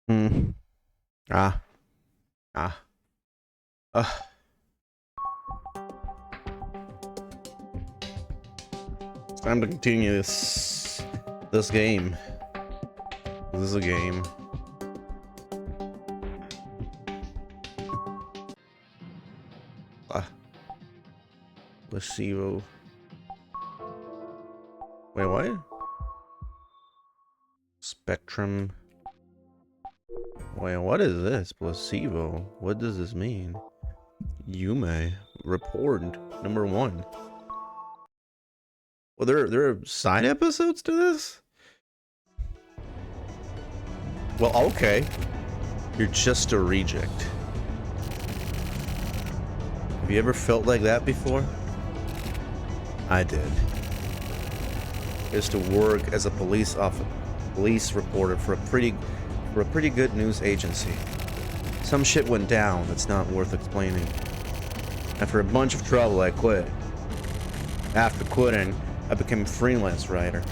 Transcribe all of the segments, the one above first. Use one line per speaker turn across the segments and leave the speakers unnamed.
Hmm. Ah. Ah. Uh. It's time to continue this game. This is a game. Placebo. Wait, what? Spectrum. Wait, what is this? Placebo. What does this mean? Yume. Report number 1. Well, there are side episodes to this? Well, okay. You're just a reject. Have you ever felt like that before? I did. I used to work as a police reporter for a pretty good news agency. Some shit went down that's not worth explaining. After a bunch of trouble, I quit. After quitting, I became a freelance writer.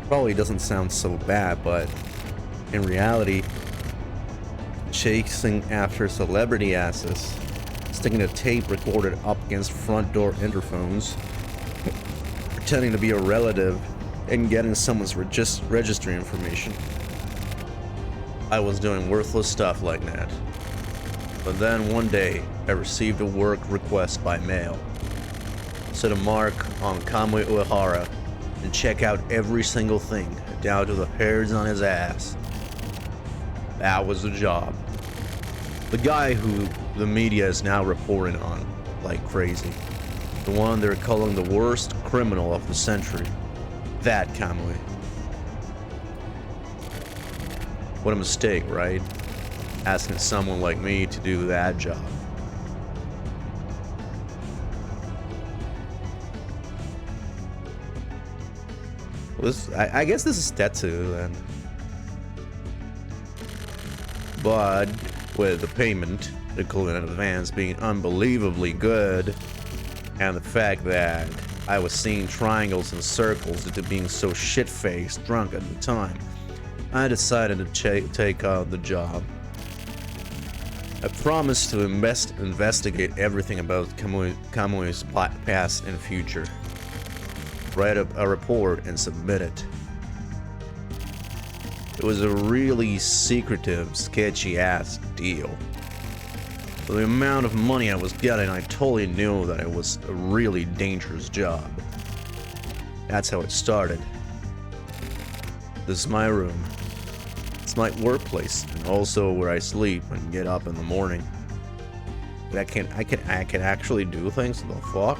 Probably doesn't sound so bad, but in reality, chasing after celebrity asses, sticking a tape recorded up against front door interphones, pretending to be a relative, and getting someone's registry information. I was doing worthless stuff like that. But then one day, I received a work request by mail. Set a mark on Kamui Uehara and check out every single thing, down to the hairs on his ass. That was the job. The guy who the media is now reporting on like crazy. The one they're calling the worst criminal of the century. That Kamui. What a mistake, right? Asking someone like me to do that job. Well, I guess this is Tetsu then. But with the payment, including in advance, being unbelievably good, and the fact that I was seeing triangles and circles due to being so shit-faced drunk at the time, I decided to take out the job. I promised to investigate everything about Kamui's past and future. Write a report and submit it. It was a really secretive, sketchy-ass deal. For the amount of money I was getting, I totally knew that it was a really dangerous job. That's how it started. This is my room. It's my workplace, and also where I sleep and get up in the morning. But I can actually do things. The fuck?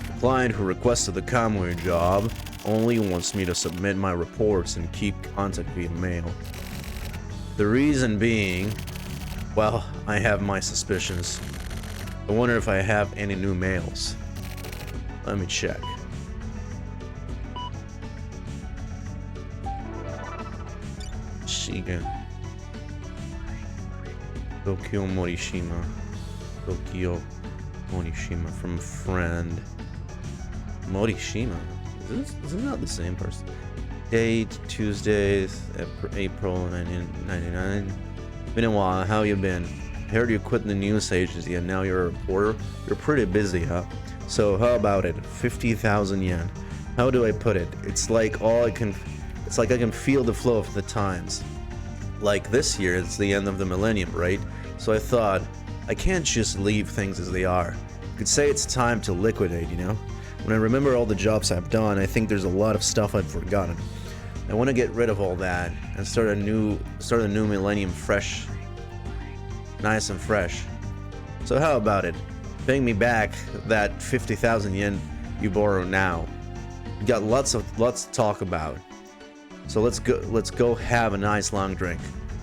The client who requested the Kamui job only wants me to submit my reports and keep contact via mail. The reason being, well, I have my suspicions. I wonder if I have any new mails. Let me check. Shiga. Tokyo Morishima. Tokyo Morishima from a friend. Morishima? Is this not the same person? Date, Tuesday, April 1999. Been a while, how you been? I heard you quit the news agency and now you're a reporter. You're pretty busy, huh? So how about it? 50,000 yen. How do I put it? It's like I can feel the flow of the times. Like this year, it's the end of the millennium, right? So I thought, I can't just leave things as they are. You could say it's time to liquidate, you know? When I remember all the jobs I've done, I think there's a lot of stuff I've forgotten. I want to get rid of all that and start a new millennium fresh. Nice and fresh. So how about it? Paying me back that 50,000 yen you borrow now. We got lots to talk about. So let's go have a nice long drink.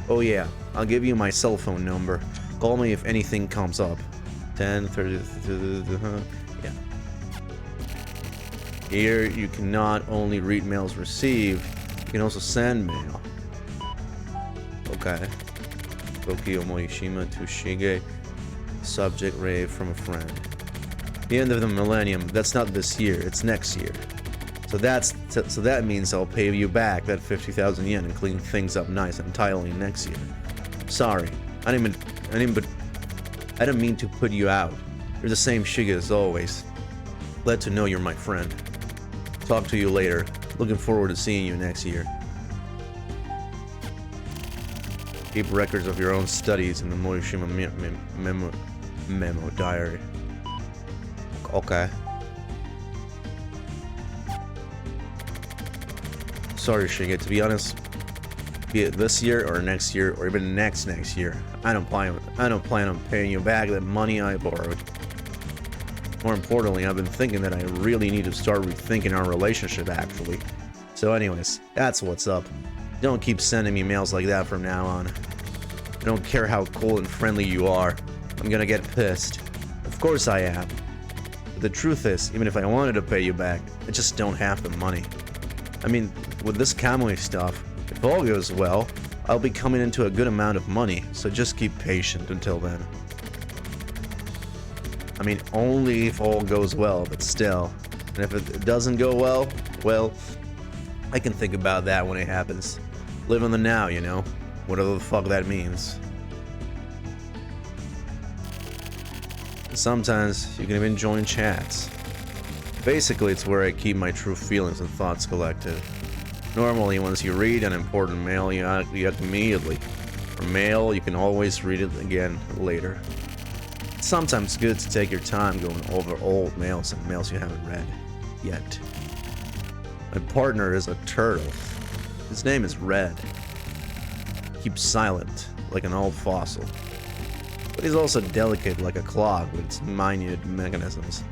Oh yeah, I'll give you my cell phone number. Call me if anything comes up. 10:30. Yeah. Here you can not only read mails received, you can also send mail. Okay. Tokyo Morishima to Shige. Subject rave from a friend. The end of the millennium, that's not this year, it's next year. So that means I'll pay you back that 50,000 yen and clean things up nice and tidily next year. Sorry, I didn't mean to put you out. You're the same Shiga as always. Glad to know you're my friend. Talk to you later. Looking forward to seeing you next year. Keep records of your own studies in the Morishima memo diary. Okay. Sorry, Shiga. To be honest, be it this year or next year or even next year, I don't plan on paying you back that money I borrowed. More importantly, I've been thinking that I really need to start rethinking our relationship, actually. So anyways, that's what's up. Don't keep sending me mails like that from now on. I don't care how cool and friendly you are. I'm gonna get pissed. Of course I am. But the truth is, even if I wanted to pay you back, I just don't have the money. I mean, with this Kamui stuff, if all goes well, I'll be coming into a good amount of money, so just keep patient until then. I mean, only if all goes well, but still. And if it doesn't go well, well, I can think about that when it happens. Live in the now, you know? Whatever the fuck that means. Sometimes you can even join chats. Basically, it's where I keep my true feelings and thoughts collected. Normally, once you read an important mail, you act immediately. For mail, you can always read it again later. It's sometimes good to take your time going over old mails and mails you haven't read yet. My partner is a turtle. His name is Red. He keeps silent, like an old fossil. But he's also delicate like a clock with its minute mechanisms.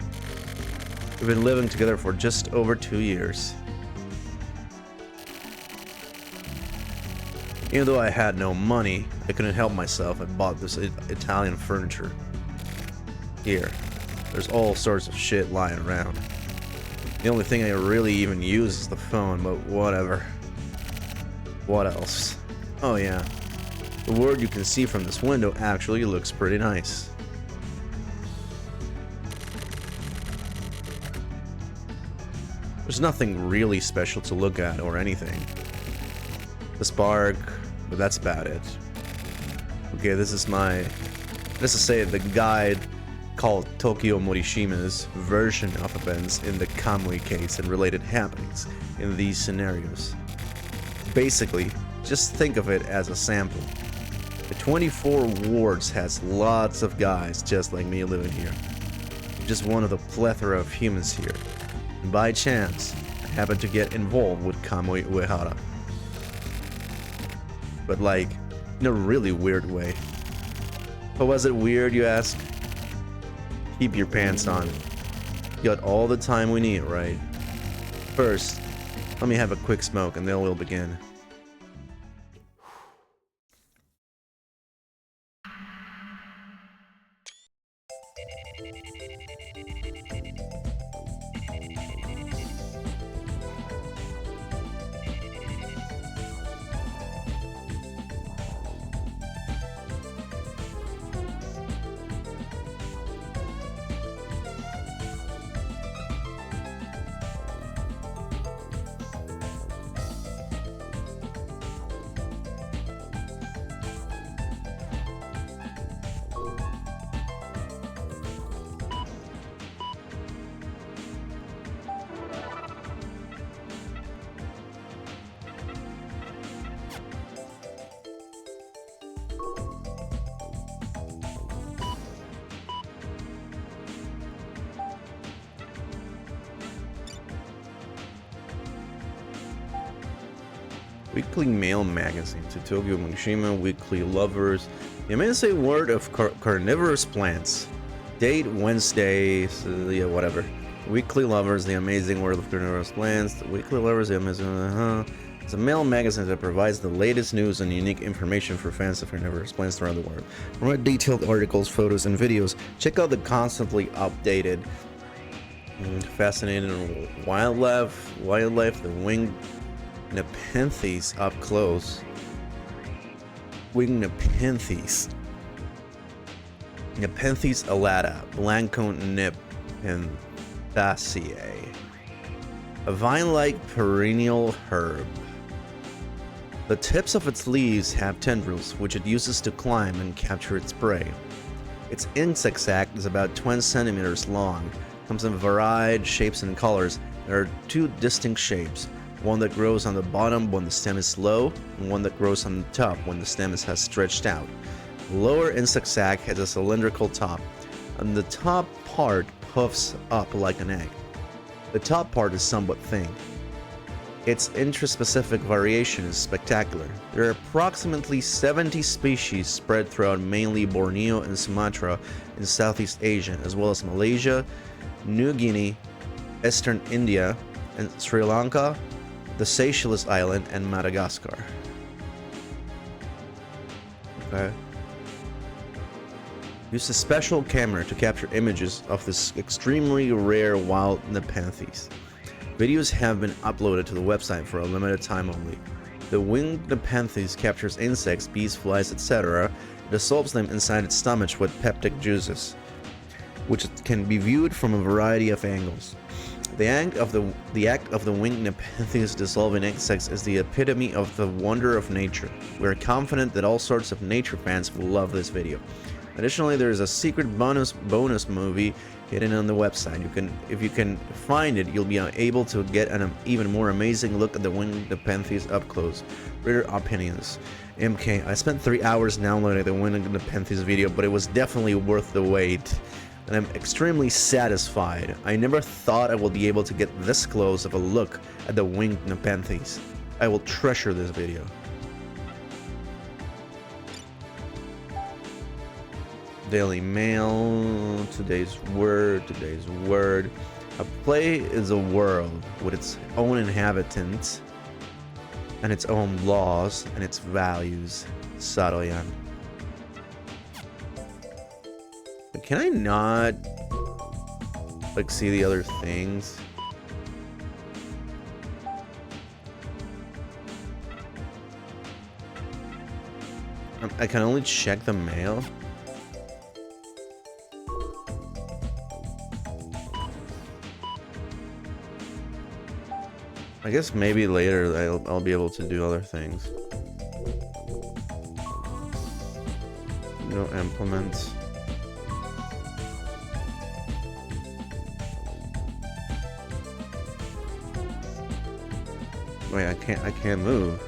We've been living together for just over 2 years. Even though I had no money, I couldn't help myself. I bought this Italian furniture. Here, there's all sorts of shit lying around. The only thing I really even use is the phone, but whatever. What else? Oh yeah, the world you can see from this window actually looks pretty nice. There's nothing really special to look at or anything. The spark, but that's about it. Okay, this is let's just say the guide called Tokyo Morishima's version of events in the Kamui case and related happenings in these scenarios. Basically, just think of it as a sample. The 24 wards has lots of guys just like me living here. I'm just one of the plethora of humans here. And by chance, I happen to get involved with Kamui Uehara. But like, in a really weird way. But was it weird, you ask? Keep your pants on. You got all the time we need, right? First, let me have a quick smoke and then we'll begin. Weekly mail magazine to Tokyo Morishima, Weekly Lovers, the amazing world of carnivorous plants. Date Wednesday, so yeah, whatever. Weekly Lovers, the amazing world of carnivorous plants. The Weekly Lovers, the amazing. It's a mail magazine that provides the latest news and unique information for fans of carnivorous plants around the world. For more detailed articles, photos, and videos, check out the constantly updated, fascinating wildlife, the winged Nepenthes up close. Winged Nepenthes. Nepenthes alata, Blanco Nepenthaceae. A vine-like perennial herb. The tips of its leaves have tendrils, which it uses to climb and capture its prey. Its insect sac is about 20 centimeters long, comes in varied shapes and colors. There are two distinct shapes, one that grows on the bottom when the stem is low, and one that grows on the top when the stem has stretched out. The lower insect sac has a cylindrical top, and the top part puffs up like an egg. The top part is somewhat thin. Its intraspecific variation is spectacular. There are approximately 70 species spread throughout mainly Borneo and Sumatra in Southeast Asia, as well as Malaysia, New Guinea, Eastern India, and Sri Lanka, the Seychelles Island, and Madagascar. Okay. Use a special camera to capture images of this extremely rare wild Nepenthes. Videos have been uploaded to the website for a limited time only. The winged Nepenthes captures insects, bees, flies, etc. It dissolves them inside its stomach with peptic juices, which can be viewed from a variety of angles. The act of the winged Nepenthes dissolving insects is the epitome of the wonder of nature. We are confident that all sorts of nature fans will love this video. Additionally, there is a secret bonus movie hidden on the website. If you can find it, you'll be able to get an even more amazing look at the winged Nepenthes up close. Reader opinions. MK, I spent 3 hours downloading the winged Nepenthes video, but it was definitely worth the wait. And I'm extremely satisfied. I never thought I would be able to get this close of a look at the winged Nepenthes. I will treasure this video. Daily Mail, today's word. A play is a world with its own inhabitants and its own laws and its values. Saroyan. Can I not like see the other things? I can only check the mail. I guess maybe later I'll be able to do other things. No implements. Wait, I can't move.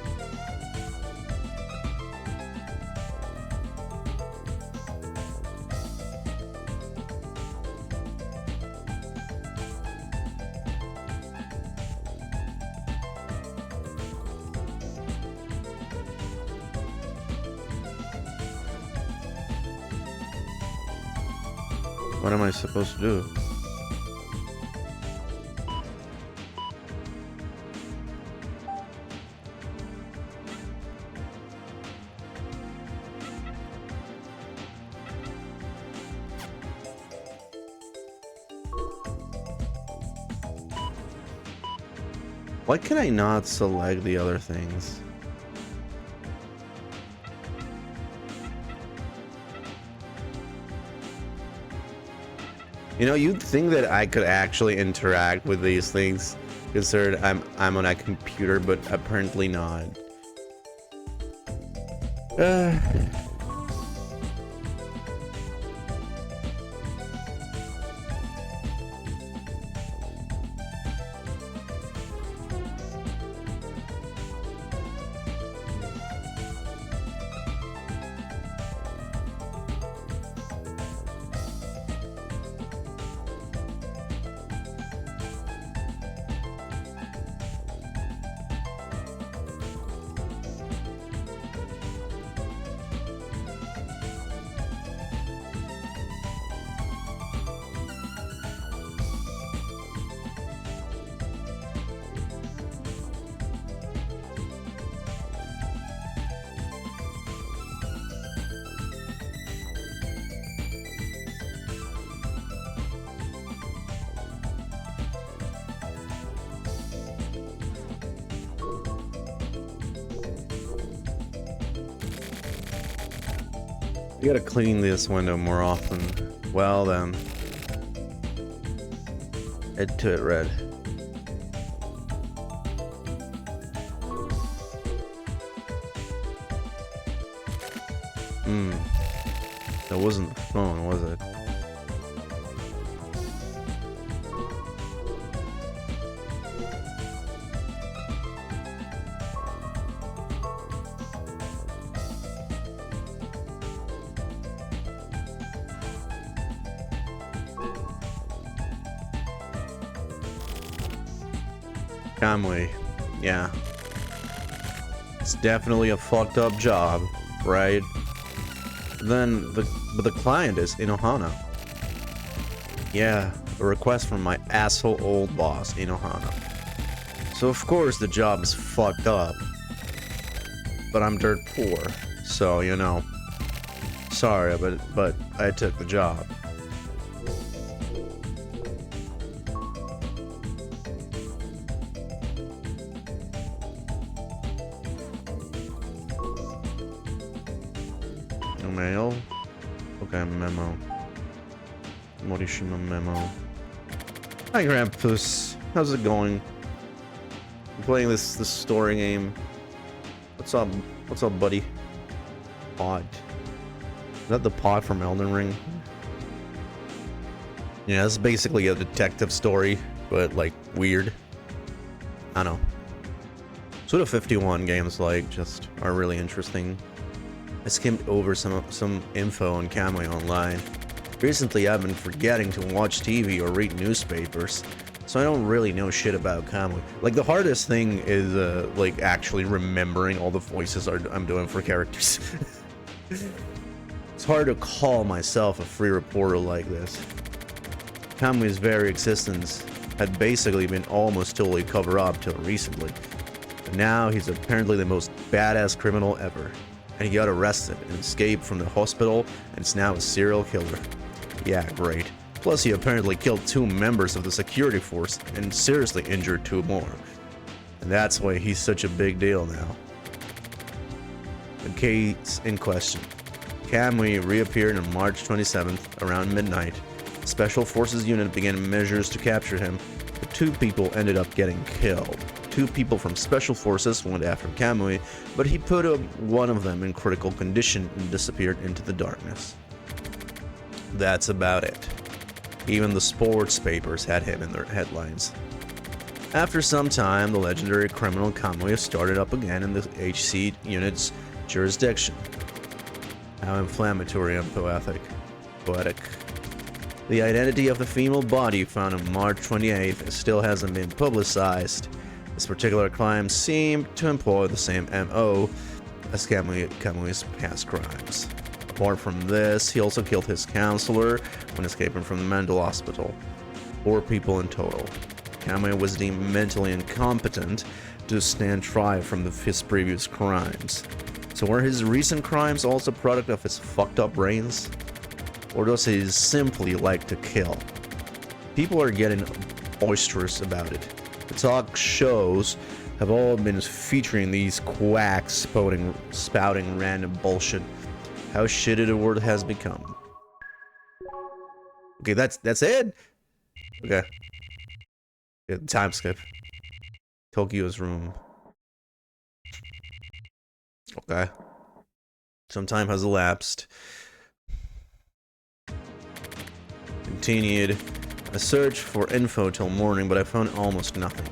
What am I supposed to do? Why can I not select the other things? You know, you'd think that I could actually interact with these things, considered I'm on a computer, but apparently not. You gotta clean this window more often. Well then. Add to it red. That wasn't the phone, was it? Kamui. Yeah. It's definitely a fucked up job, right? Then the client is Inohana. Yeah, a request from my asshole old boss, Inohana. So of course the job is fucked up. But I'm dirt poor, so you know. Sorry, but I took the job. Mail? Okay, memo. Morishima memo. Hi, Grampus. How's it going? I'm playing this story game. What's up? What's up, buddy? Pod. Is that the pod from Elden Ring? Yeah, it's basically a detective story, but like weird. I don't know. Suda 51 games like just are really interesting. I skimmed over some info on Kamui online. Recently, I've been forgetting to watch TV or read newspapers, so I don't really know shit about Kamui. Like, the hardest thing is, like, actually remembering all the voices I'm doing for characters. It's hard to call myself a free reporter like this. Kamui's very existence had basically been almost totally covered up till recently. But now he's apparently the most badass criminal ever. And he got arrested and escaped from the hospital, and is now a serial killer. Yeah, great. Plus he apparently killed 2 members of the security force and seriously injured 2 more. And that's why he's such a big deal now. The case in question. Kamui reappeared on March 27th around midnight. A Special Forces unit began measures to capture him, but 2 people ended up getting killed. 2 people from Special Forces went after Kamui, but he put one of them in critical condition and disappeared into the darkness. That's about it. Even the sports papers had him in their headlines. After some time, the legendary criminal Kamui started up again in the HC unit's jurisdiction. How inflammatory and poetic. The identity of the female body found on March 28th still hasn't been publicized. This particular crime seemed to employ the same MO as Kamui's past crimes. Apart from this, he also killed his counselor when escaping from the mental hospital. 4 people in total. Kamui was deemed mentally incompetent to stand trial from his previous crimes. So were his recent crimes also a product of his fucked up brains? Or does he simply like to kill? People are getting boisterous about it. The talk shows have all been featuring these quacks spouting random bullshit. How shitty the world has become. Okay, that's it? Okay. Yeah, time skip. Tokyo's room. Okay. Some time has elapsed. Continued a search for info till morning, but I found almost nothing.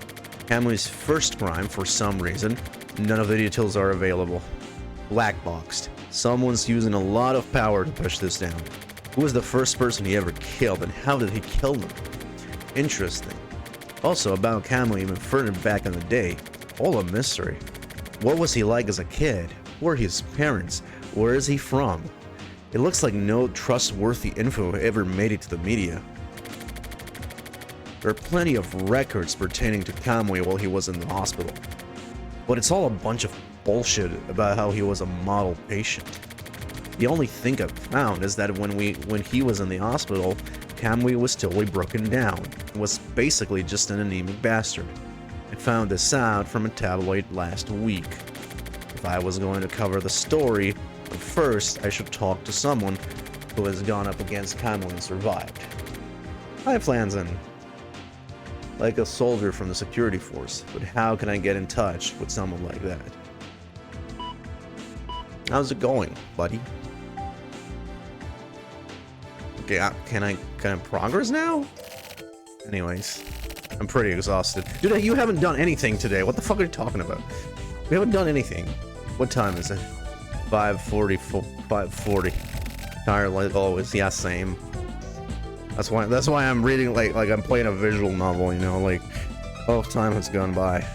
Kamui's first crime, for some reason, none of the details are available. Blackboxed. Someone's using a lot of power to push this down. Who was the first person he ever killed, and how did he kill them? Interesting. Also, about Kamui even further back in the day, all a mystery. What was he like as a kid? Who are his parents? Where is he from? It looks like no trustworthy info ever made it to the media. There are plenty of records pertaining to Kamui while he was in the hospital. But it's all a bunch of bullshit about how he was a model patient. The only thing I've found is that when he was in the hospital, Kamui was totally broken down and was basically just an anemic bastard. I found this out from a tabloid last week. If I was going to cover the story, but first I should talk to someone who has gone up against Kamui and survived. Hi, Flanzen. Like a soldier from the security force, but how can I get in touch with someone like that? How's it going, buddy? Okay, can I progress now? Anyways, I'm pretty exhausted. Dude, you haven't done anything today. What the fuck are you talking about? We haven't done anything. What time is it? 5:40. 5:40. Tired like always. Yeah, same. That's why I'm reading like I'm playing a visual novel, you know, like all time has gone by.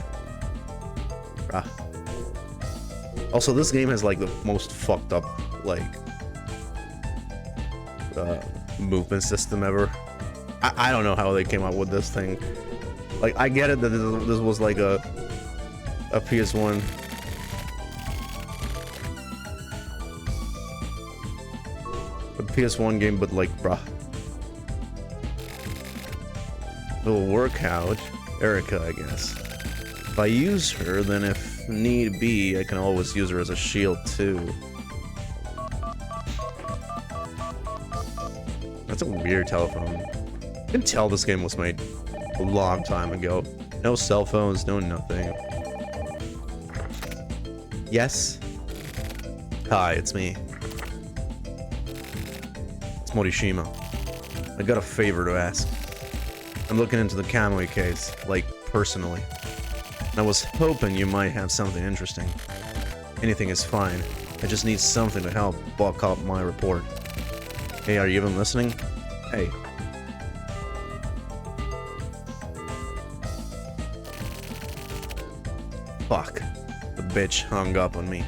Also, this game has like the most fucked up like movement system ever. I don't know how they came up with this thing. Like, I get it that this was like a PS1 game, but like, bruh. It'll work out. Erica, I guess. If I use her, then if need be, I can always use her as a shield too. That's a weird telephone. You can tell this game was made a long time ago. No cell phones, no nothing. Yes? Hi, it's me. It's Morishima. I got a favor to ask. I'm looking into the Kamui case, like, personally. And I was hoping you might have something interesting. Anything is fine. I just need something to help bulk up my report. Hey, are you even listening? Hey. Fuck. The bitch hung up on me.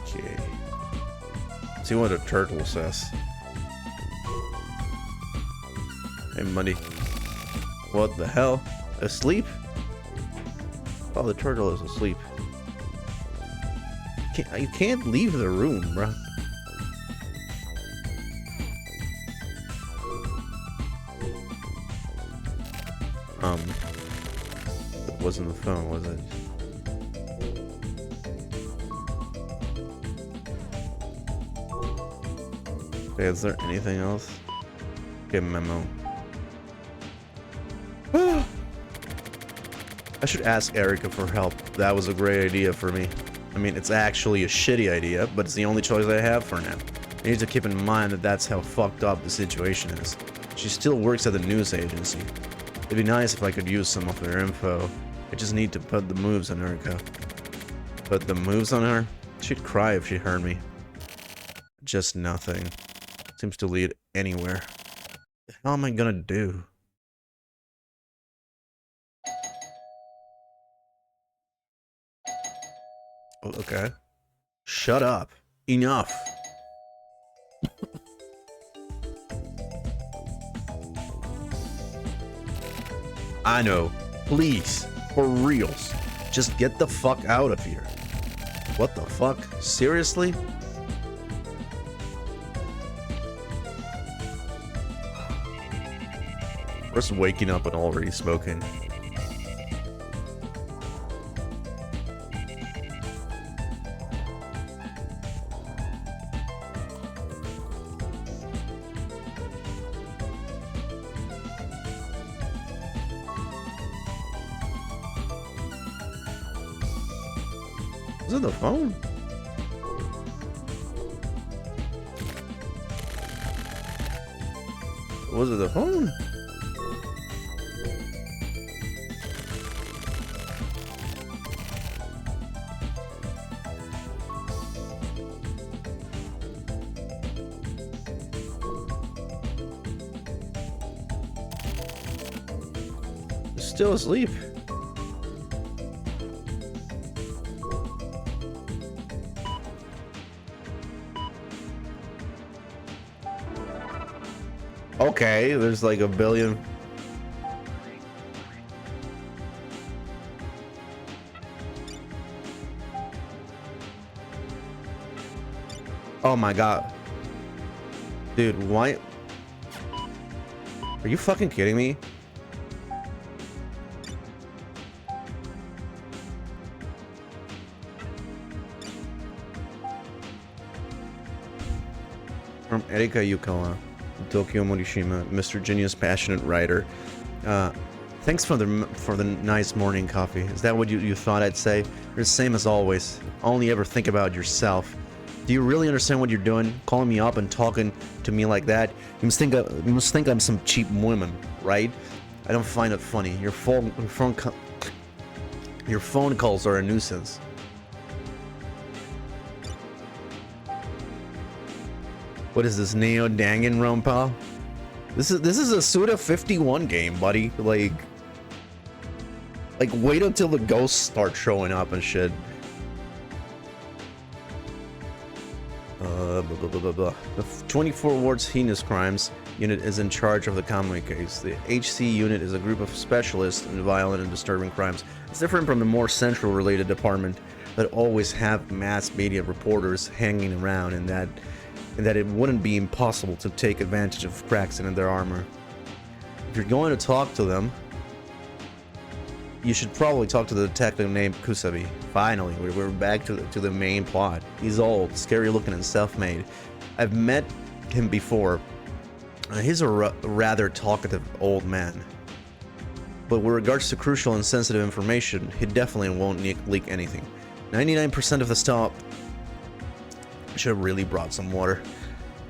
Okay. See what a turtle says. Hey, buddy. What the hell? Asleep? Oh, the turtle is asleep. You can't leave the room, bruh. It wasn't the phone, was it? Okay, is there anything else? Okay, memo. I should ask Erica for help. That was a great idea for me. I mean, it's actually a shitty idea, but it's the only choice I have for now. I need to keep in mind that that's how fucked up the situation is. She still works at the news agency. It'd be nice if I could use some of their info. I just need to put the moves on Erica. Put the moves on her? She'd cry if she heard me. Just nothing. Seems to lead anywhere. What the hell am I gonna do? Oh, okay. Shut up. Enough. I know. Please. For reals. Just get the fuck out of here. What the fuck? Seriously? First waking up and already smoking. Was it the phone? Was it the phone? Still asleep. Okay, there's like a billion. Oh my god. Dude, why? Are you fucking kidding me? From Erika Yukawa, Tokyo Morishima, Mr. Genius Passionate Writer. Thanks for the nice morning coffee. Is that what you thought I'd say? You're the same as always. Only ever think about yourself. Do you really understand what you're doing? Calling me up and talking to me like that? You must think I'm some cheap woman, right? I don't find it funny. Your phone calls are a nuisance. What is this, Neo Danganronpa? This is a Suda 51 game, buddy. Like wait until the ghosts start showing up and shit. The 24 Wards Heinous Crimes unit is in charge of the Kamui case. The HC unit is a group of specialists in violent and disturbing crimes. It's different from the more central related department that always have mass media reporters hanging around, and that it wouldn't be impossible to take advantage of cracks in their armor. If you're going to talk to them, you should probably talk to the detective named Kusabi. Finally, we're back to the main plot. He's old, scary looking, and self-made. I've met him before. He's a rather talkative old man. But with regards to crucial and sensitive information, he definitely won't leak anything. 99% of the stuff... Should have really brought some water.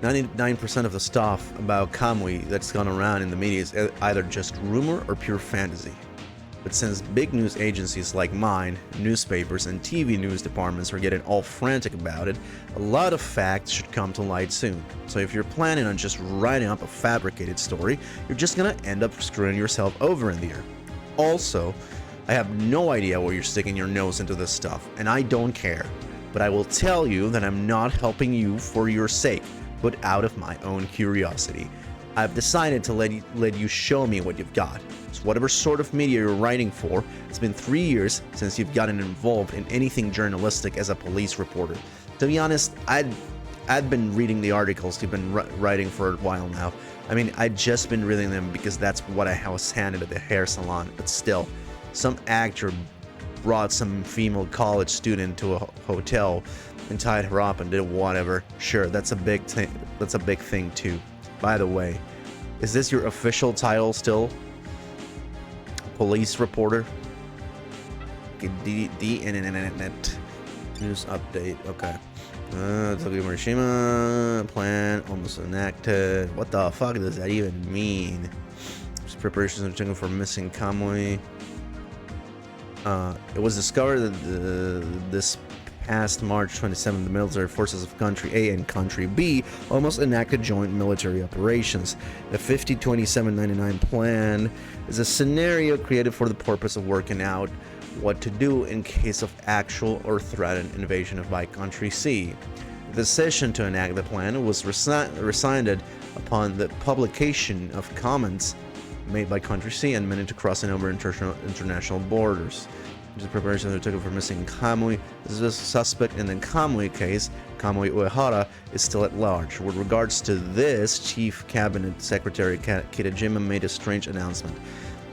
99% of the stuff about Kamui that's gone around in the media is either just rumor or pure fantasy. But since big news agencies like mine, newspapers, and TV news departments are getting all frantic about it, a lot of facts should come to light soon. So if you're planning on just writing up a fabricated story, you're just gonna end up screwing yourself over in the air. Also, I have no idea where you're sticking your nose into this stuff, and I don't care. But I will tell you that I'm not helping you for your sake, but out of my own curiosity. I've decided to let you show me what you've got. So whatever sort of media you're writing for, it's been 3 years since you've gotten involved in anything journalistic as a police reporter. To be honest, I'd been reading the articles you've been writing for a while now. I mean, I'd just been reading them because that's what I was handed at the hair salon, but still, some actor brought some female college student to a hotel and tied her up and did whatever. Sure, that's a big thing. That's a big thing too. By the way, is this your official title still? Police reporter? Okay, Internet news update. Okay. Tokyo Morishima plan almost enacted. What the fuck does that even mean? Preparations are taken for missing Kamui. It was discovered that this past March 27th, the military forces of Country A and Country B almost enacted joint military operations. The 50-27-99 plan is a scenario created for the purpose of working out what to do in case of actual or threatened invasion by Country C. The decision to enact the plan was rescinded upon the publication of comments made by Country C and meant to crossing over international borders. The preparations are taken for missing Kamui. This is a suspect in the Kamui case. Kamui Uehara is still at large. With regards to this, Chief Cabinet Secretary Kitajima made a strange announcement,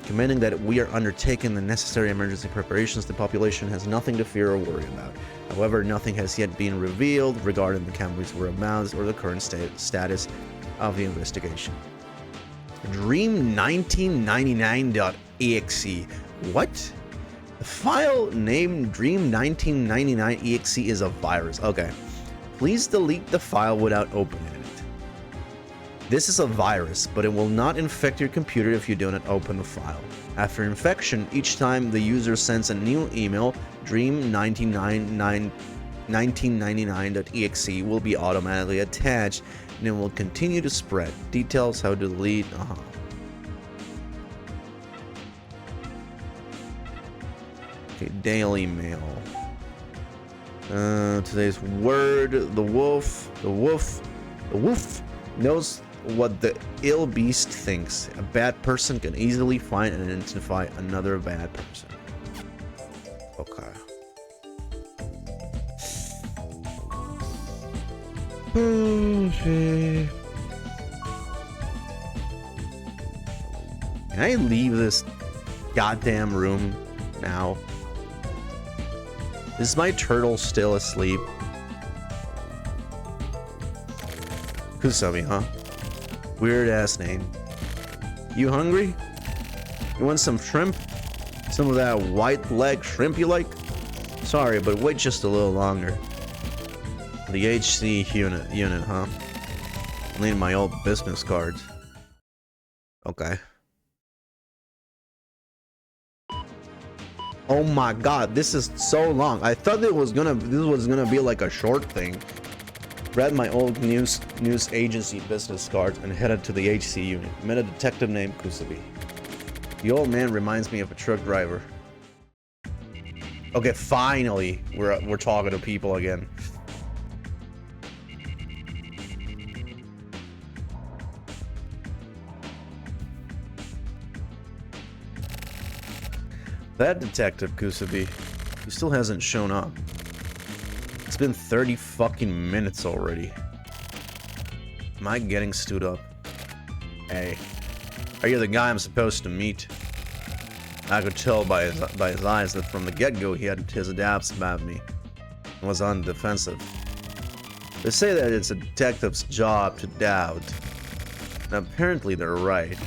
commenting that we are undertaking the necessary emergency preparations. The population has nothing to fear or worry about. However, nothing has yet been revealed regarding the Kamui's whereabouts or the current status of the investigation. Dream1999.exe. What? The file named Dream1999.exe is a virus. Okay. Please delete the file without opening it. This is a virus, but it will not infect your computer if you do not open the file. After infection, each time the user sends a new email, Dream1999.exe will be automatically attached and it will continue to spread. Details how to delete. Okay, Daily Mail. Today's word: the wolf. The wolf knows what the ill beast thinks. A bad person can easily find and identify another bad person. Okay. Okay. Can I leave this goddamn room now? Is my turtle still asleep? Kusami, huh? Weird ass name. You hungry? You want some shrimp? Some of that white leg shrimp you like? Sorry, but wait just a little longer. The HC unit, huh? I need my old business cards. Okay. Oh my god, this is so long. I thought this was gonna be like a short thing. Read my old news agency business cards and headed to the HC unit. Met a detective named Kusabi. The old man reminds me of a truck driver. Okay, finally we're talking to people again. That detective Kusabi, he still hasn't shown up. It's been 30 fucking minutes already. Am I getting stood up? Hey, are you the guy I'm supposed to meet? I could tell by his eyes that from the get-go he had his doubts about me and was on the defensive. They say that it's a detective's job to doubt, and apparently they're right.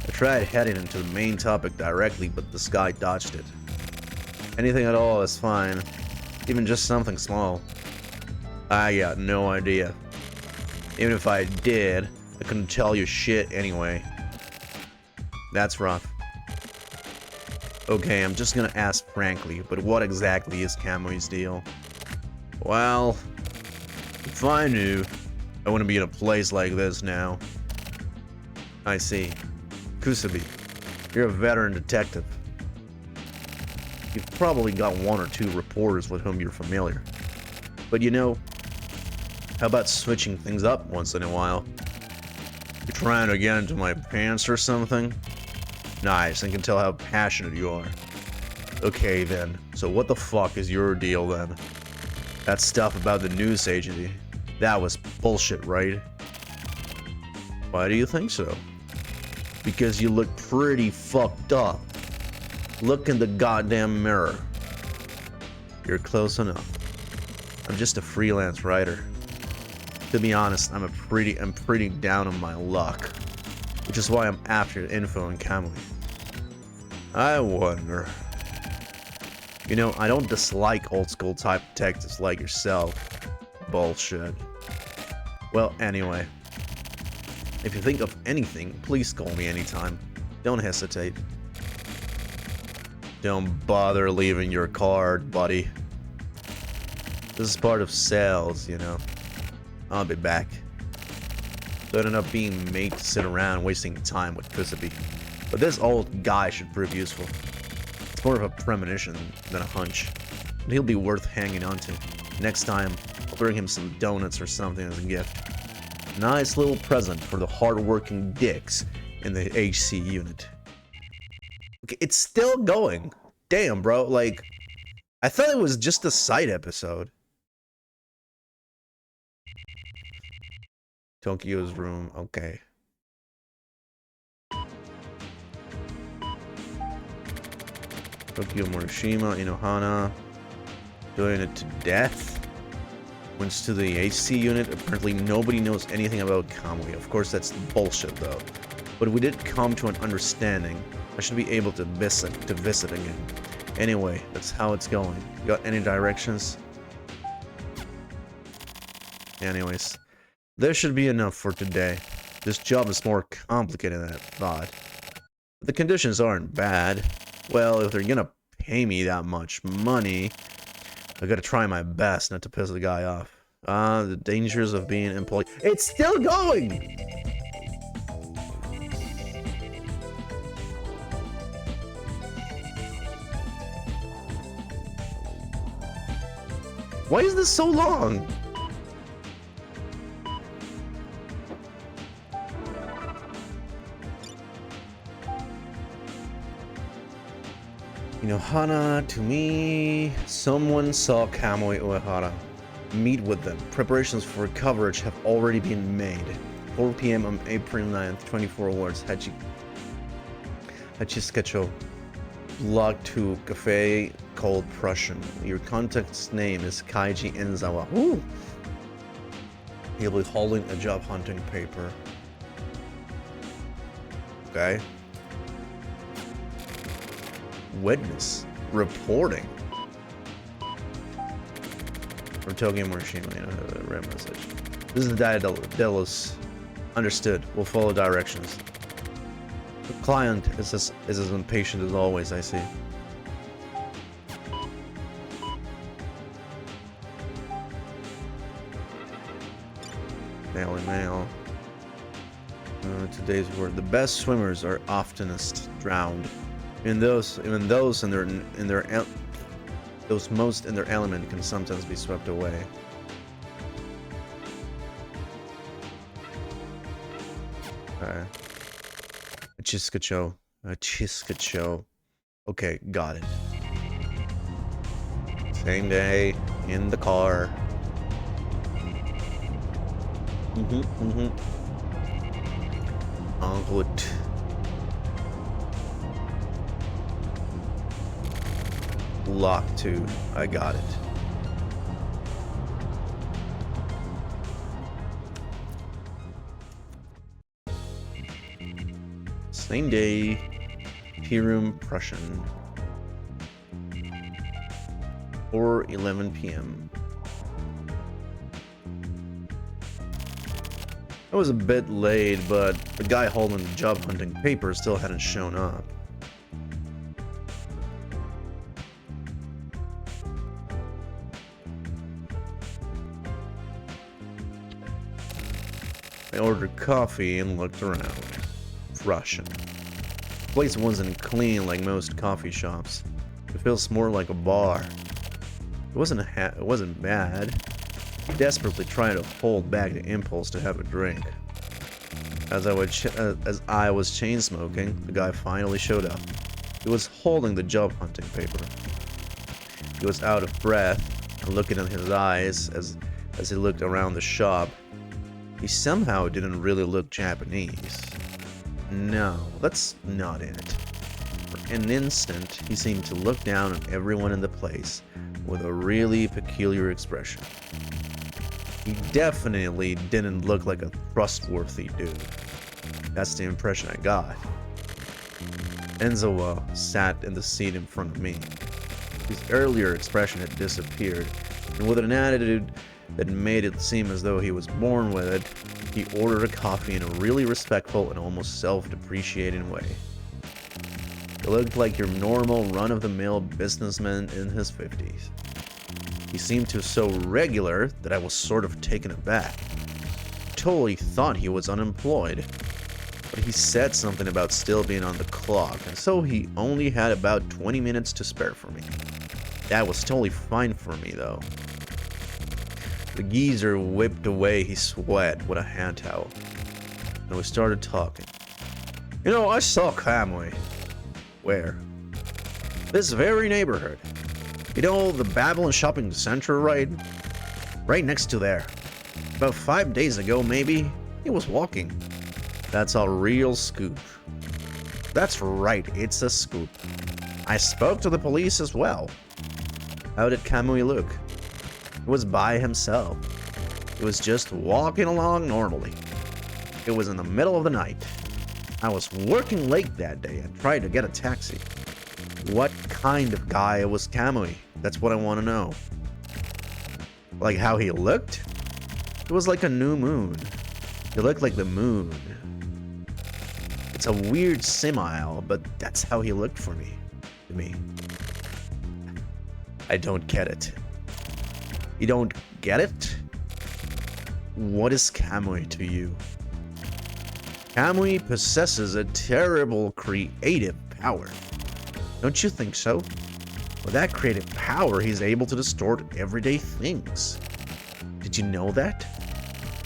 I tried heading into the main topic directly, but this guy dodged it. Anything at all is fine, even just something small. I got no idea. Even if I did, I couldn't tell you shit anyway. That's rough. Okay, I'm just gonna ask frankly, but what exactly is Kamui's deal? Well, if I knew, I wouldn't be in a place like this now. I see. Kusabi, you're a veteran detective. You've probably got one or two reporters with whom you're familiar. But you know, how about switching things up once in a while? You're trying to get into my pants or something? Nice, I can tell how passionate you are. Okay then, so what the fuck is your deal then? That stuff about the news agency, that was bullshit, right? Why do you think so? Because you look pretty fucked up. Look in the goddamn mirror. You're close enough. I'm just a freelance writer. To be honest, I'm pretty down on my luck, which is why I'm after info on Kamui. I wonder. You know, I don't dislike old school type detectives like yourself. Bullshit. Well, anyway. If you think of anything, please call me anytime. Don't hesitate. Don't bother leaving your card, buddy. This is part of sales, you know. I'll be back. Don't end up being made to sit around wasting time with Kusabi. But this old guy should prove useful. It's more of a premonition than a hunch. And he'll be worth hanging on to. Next time, I'll bring him some donuts or something as a gift. Nice little present for the hard-working dicks in the HC unit. Okay, it's still going. Damn, bro. Like, I thought it was just a side episode. Tokyo's room. Okay. Tokyo Morishima, Inohana. Doing it to death. Went to the HC unit. Apparently nobody knows anything about Kamui. Of course, that's bullshit, though. But we did come to an understanding. I should be able to visit again. Anyway, that's how it's going. You got any directions? Anyways, there should be enough for today. This job is more complicated than I thought. But the conditions aren't bad. Well, if they're gonna pay me that much money, I gotta try my best not to piss the guy off. The dangers of being employed. It's still going! Why is this so long? Inohana, to me, someone saw Kamui Uehara. Meet with them. Preparations for coverage have already been made. 4 p.m. on April 9th, 24 hours. Hachiskecho. Log to Cafe Cold Prussian. Your contact's name is Kaiji Enzawa. Woo! He'll be holding a job hunting paper. Okay. witness reporting. From Tokyo Morishima, red message. This is the Daedalus. Understood. We'll follow directions. The client is as impatient as always, I see. Daily Mail. Today's word: the best swimmers are oftenest drowned. Even those in their those most in their element can sometimes be swept away. Okay. A Chiskacho. Okay, got it. Same day in the car. En route. Lock 2. I got it. Same day. Tea room Prussian. 4:11 p.m. I was a bit late, but the guy holding the job hunting paper still hadn't shown up. I ordered coffee and looked around. Russian. The place wasn't clean like most coffee shops. It feels more like a bar. It wasn't bad. Desperately trying to hold back the impulse to have a drink. As I was chain smoking, the guy finally showed up. He was holding the job hunting paper. He was out of breath, and looking in his eyes as he looked around the shop. He somehow didn't really look Japanese. No, that's not it. For an instant, he seemed to look down on everyone in the place with a really peculiar expression. He definitely didn't look like a trustworthy dude. That's the impression I got. Enzawa sat in the seat in front of me. His earlier expression had disappeared, and with an attitude that made it seem as though he was born with it, he ordered a coffee in a really respectful and almost self-depreciating way. He looked like your normal run-of-the-mill businessman in his 50s. He seemed to so regular that I was sort of taken aback. Totally thought he was unemployed. But he said something about still being on the clock, and so he only had about 20 minutes to spare for me. That was totally fine for me, though. The geezer whipped away his sweat with a hand towel, and we started talking. You know, I saw Kamui. Where? This very neighborhood. You know, the Babylon shopping center, right? Right next to there. About 5 days ago, maybe, he was walking. That's a real scoop. That's right, it's a scoop. I spoke to the police as well. How did Kamui look? He was by himself. He was just walking along normally. It was in the middle of the night. I was working late that day and tried to get a taxi. What kind of guy was Kamui? That's what I want to know. Like how he looked? It was like a new moon. He looked like the moon. It's a weird simile, but that's how he looked for me. To me. I don't get it. You don't get it? What is Kamui to you? Kamui possesses a terrible creative power. Don't you think so? With that creative power, he's able to distort everyday things. Did you know that?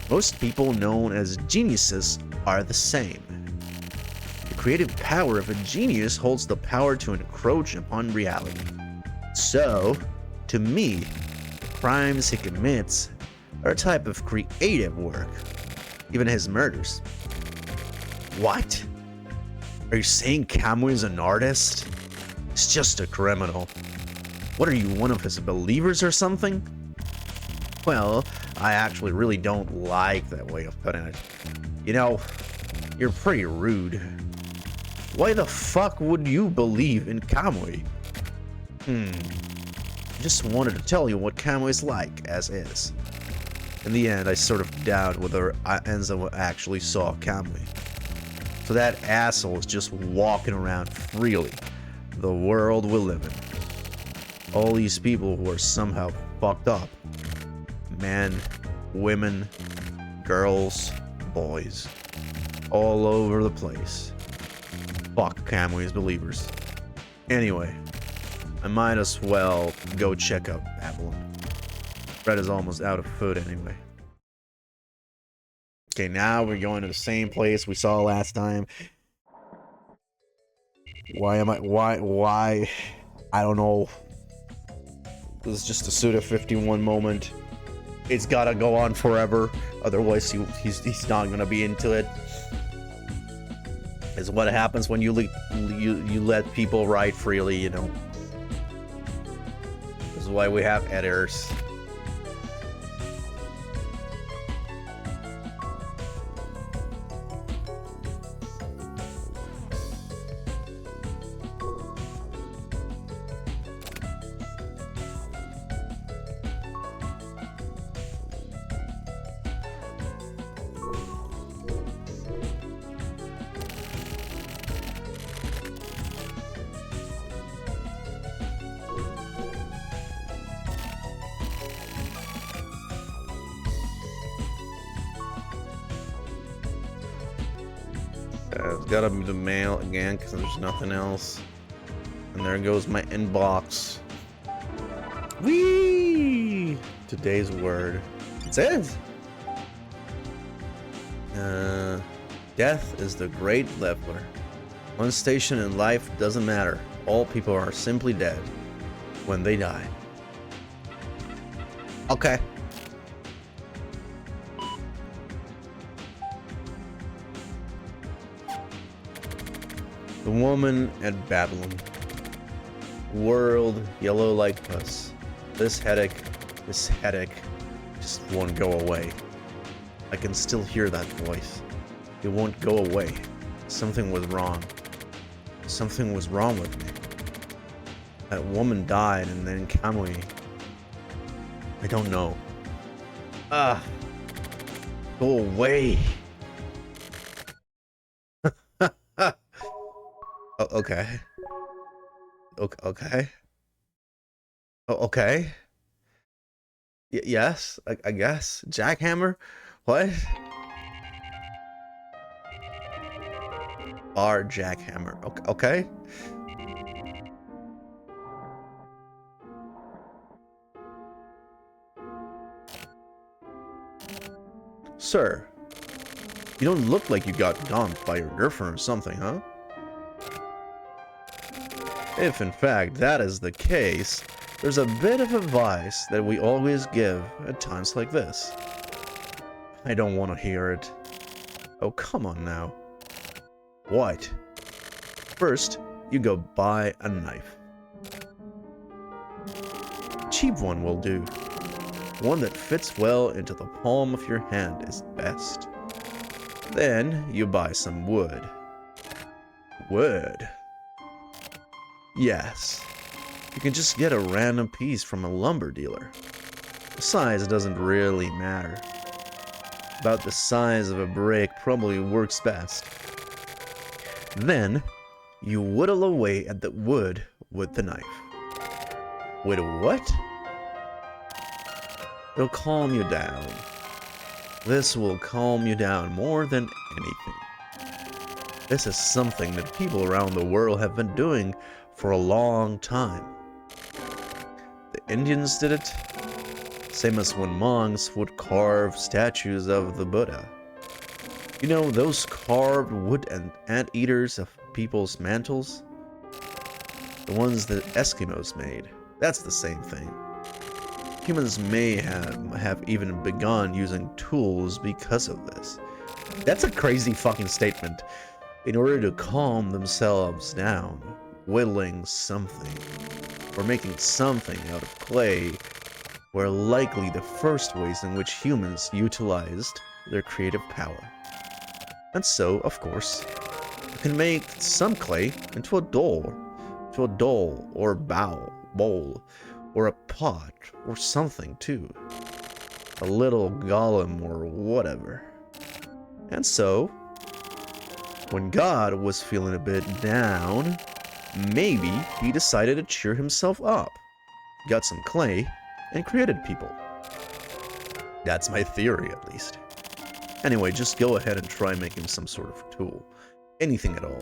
Most people known as geniuses are the same. The creative power of a genius holds the power to encroach upon reality. So, to me, the crimes he commits are a type of creative work. Even his murders. What? Are you saying Kamui is an artist? He's just a criminal. What are you, one of his believers or something? Well, I actually really don't like that way of putting it. You know, you're pretty rude. Why the fuck would you believe in Kamui? Just wanted to tell you what Kamui's like, as is. In the end, I sort of doubt whether Enzo actually saw Kamui. So that asshole is just walking around freely. The world we live in. All these people who are somehow fucked up. Men, women, girls, boys. All over the place. Fuck Kamui's believers. Anyway, I might as well go check out Babylon. Bread is almost out of food anyway. Okay, now we're going to the same place we saw last time. Why? I don't know. This is just a Suda 51 moment. It's gotta go on forever. Otherwise, he's not gonna be into it. Is what happens when you let people write freely, you know. This is why we have editors. It's gotta be the mail again because there's nothing else. And there goes my inbox. Whee! Today's word. It says, death is the great leveler. One station in life doesn't matter. All people are simply dead when they die. Okay. The woman at Babylon. World yellow like pus. This headache just won't go away. I can still hear that voice. It won't go away. Something was wrong. Something was wrong with me. That woman died and then Kamui. I don't know. Go away. Okay. Okay. Okay. Yes, I guess. Jackhammer? What? Bar jackhammer. Okay. Sir, you don't look like you got dumped by your girlfriend or something, huh? If in fact that is the case, there's a bit of advice that we always give at times like this. I don't want to hear it. Oh, come on now. What? First, you go buy a knife. A cheap one will do. One that fits well into the palm of your hand is best. Then you buy some wood. Wood? Yes. You can just get a random piece from a lumber dealer. The size doesn't really matter. About the size of a brick probably works best. Then, you whittle away at the wood with the knife. With what? It'll calm you down. This will calm you down more than anything. This is something that people around the world have been doing for a long time. The Indians did it, same as when monks would carve statues of the Buddha. You know, those carved wood and anteaters of people's mantles? The ones that Eskimos made. That's the same thing. Humans may have even begun using tools because of this. That's a crazy fucking statement. In order to calm themselves down, whittling something, or making something out of clay, were likely the first ways in which humans utilized their creative power. And so, of course, You can make some clay into a doll, or bowl, or a pot, or something too. A little golem or whatever. And so, when God was feeling a bit down, maybe he decided to cheer himself up. Got some clay and created people. That's my theory, at least. Anyway, just go ahead and try making some sort of tool. Anything at all.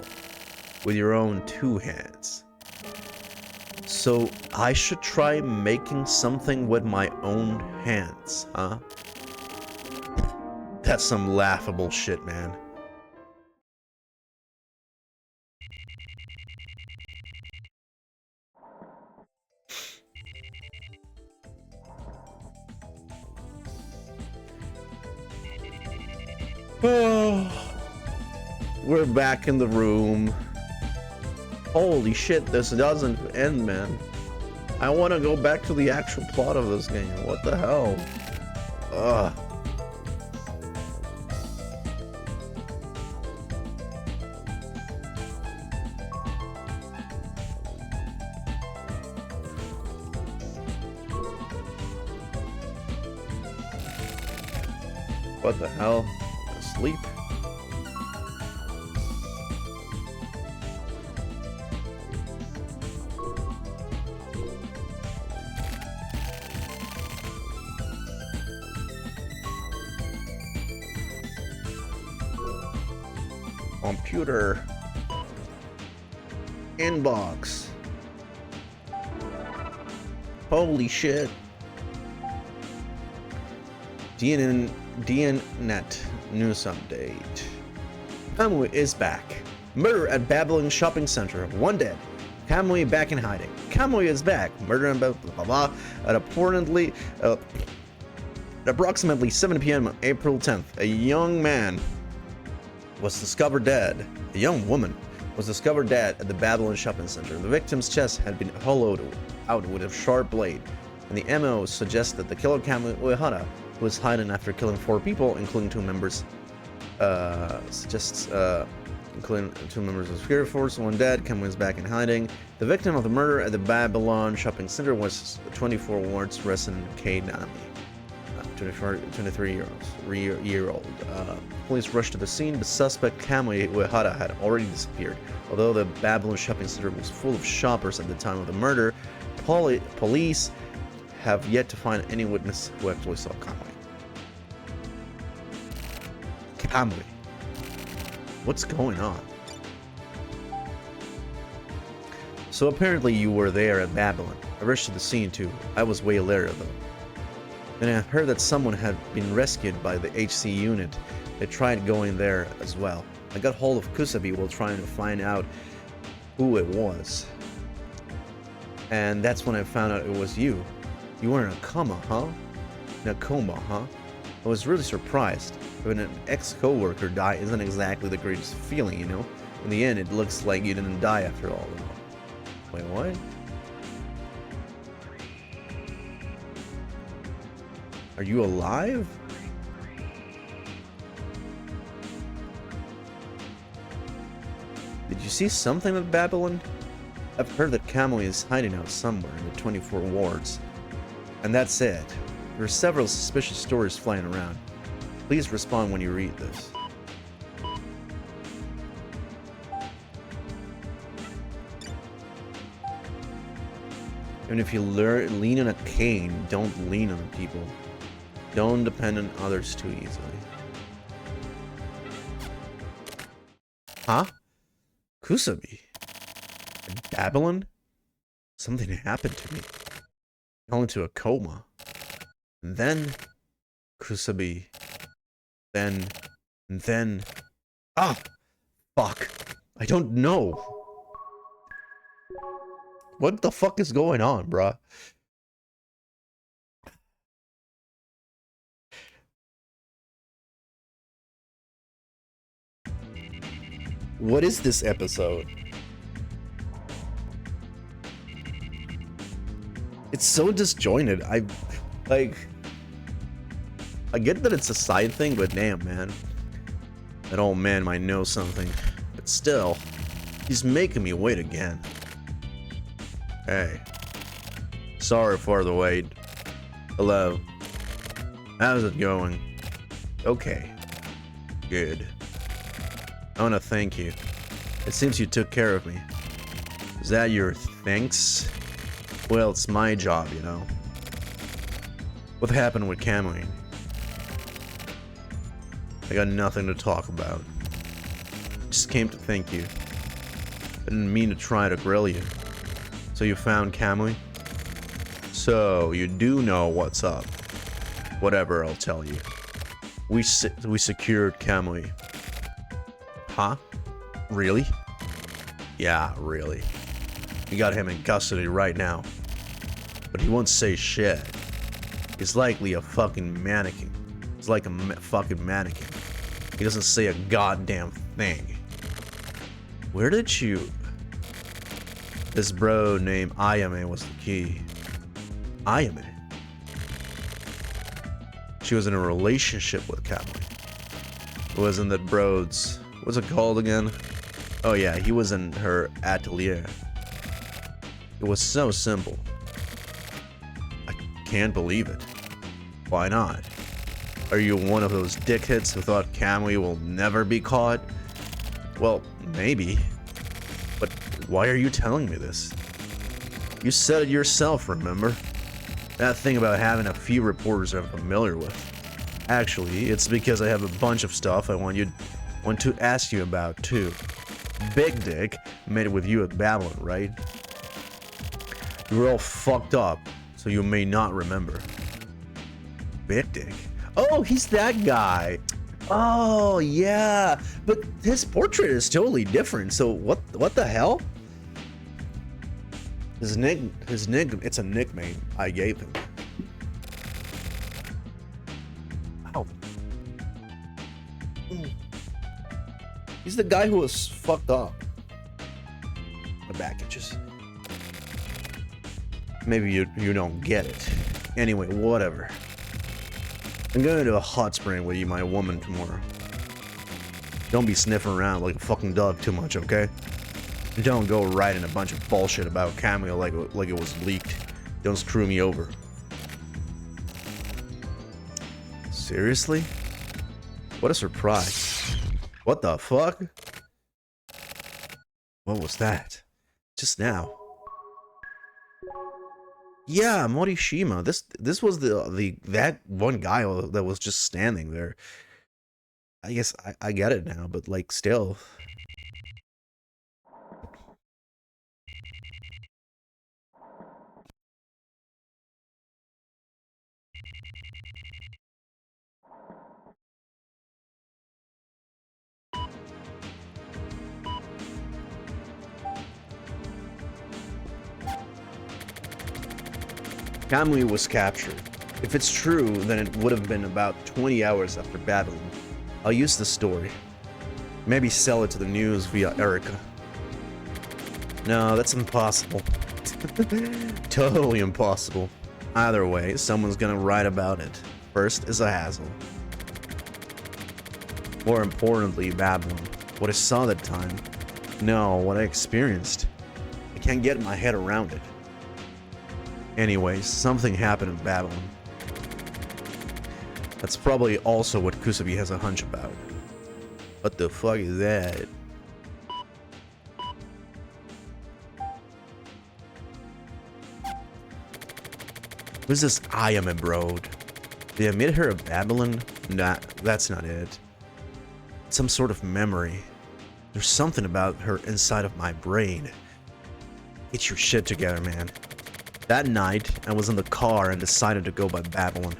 With your own 2 hands. So, I should try making something with my own hands, huh? That's some laughable shit, man. Oh, we're back in the room. Holy shit, this doesn't end, man. I want to go back to the actual plot of this game. What the hell? Ugh. What the hell? Asleep? Computer. Inbox. Holy shit. DNNet news update. Kamui is back. Murder at Babylon Shopping Center. 1 dead. Kamui back in hiding. Kamui is back. Murder and blah blah blah. At approximately 7 p.m. on April 10th, a young man was discovered dead. A young woman was discovered dead at the Babylon Shopping Center. The victim's chest had been hollowed out with a sharp blade, and the MO suggests that the killer Kamui Uehara was hiding after killing 4 people, including 2 members. Including 2 members of the security force. 1 dead. Kamui is back in hiding. The victim of the murder at the Babylon Shopping Center was 24 wards resident Kei Nami. 23-year-old. Police rushed to the scene, but suspect Kamui Uehara had already disappeared. Although the Babylon Shopping Center was full of shoppers at the time of the murder, police have yet to find any witness who actually saw Kamui. Kamui. What's going on? So apparently you were there at Babylon. I rushed to the scene too. I was way later though. And I heard that someone had been rescued by the HC unit. They tried going there as well. I got hold of Kusabi while trying to find out who it was. And that's when I found out it was you. You were in a coma, huh? In a coma, huh? I was really surprised. When an ex-coworker die isn't exactly the greatest feeling, you know? In the end, it looks like you didn't die after all. Wait, what? Are you alive? Did you see something at Babylon? I've heard that Kamui is hiding out somewhere in the 24 wards. And that's it. There are several suspicious stories flying around. Please respond when you read this. Even if you lean on a cane, don't lean on people. Don't depend on others too easily. Huh? Kusabi? In Babylon? Something happened to me. I fell into a coma. And then... Kusabi. And then... Ah! Fuck. I don't know. What the fuck is going on, bruh? What is this episode? It's so disjointed. I get that it's a side thing, but damn, man. That old man might know something. The but still, he's making me wait again. Hey. Sorry for the wait. Hello. How's it going? Okay. Good. I want to thank you. It seems you took care of me. Is that your thanks? Well, it's my job, you know. What happened with Kamui? I got nothing to talk about. Just came to thank you. I didn't mean to try to grill you. So you found Kamui? So, you do know what's up. Whatever, I'll tell you. We secured Kamui. Huh? Really? Yeah, really. We got him in custody right now. But he won't say shit. He's likely a fucking mannequin. He's like a fucking mannequin. He doesn't say a goddamn thing. Where did you... This bro named Ayame was the key. Ayame? She was in a relationship with Kamui. Wasn't that bro's... What's it called again? Oh yeah, he was in her atelier. It was so simple. I can't believe it. Why not? Are you one of those dickheads who thought Kamui will never be caught? Well, maybe. But why are you telling me this? You said it yourself, remember? That thing about having a few reporters I'm familiar with. Actually, it's because I have a bunch of stuff I want to ask you about too. Big Dick made it with you at Babylon, right? You were all fucked up, so you may not remember. Big Dick? Oh, he's that guy. Oh, yeah. But his portrait is totally different, so what the hell? It's a nickname I gave him. Ow. He's the guy who was fucked up. My back itches. Maybe you don't get it. Anyway, whatever. I'm going to a hot spring with you, my woman, tomorrow. Don't be sniffing around like a fucking dog too much, okay? Don't go writing a bunch of bullshit about Kamui like it was leaked. Don't screw me over. Seriously? What a surprise. What the fuck? What was that? Just now. Yeah, Morishima. This was that one guy that was just standing there. I guess I get it now, but like still. Kamui was captured. If it's true, then it would have been about 20 hours after Babylon. I'll use the story. Maybe sell it to the news via Erica. No, that's impossible. Totally impossible. Either way, someone's gonna write about it. First is a hassle. More importantly, Babylon. What I saw that time. No, what I experienced. I can't get my head around it. Anyways, something happened in Babylon. That's probably also what Kusabi has a hunch about. What the fuck is that? Who's this Ayame broad? Did I meet her at Babylon? Nah, that's not it. Some sort of memory. There's something about her inside of my brain. Get your shit together, man. That night, I was in the car and decided to go by Babylon.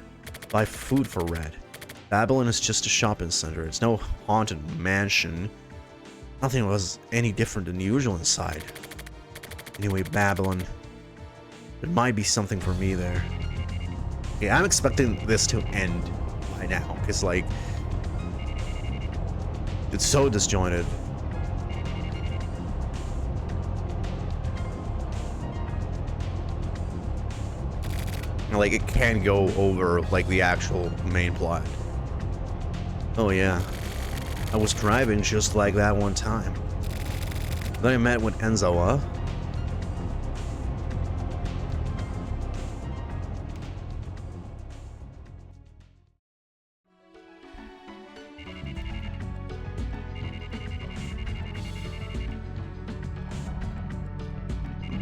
Buy food for Red. Babylon is just a shopping center. It's no haunted mansion. Nothing was any different than usual inside. Anyway, Babylon. There might be something for me there. Yeah, I'm expecting this to end by now, because, like, it's so disjointed. Like, it can go over, like, the actual main plot. Oh, yeah. I was driving just like that one time. Then I met with Enzawa.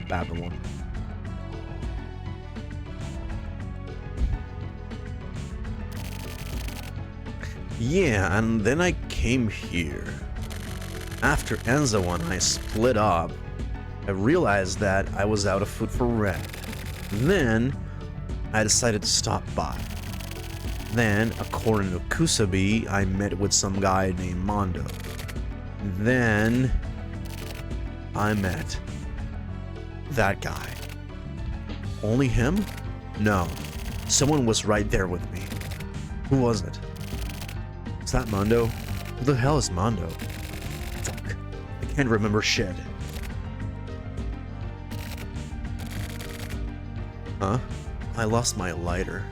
Babylon. Yeah, and then I came here. After Enzawa and I split up, I realized that I was out of food for Red. Then, I decided to stop by. Then, according to Kusabi, I met with some guy named Mondo. Then, I met that guy. Only him? No. Someone was right there with me. Who was it? Is that Mondo? Who the hell is Mondo? Fuck. I can't remember shit. Huh? I lost my lighter.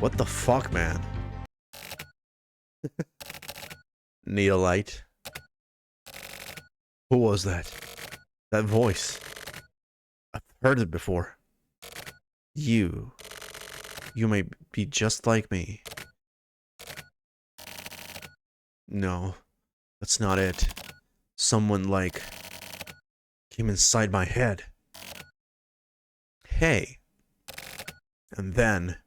What the fuck, man? Need a light? Who was that? That voice. I've heard it before. You. You may be just like me. No, that's not it. Someone, like, came inside my head. Hey. And then...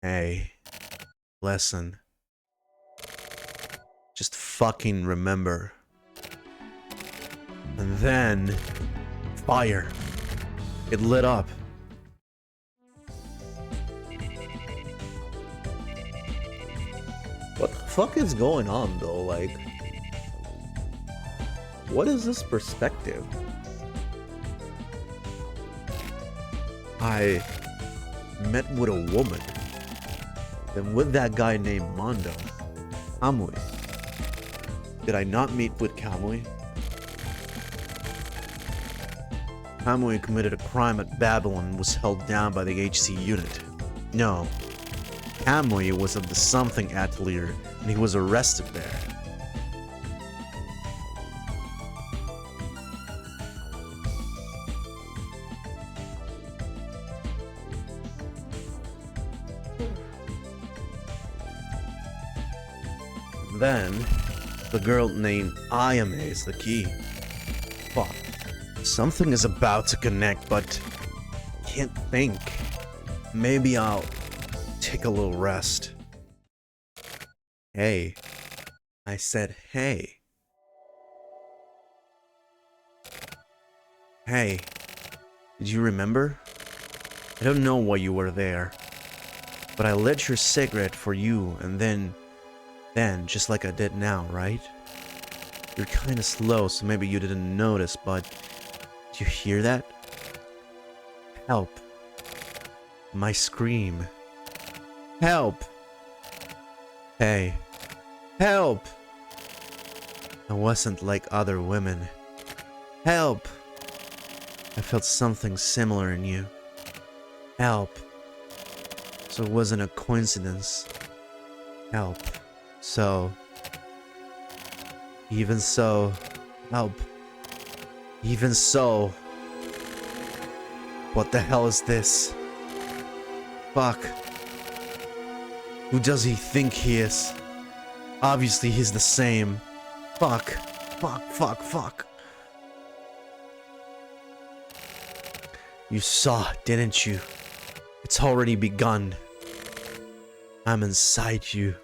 Hey. Lesson. Just fucking remember. And then... Fire. It lit up. What the fuck is going on, though? Like... What is this perspective? I met with a woman. Then with that guy named Mondo. Kamui. Did I not meet with Kamui? Kamui committed a crime at Babylon and was held down by the HC unit. No. Kamui was of the something atelier and he was arrested there. Then, the girl named Ayame is the key. Fuck. Something is about to connect, but can't think. Maybe I'll take a little rest. Hey. I said hey. Hey. Did you remember? I don't know why you were there, but I lit your cigarette for you and then just like I did now, right? You're kinda slow, so maybe you didn't notice, but do you hear that? Help. My scream. Help! Hey. Help! I wasn't like other women. Help! I felt something similar in you. Help. So it wasn't a coincidence. Help. So, even so, help. Even so, what the hell is this? Fuck. Who does he think he is? Obviously he's the same. Fuck. Fuck, fuck, fuck. You saw, didn't you? It's already begun. I'm inside you.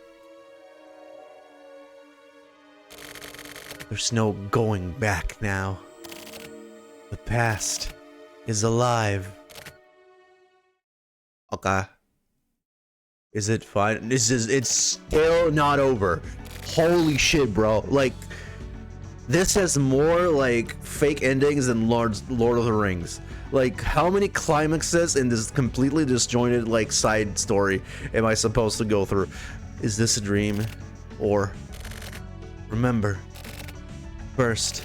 There's no going back now. The past is alive. Okay. Is it fine? It's still not over. Holy shit, bro. Like, this has more, like, fake endings than Lord of the Rings. Like, how many climaxes in this completely disjointed, like, side story am I supposed to go through? Is this a dream? Or, remember, first,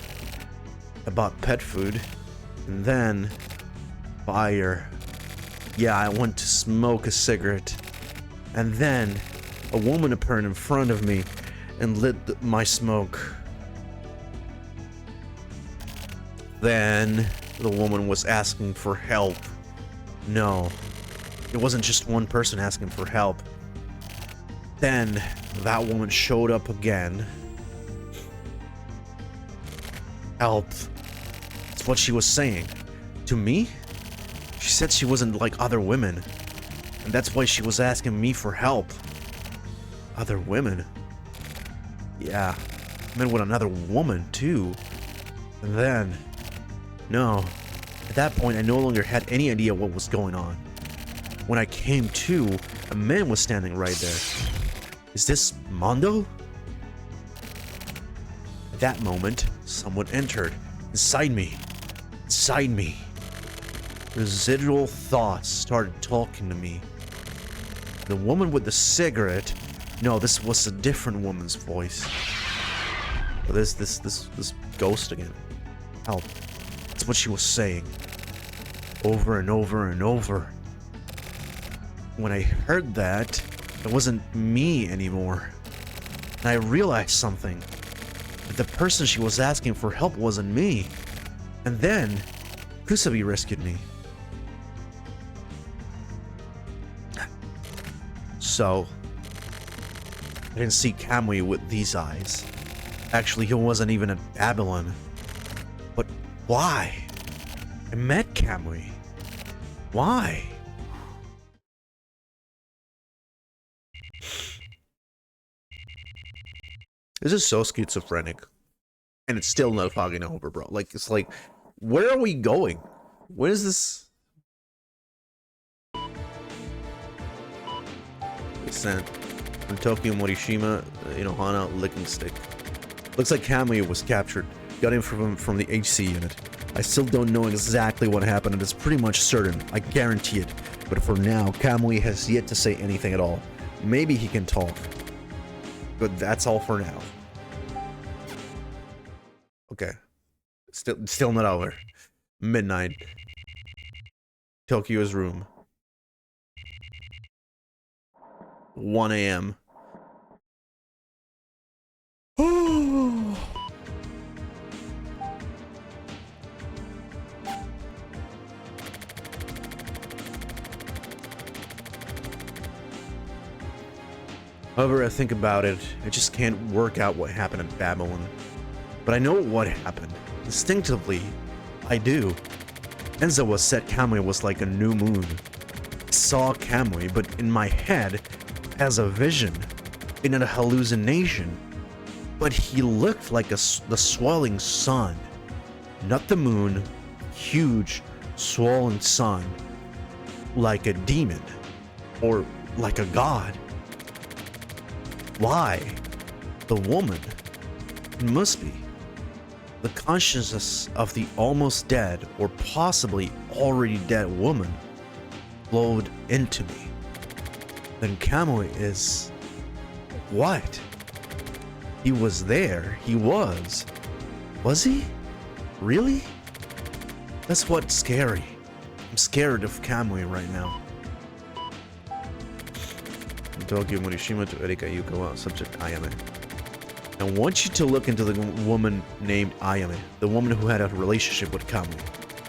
I bought pet food, and then, fire. Yeah, I went to smoke a cigarette, and then, a woman appeared in front of me and lit my smoke. Then the woman was asking for help. No, it wasn't just one person asking for help. Then that woman showed up again. Help. That's what she was saying. To me? She said she wasn't like other women. And that's why she was asking me for help. Other women? Yeah. I meant with another woman, too. And then... No. At that point, I no longer had any idea what was going on. When I came to, a man was standing right there. Is this Mondo? At that moment, someone entered. Inside me. Inside me. Residual thoughts started talking to me. The woman with the cigarette... No, this was a different woman's voice. This ghost again. Help. That's what she was saying. Over and over and over. When I heard that, it wasn't me anymore. And I realized something. That the person she was asking for help wasn't me. And then, Kusabi rescued me. So, I didn't see Kamui with these eyes. Actually, he wasn't even at Babylon. But why? I met Kamui. Why? This is so schizophrenic. And it's still not fucking over, bro. Like, it's like, where are we going? What is this? They sent from Tokyo Morishima, Hana licking stick. Looks like Kamui was captured. Got him from the HC unit. I still don't know exactly what happened, and it's pretty much certain. I guarantee it. But for now, Kamui has yet to say anything at all. Maybe he can talk. But that's all for now. Okay. Still not over. Midnight. Tokyo's room. 1 a.m. However I think about it, I just can't work out what happened in Babylon. But I know what happened. Instinctively, I do. Enzawa said Kamui was like a new moon. I saw Kamui, but in my head, as a vision, in a hallucination. But he looked like the swelling sun. Not the moon, huge, swollen sun. Like a demon. Or like a god. Why? The woman. It must be. The consciousness of the almost dead, or possibly already dead woman, flowed into me. Then Kamui is... what? He was there. He was. Was he? Really? That's what's scary. I'm scared of Kamui right now. Tokyo Morishima to Erika Yukawa, subject Ayame. I want you to look into the woman named Ayame, the woman who had a relationship with Kamui.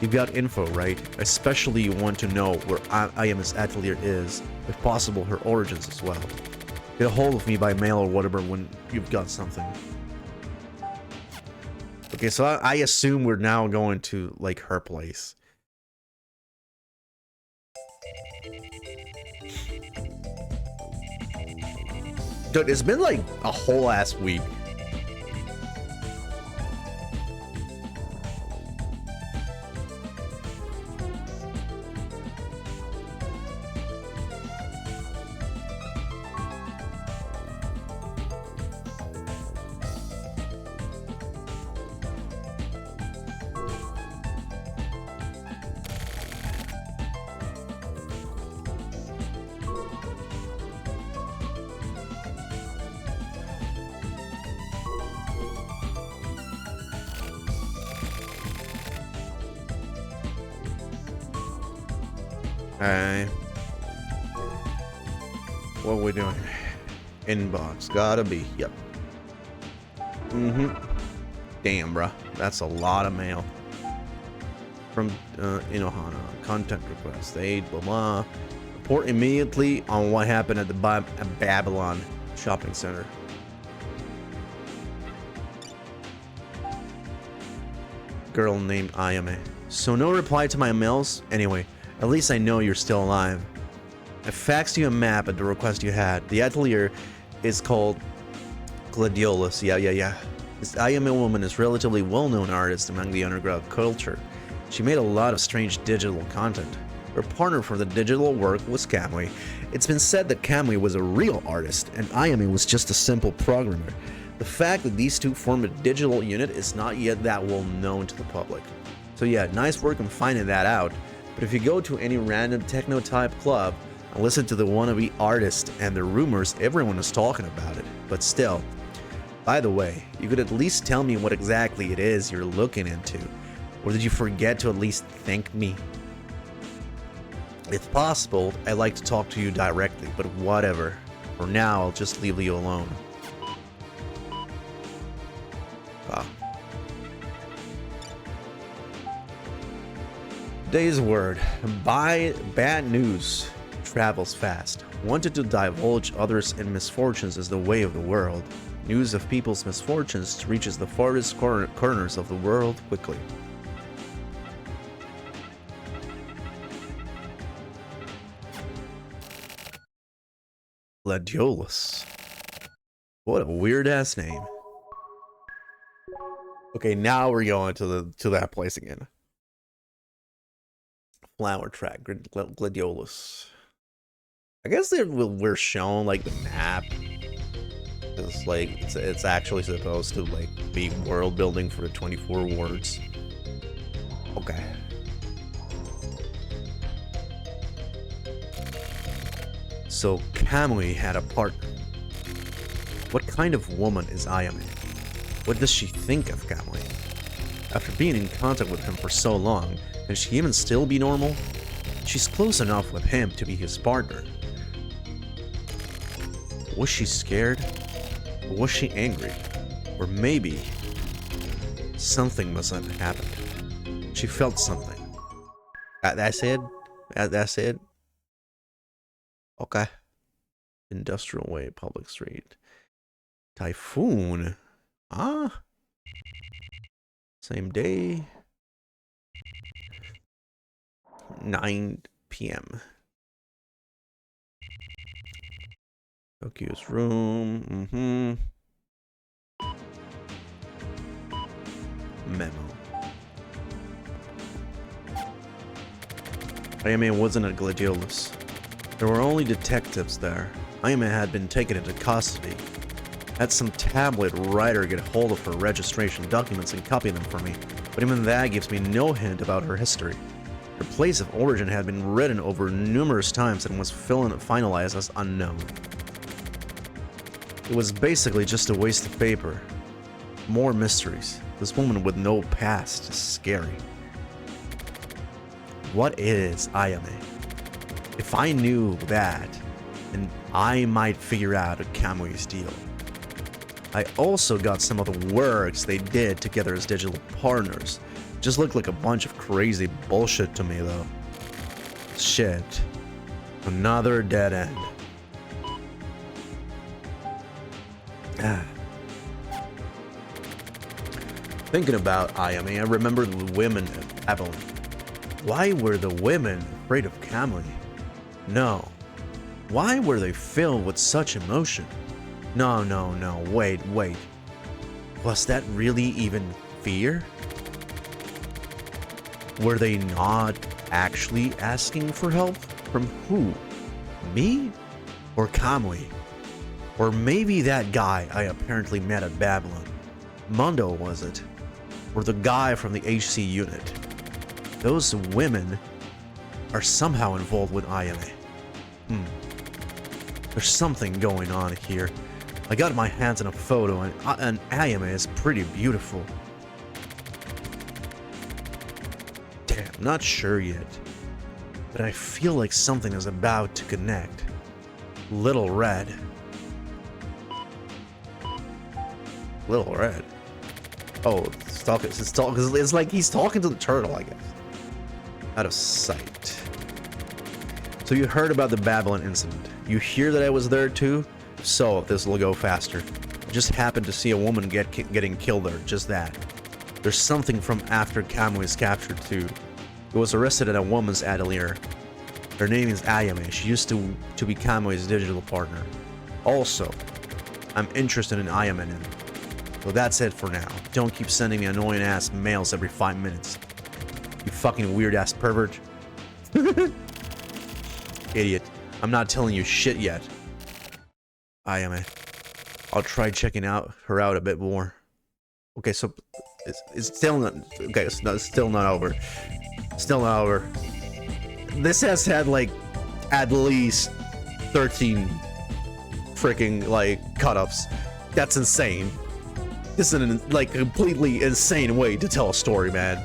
You've got info, right? Especially you want to know where Ayame's atelier is, if possible her origins as well. Get a hold of me by mail or whatever when you've got something. Okay, so I assume we're now going to, like, her place. Dude, it's been like a whole ass week. What are we doing? Inbox. Gotta be. Yep. Damn, bruh. That's a lot of mail. from Inohana. Content request. Aid, blah blah. Report immediately on what happened at the Babylon shopping center. Girl named Ayame. So no reply to my mails? Anyway, at least I know you're still alive. I faxed you a map at the request you had. The atelier is called Gladiolus. Yeah. This Ayame woman is a relatively well-known artist among the underground culture. She made a lot of strange digital content. Her partner for the digital work was Kamui. It's been said that Kamui was a real artist and Ayame was just a simple programmer. The fact that these two form a digital unit is not yet that well known to the public. So yeah, nice work in finding that out. But if you go to any random techno-type club and listen to the wannabe artist and the rumors, everyone is talking about it. But still, by the way, you could at least tell me what exactly it is you're looking into. Or did you forget to at least thank me? If possible, I'd like to talk to you directly, but whatever. For now, I'll just leave you alone. Wow. Today's word. Bad news travels fast. Wanted to divulge others in misfortunes is the way of the world. News of people's misfortunes reaches the farthest corners of the world quickly. Gladiolus. What a weird ass name. Okay, now we're going to that place again. Flower track, Gladiolus. I guess we're shown like the map. It's like it's actually supposed to like be world building for the 24 words. Okay. So Kamui had a partner. What kind of woman is Ayame? What does she think of Kamui? After being in contact with him for so long, can she even still be normal? She's close enough with him to be his partner. Was she scared? Or was she angry? Or maybe something must have happened. She felt something. That's it? That's it? Okay. Industrial Way, Public Street. Typhoon? Ah. Same day. 9 p.m. Tokyo's room. Memo. Ayame wasn't at Gladiolus. There were only detectives there. Ayame had been taken into custody. Had some tablet writer get hold of her registration documents and copy them for me, but even that gives me no hint about her history. Her place of origin had been written over numerous times and was finalized as unknown. It was basically just a waste of paper. More mysteries. This woman with no past is scary. What is Ayame? If I knew that, then I might figure out a Kamui's deal. I also got some of the works they did together as digital partners. Just looked like a bunch of crazy bullshit to me though. Shit. Another dead end. Thinking about Ayame, I remember the women at Babylon. Why were the women afraid of Kamui? No. Why were they filled with such emotion? No, wait. Was that really even fear? Were they not actually asking for help? From who? Me? Or Kamui? Or maybe that guy I apparently met at Babylon. Mondo, was it? Or the guy from the HC unit? Those women are somehow involved with Ayame. There's something going on here. I got my hands on a photo and Ayame is pretty beautiful. Damn, not sure yet. But I feel like something is about to connect. Little Red. Little Red. Oh, it's like he's talking to the turtle, I guess. Out of sight. So you heard about the Babylon incident. You hear that I was there too? So this will go faster. I just happened to see a woman getting killed there, just that. There's something from after Kamui is captured too. He was arrested at a woman's atelier. Her name is Ayame. She used to be Kamui's digital partner. Also, I'm interested in Ayame now. So that's it for now. Don't keep sending me annoying ass mails every 5 minutes. You fucking weird ass pervert. Idiot. I'm not telling you shit yet. Ayame. I'll try checking her out a bit more. Okay, so it's still not okay. It's still not over. Still not over. This has had like at least 13 freaking like cut-ups. That's insane. This is an like completely insane way to tell a story, man.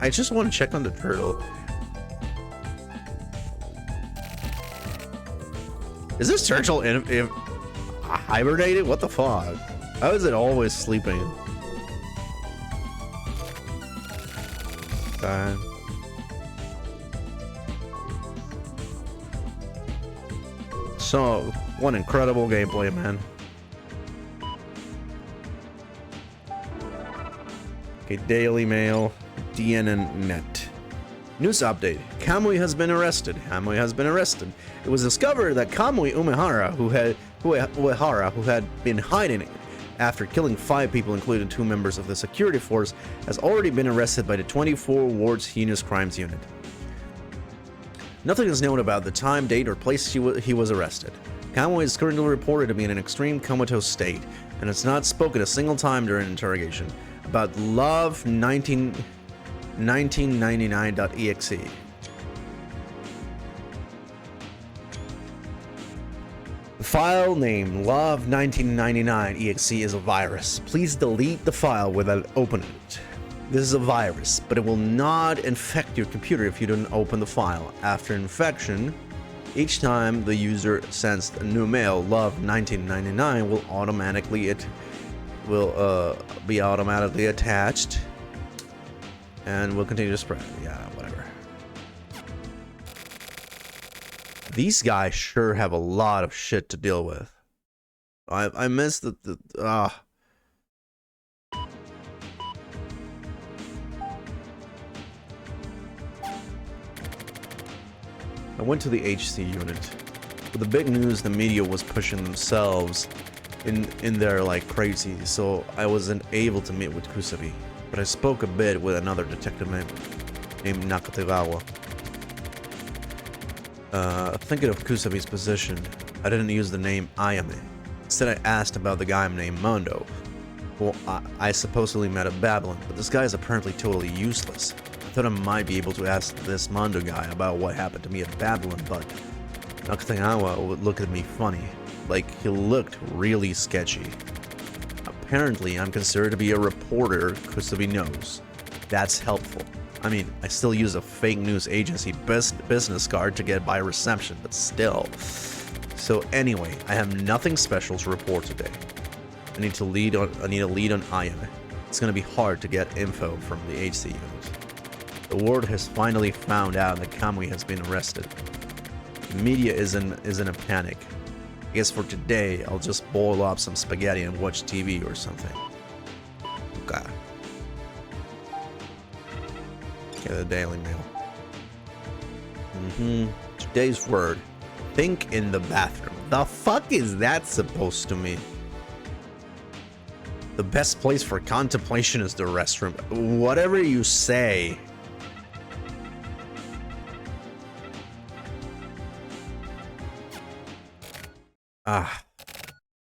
I just want to check on the turtle. Is this turtle hibernated? What the fuck? How is it always sleeping? So, what incredible gameplay, man. Okay, Daily Mail, DNN.net. News update. Kamui has been arrested. Kamui has been arrested. It was discovered that Kamui Umehara, who had been hiding after killing 5 people, including 2 members of the security force, has already been arrested by the 24 Ward's Heinous Crimes Unit. Nothing is known about the time, date, or place he was arrested. Kamui is currently reported to be in an extreme comatose state, and has not spoken a single time during interrogation. About Love 1999.exe. The file name Love1999.exe is a virus. Please delete the file without opening it. This is a virus, but it will not infect your computer if you don't open the file. After infection, each time the user sends a new mail, Love1999 will be automatically attached and will continue to spread. Yeah, whatever. These guys sure have a lot of shit to deal with. I miss the I went to the HC unit. With the big news, the media was pushing themselves in there like crazy, so I wasn't able to meet with Kusabi. But I spoke a bit with another detective named Nakatagawa. Thinking of Kusabi's position, I didn't use the name Ayame. Instead, I asked about the guy named Mondo, who I supposedly met at Babylon, but this guy is apparently totally useless. I thought I might be able to ask this Mondo guy about what happened to me at Babylon, but Nakatagawa would look at me funny, like he looked really sketchy. Apparently, I'm considered to be a reporter Kusabi knows. That's helpful. I mean, I still use a fake news agency business card to get by reception, but still. So anyway, I have nothing special to report today. I need a lead on Ayame. It's gonna be hard to get info from the HC unit. The ward has finally found out that Kamui has been arrested. The media is in a panic. I guess for today, I'll just boil up some spaghetti and watch TV or something. Okay. Okay, the Daily Mail. Today's word. Think in the bathroom. The fuck is that supposed to mean? The best place for contemplation is the restroom. Whatever you say.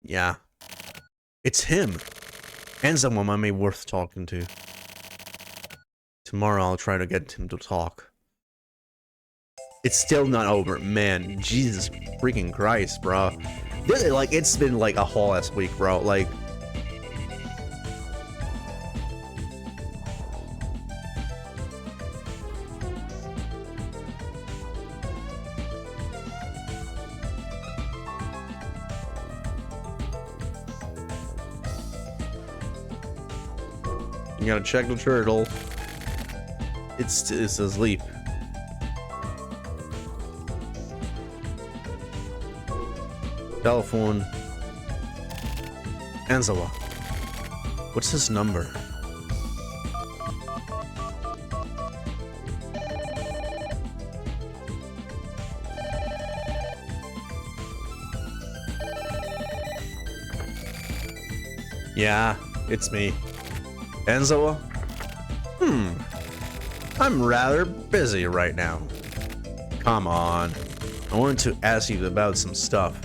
Yeah. It's him. And someone might be worth talking to. Tomorrow I'll try to get him to talk. It's still not over. Man, Jesus freaking Christ, bro. Like, it's been like a whole ass week, bro. Like... You gotta check the turtle. It's asleep. Telephone. Anzawa. What's his number? Yeah, it's me. Anzawa? I'm rather busy right now. Come on. I wanted to ask you about some stuff.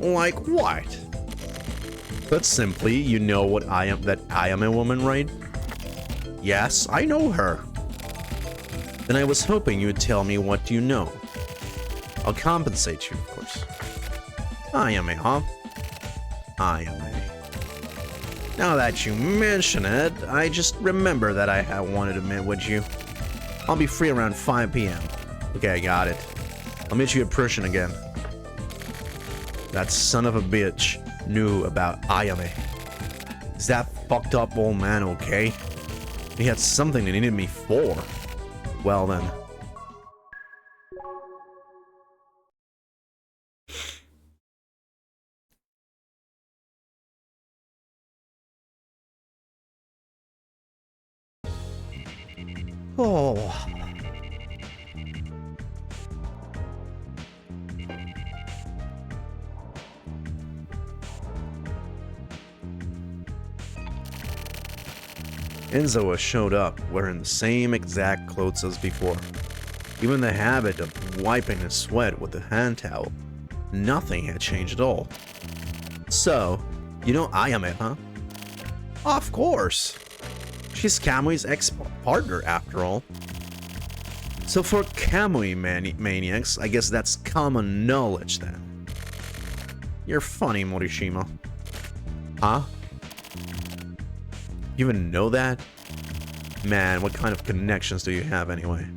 Like what? But simply, you know what that I am a woman, right? Yes, I know her. Then I was hoping you would tell me what you know. I'll compensate you, of course. I am a, huh? I am a. Now that you mention it, I just remember that I wanted to meet with you. I'll be free around 5 p.m. Okay, I got it. I'll meet you at Persian again. That son of a bitch knew about Ayame. Is that fucked up old man okay? He had something he needed me for. Well then. Oh. Enzoa showed up wearing the same exact clothes as before. Even the habit of wiping his sweat with a hand towel. Nothing had changed at all. So, you know Ayame, huh? Of course. She's Kamui's ex-partner, after all. So for Kamui maniacs, I guess that's common knowledge then. You're funny, Morishima. Huh? You even know that? Man, what kind of connections do you have anyway?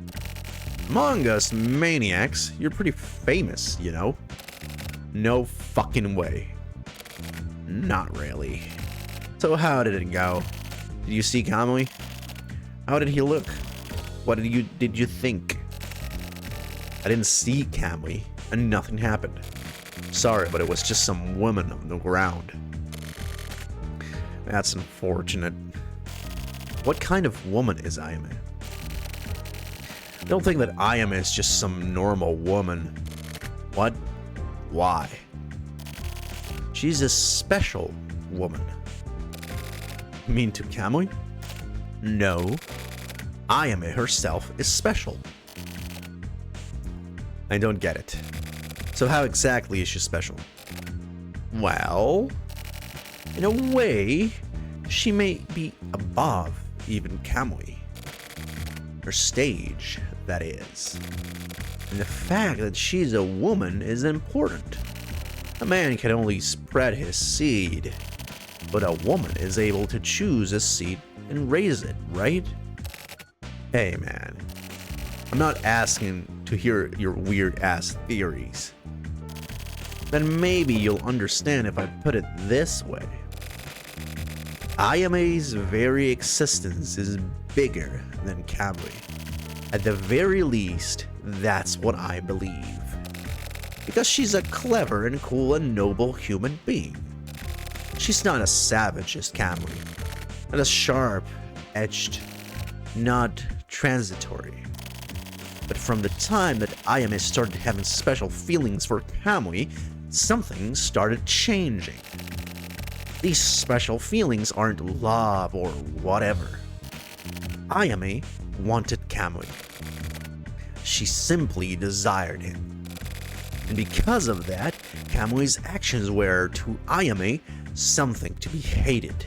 Among us maniacs, you're pretty famous, you know? No fucking way. Not really. So how did it go? Did you see Kamui? How did he look? What did you think? I didn't see Kamui, and nothing happened. Sorry, but it was just some woman on the ground. That's unfortunate. What kind of woman is Ayame? Don't think that Ayame is just some normal woman. What? Why? She's a special woman. You mean to Kamui? No. Ayame herself is special. I don't get it. So how exactly is she special? Well, in a way, she may be above even Kamui. Her stage, that is. And the fact that she's a woman is important. A man can only spread his seed, but a woman is able to choose a seed and raise it, right? Hey man, I'm not asking to hear your weird-ass theories. Then maybe you'll understand if I put it this way. Ayame's very existence is bigger than Kamui. At the very least, that's what I believe. Because she's a clever and cool and noble human being. She's not as savage as Kamui, not as sharp-edged, not transitory. But from the time that Ayame started having special feelings for Kamui, something started changing. These special feelings aren't love or whatever. Ayame wanted Kamui. She simply desired him. And because of that, Kamui's actions were, to Ayame, something to be hated.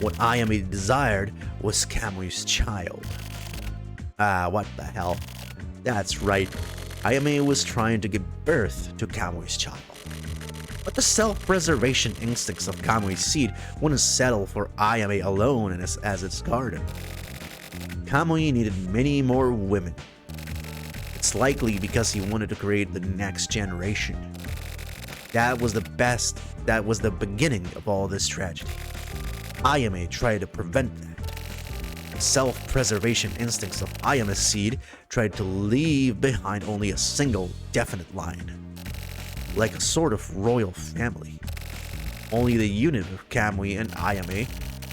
What Ayame desired was Kamui's child. What the hell? That's right. Ayame was trying to give birth to Kamui's child. But the self-preservation instincts of Kamui's seed wouldn't settle for Ayame alone as its guardian. Kamui needed many more women. It's likely because he wanted to create the next generation. That was the beginning of all this tragedy. Ayame tried to prevent that. The self-preservation instincts of Ayame's seed tried to leave behind only a single definite line. Like a sort of royal family. Only the unit of Kamui and Ayame,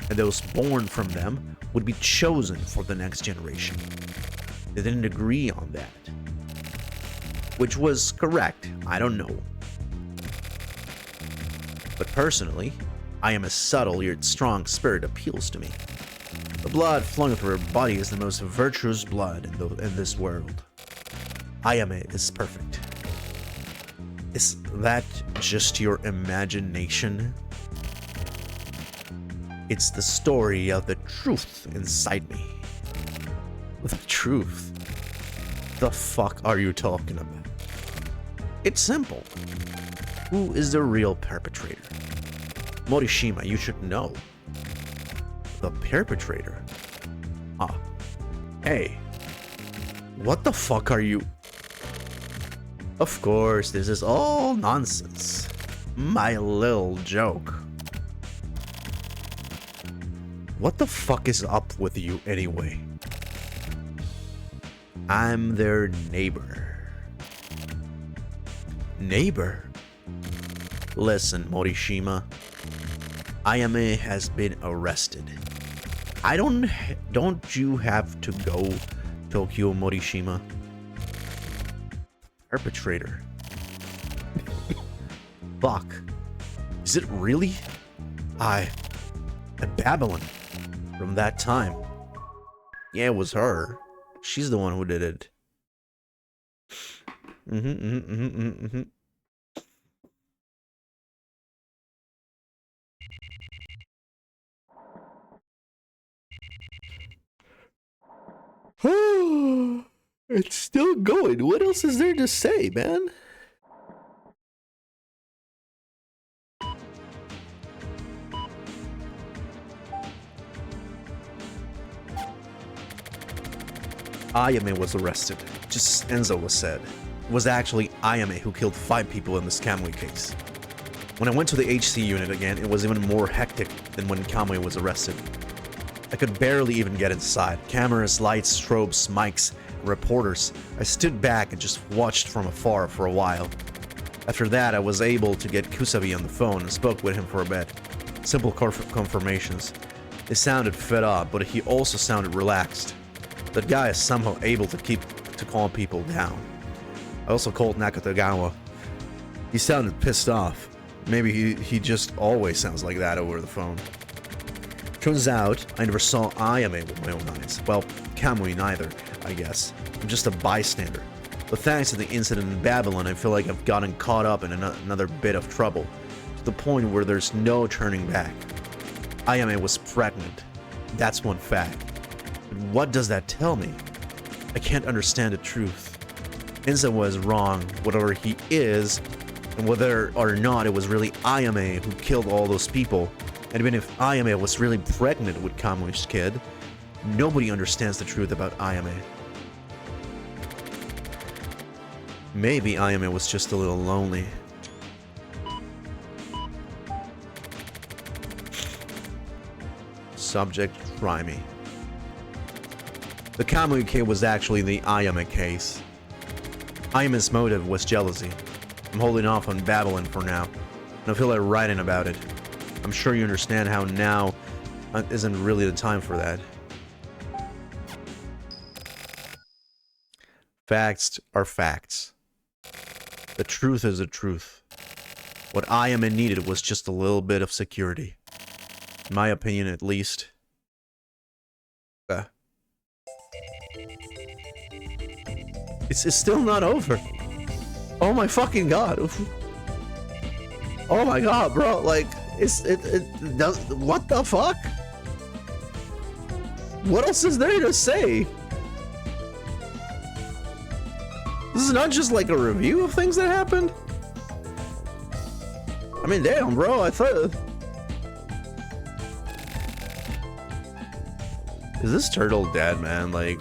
and those born from them, would be chosen for the next generation. They didn't agree on that. Which was correct, I don't know. But personally, Ayame's subtle yet strong spirit appeals to me. The blood flowing through her body is the most virtuous blood in this world. Ayame is perfect. Is that just your imagination? It's the story of the truth inside me. The truth? The fuck are you talking about? It's simple. Who is the real perpetrator? Morishima, you should know. The perpetrator? Ah. Hey. What the fuck are you... Of course, this is all nonsense. My little joke. What the fuck is up with you anyway? I'm their neighbor. Neighbor? Listen, Morishima. Ayame has been arrested. Don't you have to go, Tokyo Morishima? Perpetrator. Fuck. Is it really? A Babylon. From that time. Yeah, it was her. She's the one who did it. It's still going. What else is there to say, man? Ayame was arrested, just as Enzo was said. It was actually Ayame who killed 5 people in this Kamui case. When I went to the HC unit again, it was even more hectic than when Kamui was arrested. I could barely even get inside. Cameras, lights, strobes, mics, reporters. I stood back and just watched from afar for a while. After that, I was able to get Kusabi on the phone and spoke with him for a bit. Simple confirmations. They sounded fed up, but he also sounded relaxed. That guy is somehow able to calm people down. I also called Nakatagawa. He sounded pissed off. Maybe he just always sounds like that over the phone. Turns out, I never saw Ayame with my own eyes. Well, Kamui neither, I guess. I'm just a bystander. But thanks to the incident in Babylon, I feel like I've gotten caught up in another bit of trouble. To the point where there's no turning back. Ayame was pregnant. That's one fact. But what does that tell me? I can't understand the truth. Enza was wrong, whatever he is, and whether or not it was really Ayame who killed all those people. And even if Ayame was really pregnant with Kamui's kid, nobody understands the truth about Ayame. Maybe Ayame was just a little lonely. Subject, Rhyme. The Kamui case was actually the Ayame case. Ayame's motive was jealousy. I'm holding off on Babylon for now, and I feel like writing about it. I'm sure you understand how now isn't really the time for that. Facts are facts. The truth is the truth. What Ayame needed was just a little bit of security. In my opinion, at least. It's still not over. Oh my fucking god. Oh my god, bro. Like, it does. What the fuck? What else is there to say? This is not just like a review of things that happened. I mean, damn, bro. I thought. Is this turtle dead, man? Like.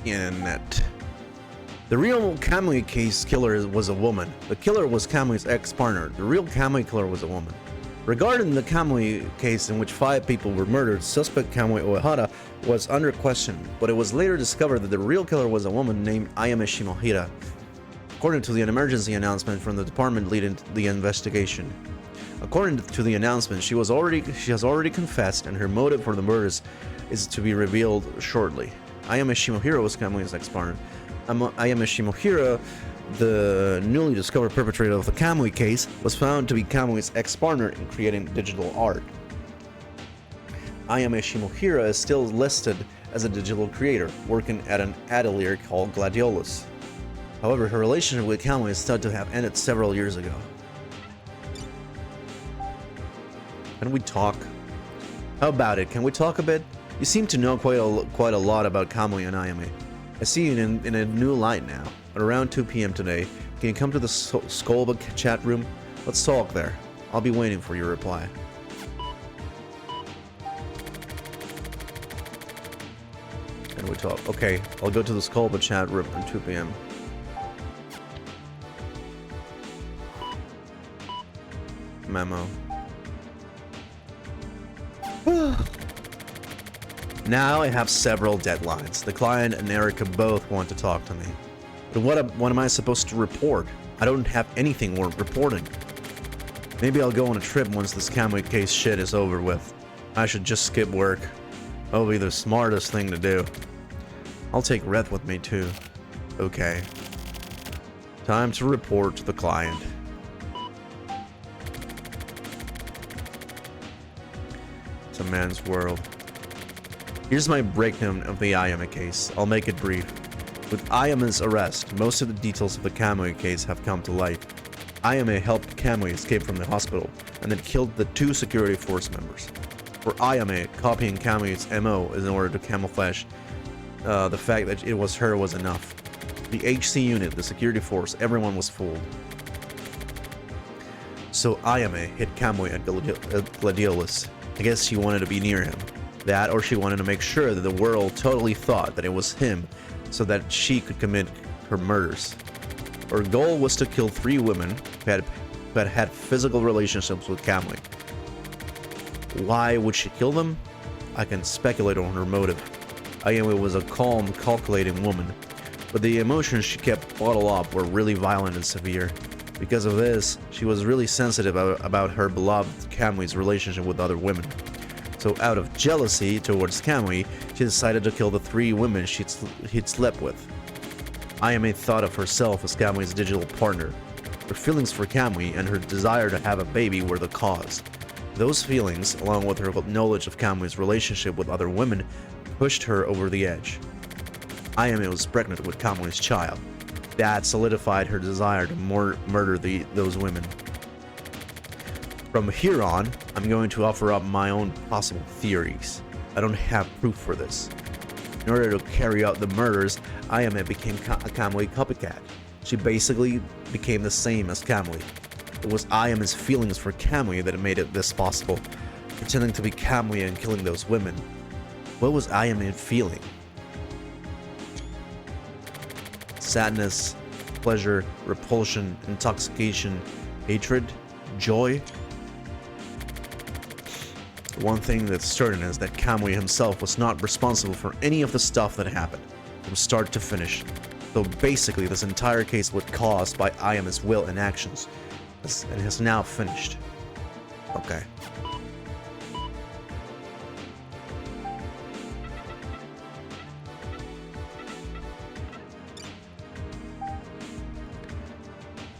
internet. The real Kamui case killer was a woman. The killer was Kamui's ex-partner. The real Kamui killer was a woman. Regarding the Kamui case in which 5 people were murdered, suspect Kamui Uehara was under question, but it was later discovered that the real killer was a woman named Ayame Shimohira, according to the emergency announcement from the department leading the investigation. According to the announcement, she has already confessed, and her motive for the murders is to be revealed shortly. Ayame Shimohira was Kamui's ex-partner. Ayame Shimohira, the newly discovered perpetrator of the Kamui case, was found to be Kamui's ex-partner in creating digital art. Ayame Shimohira is still listed as a digital creator, working at an atelier called Gladiolus. However, her relationship with Kamui is thought to have ended several years ago. Can we talk? How about it? Can we talk a bit? You seem to know quite a lot about Kamui and Ayame. I see you in a new light now. At around 2 p.m. today, can you come to the Skolba chat room? Let's talk there. I'll be waiting for your reply. Can we talk? Okay, I'll go to the Skolba chat room at 2 p.m. Memo. Now I have several deadlines. The client and Erica both want to talk to me. But what am I supposed to report? I don't have anything worth reporting. Maybe I'll go on a trip once this Kamui case shit is over with. I should just skip work. That'll be the smartest thing to do. I'll take Red with me too. Okay. Time to report to the client. It's a man's world. Here's my breakdown of the Ayame case. I'll make it brief. With Ayame's arrest, most of the details of the Kamui case have come to light. Ayame helped Kamui escape from the hospital and then killed the 2 security force members. For Ayame, copying Kamui's MO in order to camouflage the fact that it was her was enough. The HC unit, the security force, everyone was fooled. So Ayame hit Kamui at Gladiolus. I guess she wanted to be near him. That, or she wanted to make sure that the world totally thought that it was him, so that she could commit her murders. Her goal was to kill 3 women who had physical relationships with Kamui. Why would she kill them? I can speculate on her motive. Ayame was a calm, calculating woman, but the emotions she kept bottled up were really violent and severe. Because of this, she was really sensitive about her beloved Kamui's relationship with other women. So out of jealousy towards Kamui, she decided to kill the 3 women he'd slept with. Ayame thought of herself as Kamui's digital partner. Her feelings for Kamui and her desire to have a baby were the cause. Those feelings, along with her knowledge of Kamui's relationship with other women, pushed her over the edge. Ayame was pregnant with Kamui's child. That solidified her desire to murder those women. From here on, I'm going to offer up my own possible theories. I don't have proof for this. In order to carry out the murders, Ayame became a Kamui copycat. She basically became the same as Kamui. It was Ayame's feelings for Kamui that made this possible, pretending to be Kamui and killing those women. What was Ayame feeling? Sadness, pleasure, repulsion, intoxication, hatred, joy? One thing that's certain is that Kamui himself was not responsible for any of the stuff that happened, from start to finish. So basically, this entire case was caused by Ayame's will and actions, and has now finished. Okay.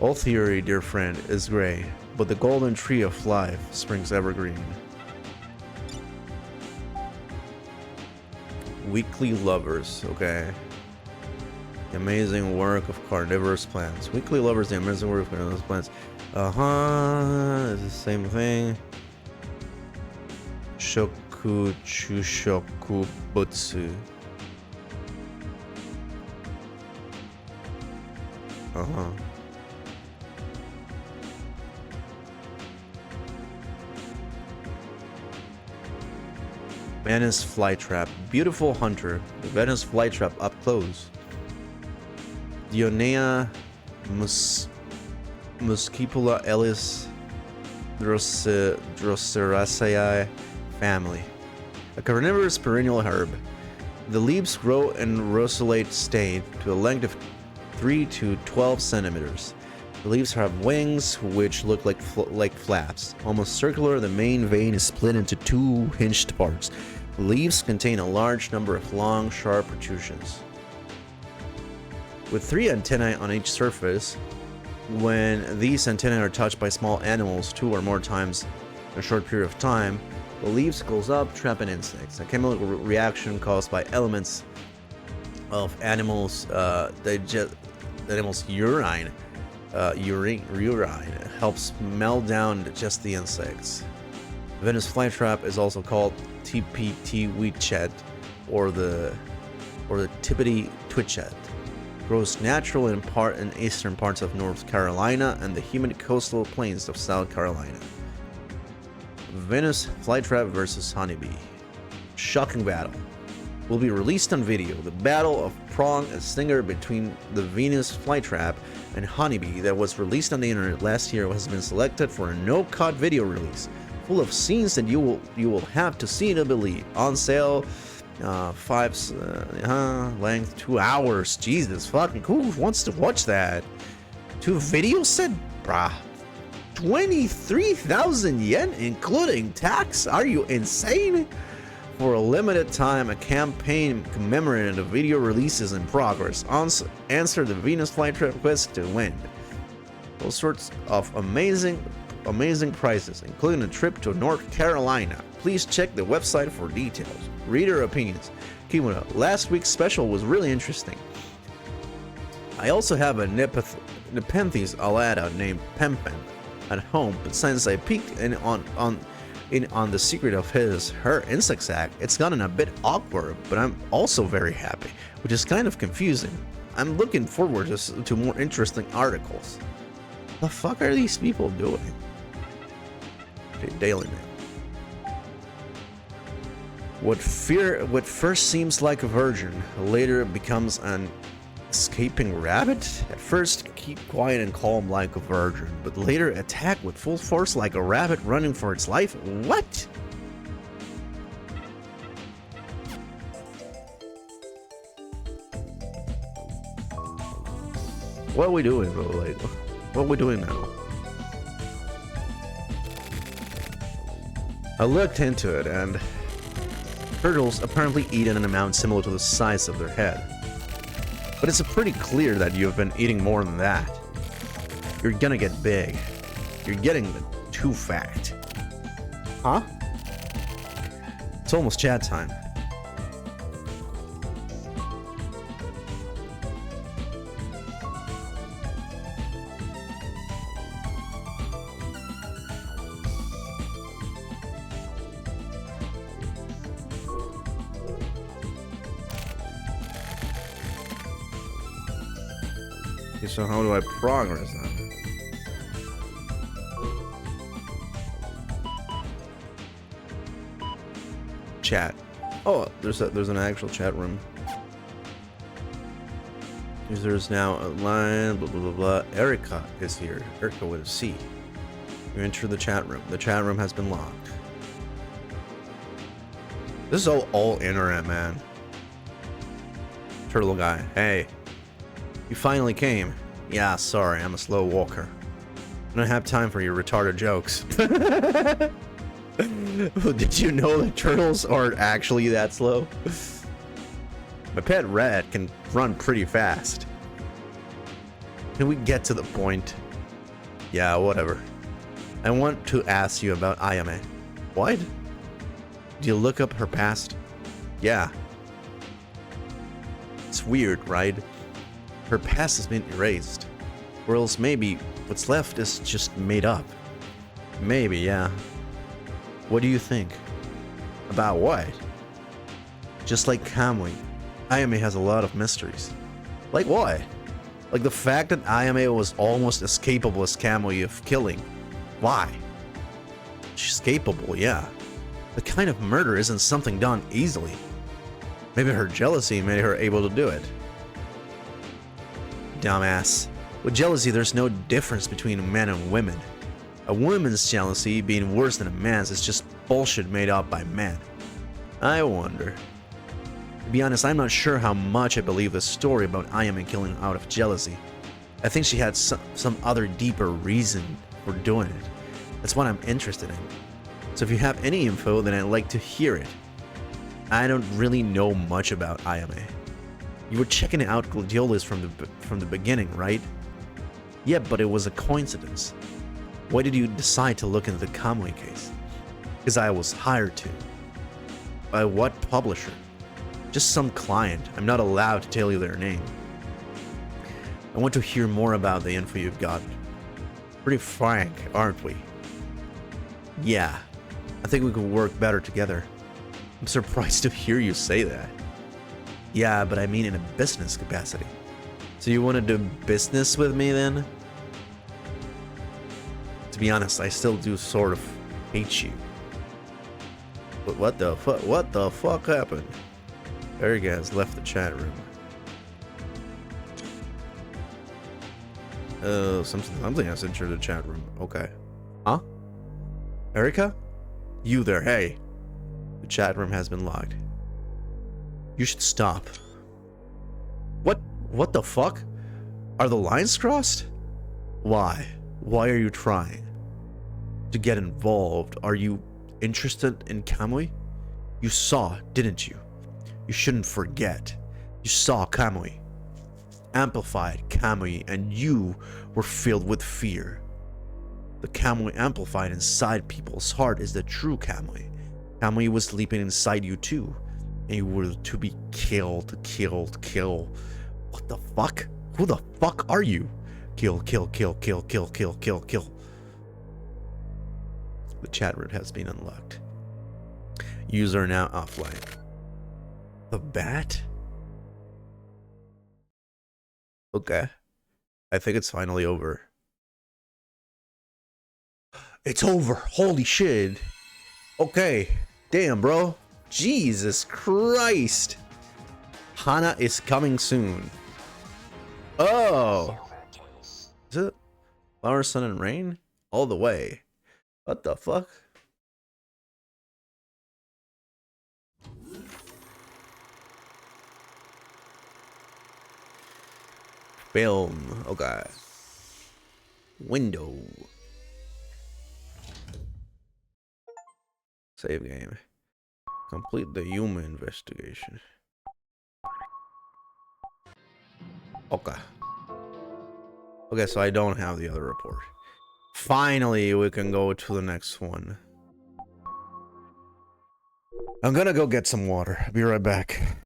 All theory, dear friend, is gray, but the golden tree of life springs evergreen. Weekly lovers, okay. The amazing work of carnivorous plants. Weekly lovers, the amazing work of carnivorous plants. It's the same thing. Shoku Chushoku Butsu. Venice flytrap. Beautiful hunter. The Venice flytrap up close. Dionea Muscipula ellis Droseraceae family. A carnivorous perennial herb. The leaves grow in rosulate state to a length of 3 to 12 centimeters. The leaves have wings which look like flaps. Almost circular, the main vein is split into 2 hinged parts. The leaves contain a large number of long, sharp protrusions. With 3 antennae on each surface, when these antennae are touched by small animals 2 or more times in a short period of time, the leaves goes up, trapping insects. A chemical reaction caused by elements of animals' urine helps melt down just the insects. The Venice flytrap is also called TPT wheatchet or the Tippity twitchet. Grows natural in eastern parts of North Carolina and the humid coastal plains of South Carolina. Venus flytrap versus honeybee. Shocking battle. Will be released on video. The battle of prong and stinger between the Venus flytrap and honeybee that was released on the internet last year has been selected for a no-cut video release, full of scenes that you will have to see to believe. On sale, length 2 hours. Jesus fucking who wants to watch that? 2 video set, brah. 23,000 yen including tax? Are you insane? For a limited time, a campaign commemorating the video release is in progress. Answer the Venus flytrap quest to win all sorts of amazing prizes, including a trip to North Carolina. Please check the website for details. Reader opinions. Kimono, last week's special was really interesting. I also have a Nepenthes alata named Pempen at home, but since I peeked in on the secret of her insect sack, it's gotten a bit awkward, but I'm also very happy, which is kind of confusing. I'm looking forward to more interesting articles. The fuck are these people doing? Okay, Daily Mail. What first seems like a virgin, later becomes an escaping rabbit? At first, keep quiet and calm like a virgin, but later attack with full force like a rabbit running for its life? What? What are we doing, bro? Like, what are we doing now? I looked into it, and turtles apparently eat in an amount similar to the size of their head. But it's pretty clear that you've been eating more than that. You're gonna get big. You're getting too fat. Huh? It's almost chat time. So how do I progress then? Chat. Oh, there's an actual chat room. Users now online. Blah blah blah blah. Erica is here. Erica with a C. You enter the chat room. The chat room has been locked. This is all internet, man. Turtle guy. Hey. You finally came. Yeah, sorry, I'm a slow walker. I don't have time for your retarded jokes. Did you know that turtles aren't actually that slow? My pet rat can run pretty fast. Can we get to the point? Yeah, whatever. I want to ask you about Ayame. What? Did you look up her past? Yeah. It's weird, right? Her past has been erased. Or else maybe what's left is just made up. Maybe, yeah. What do you think? About what? Just like Kamui, Ayame has a lot of mysteries. Like what? Like the fact that Ayame was almost as capable as Kamui of killing. Why? She's capable, yeah. The kind of murder isn't something done easily. Maybe her jealousy made her able to do it. Dumbass. With jealousy, there's no difference between men and women. A woman's jealousy being worse than a man's is just bullshit made up by men. I wonder. To be honest, I'm not sure how much I believe the story about Ayame killing out of jealousy. I think she had some other deeper reason for doing it. That's what I'm interested in. So if you have any info, then I'd like to hear it. I don't really know much about Ayame. You were checking out Gladiolis from the beginning, right? Yeah, but it was a coincidence. Why did you decide to look into the Kamui case? Because I was hired to. By what publisher? Just some client. I'm not allowed to tell you their name. I want to hear more about the info you've got. Pretty frank, aren't we? Yeah. I think we could work better together. I'm surprised to hear you say that. Yeah, but I mean in a business capacity. So you want to do business with me then? To be honest, I still do sort of hate you. But what the fuck happened? Eric has left the chat room. Something has entered the chat room. Okay. Huh? Erica? You there, hey. The chat room has been locked. You should stop. What the fuck? Are the lines crossed? Why? Why are you trying to get involved? Are you interested in Kamui? You saw, didn't you? You shouldn't forget. You saw Kamui. Amplified Kamui, and you were filled with fear. The Kamui amplified inside people's heart is the true Kamui. Kamui was sleeping inside you too, and you were to be killed. What the fuck? Who the fuck are you? Kill. The chat room has been unlocked. User now offline. The bat? Okay. I think it's finally over. It's over. Holy shit. Okay. Damn, bro. Jesus Christ. Hana is coming soon. Oh. Is it Flower, Sun, and Rain? All the way. What the fuck? Film. Okay. Window. Save game. Complete the Yuma investigation. Okay. Okay, so I don't have the other report. Finally, we can go to the next one. I'm gonna go get some water. I'll be right back.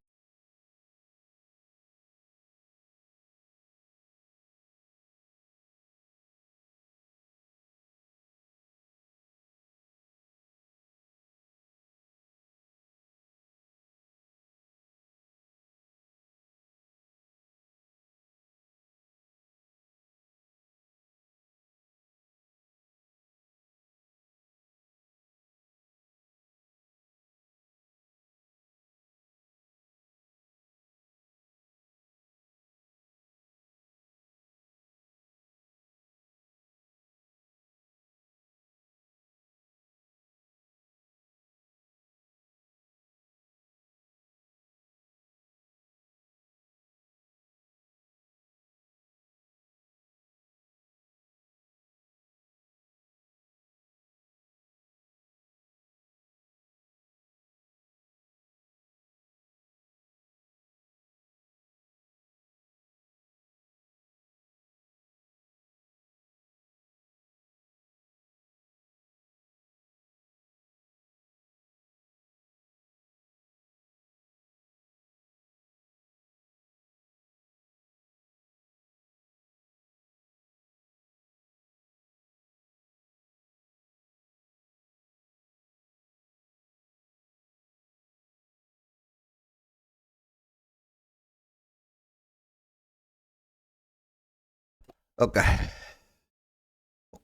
Okay.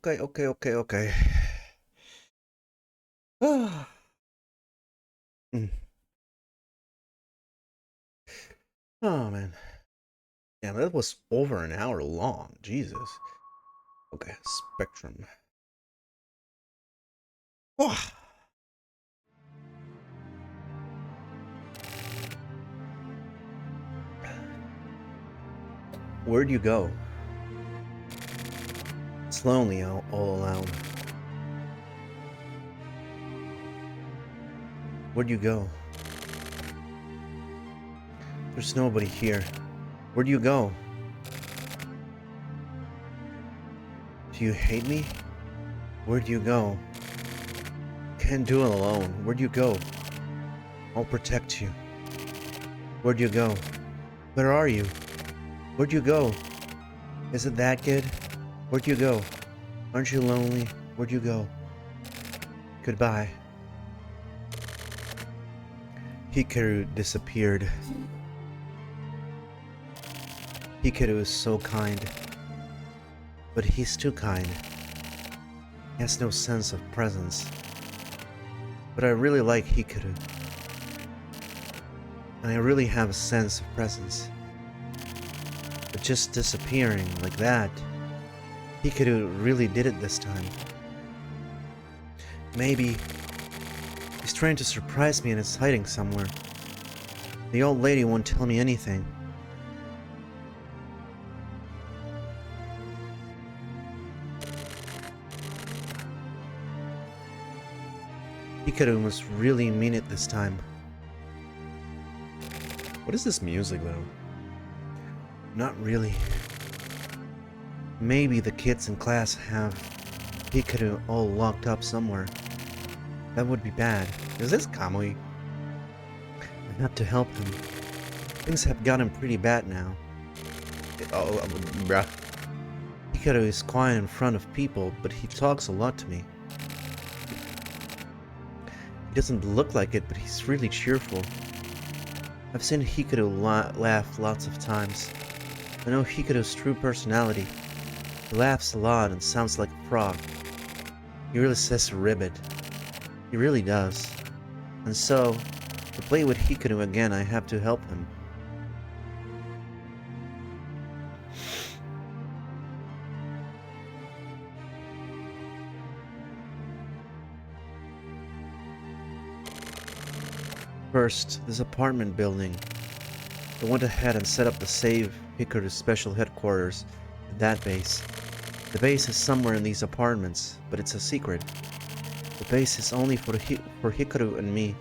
Okay. Mm. Oh man. Damn, that was over an hour long. Jesus. Okay, Spectrum. Oh. Where'd you go? It's lonely all alone. Where'd you go? There's nobody here. Where'd you go? Do you hate me? Where'd you go? Can't do it alone. Where'd you go? I'll protect you. Where'd you go? Where are you? Where'd you go? Is it that kid? Where'd you go? Aren't you lonely? Where'd you go? Goodbye. Hikaru disappeared. Hikaru is so kind. But he's too kind. He has no sense of presence. But I really like Hikaru. And I really have a sense of presence. But just disappearing like that, Hikaru really did it this time. Maybe he's trying to surprise me and is hiding somewhere. The old lady won't tell me anything. Hikaru must really mean it this time. What is this music though? Not really. Maybe the kids in class have Hikaru all locked up somewhere. That would be bad. Is this Kamui? I have to help him. Things have gotten pretty bad now. Oh, bruh. Hikaru is quiet in front of people, but he talks a lot to me. He doesn't look like it, but he's really cheerful. I've seen Hikaru laugh lots of times. I know Hikaru's true personality. He laughs a lot and sounds like a frog. He really says ribbit. He really does. And so, to play with Hikaru again, I have to help him. First, this apartment building. I went ahead and set up the Save Hikaru's special headquarters at that base. The base is somewhere in these apartments, but it's a secret. The base is only for Hikaru and me,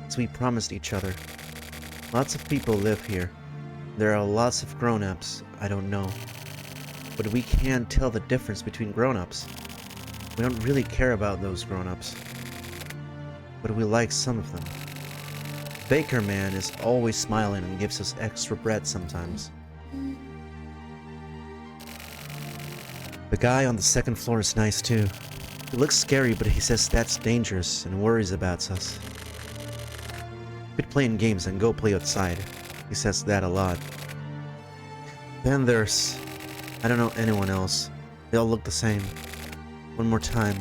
as we promised each other. Lots of people live here. There are lots of grown-ups I don't know. But we can't tell the difference between grown-ups. We don't really care about those grown-ups. But we like some of them. Baker man is always smiling and gives us extra bread sometimes. The guy on the second floor is nice too. He looks scary, but he says that's dangerous and worries about us. Quit playing games and go play outside. He says that a lot. Then there's... I don't know anyone else. They all look the same. One more time.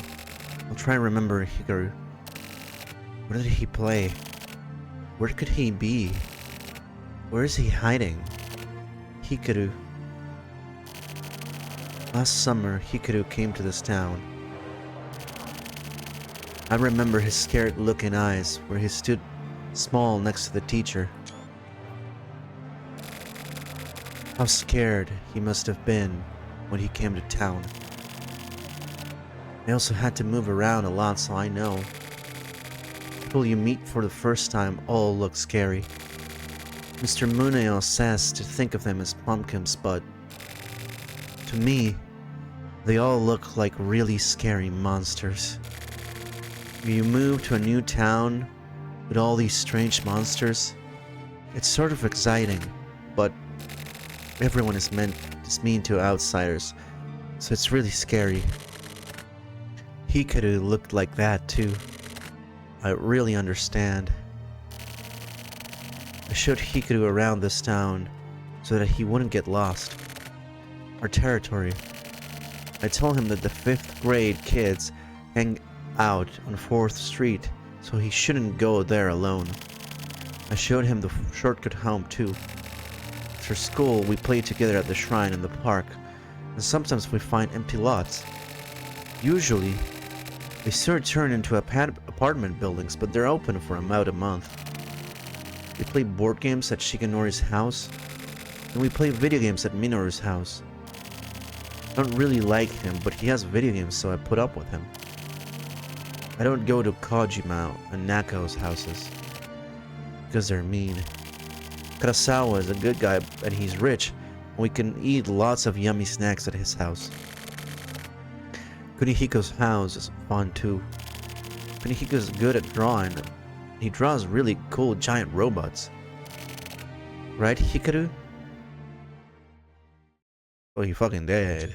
I'll try and remember Hikaru. Where did he play? Where could he be? Where is he hiding? Hikaru. Last summer, Hikaru came to this town. I remember his scared-looking eyes where he stood small next to the teacher. How scared he must have been when he came to town. I also had to move around a lot, so I know. People you meet for the first time all look scary. Mr. Muneo says to think of them as pumpkins, but to me, they all look like really scary monsters. You move to a new town with all these strange monsters. It's sort of exciting, but everyone is mean to outsiders, so it's really scary. Hikaru looked like that too. I really understand. I showed Hikaru around this town so that he wouldn't get lost. Our territory. I told him that the 5th grade kids hang out on 4th Street, so he shouldn't go there alone. I showed him the shortcut home too. After school, we play together at the shrine in the park, and sometimes we find empty lots. Usually, they sort of turn into apartment buildings, but they're open for about a month. We play board games at Shigenori's house, and we play video games at Minoru's house. I don't really like him, but he has video games, so I put up with him. I don't go to Kojima and Nako's houses, because they're mean. Karasawa is a good guy, and he's rich, and we can eat lots of yummy snacks at his house. Kunihiko's house is fun too. Kunihiko's good at drawing. He draws really cool giant robots. Right, Hikaru? Oh, he fucking dead.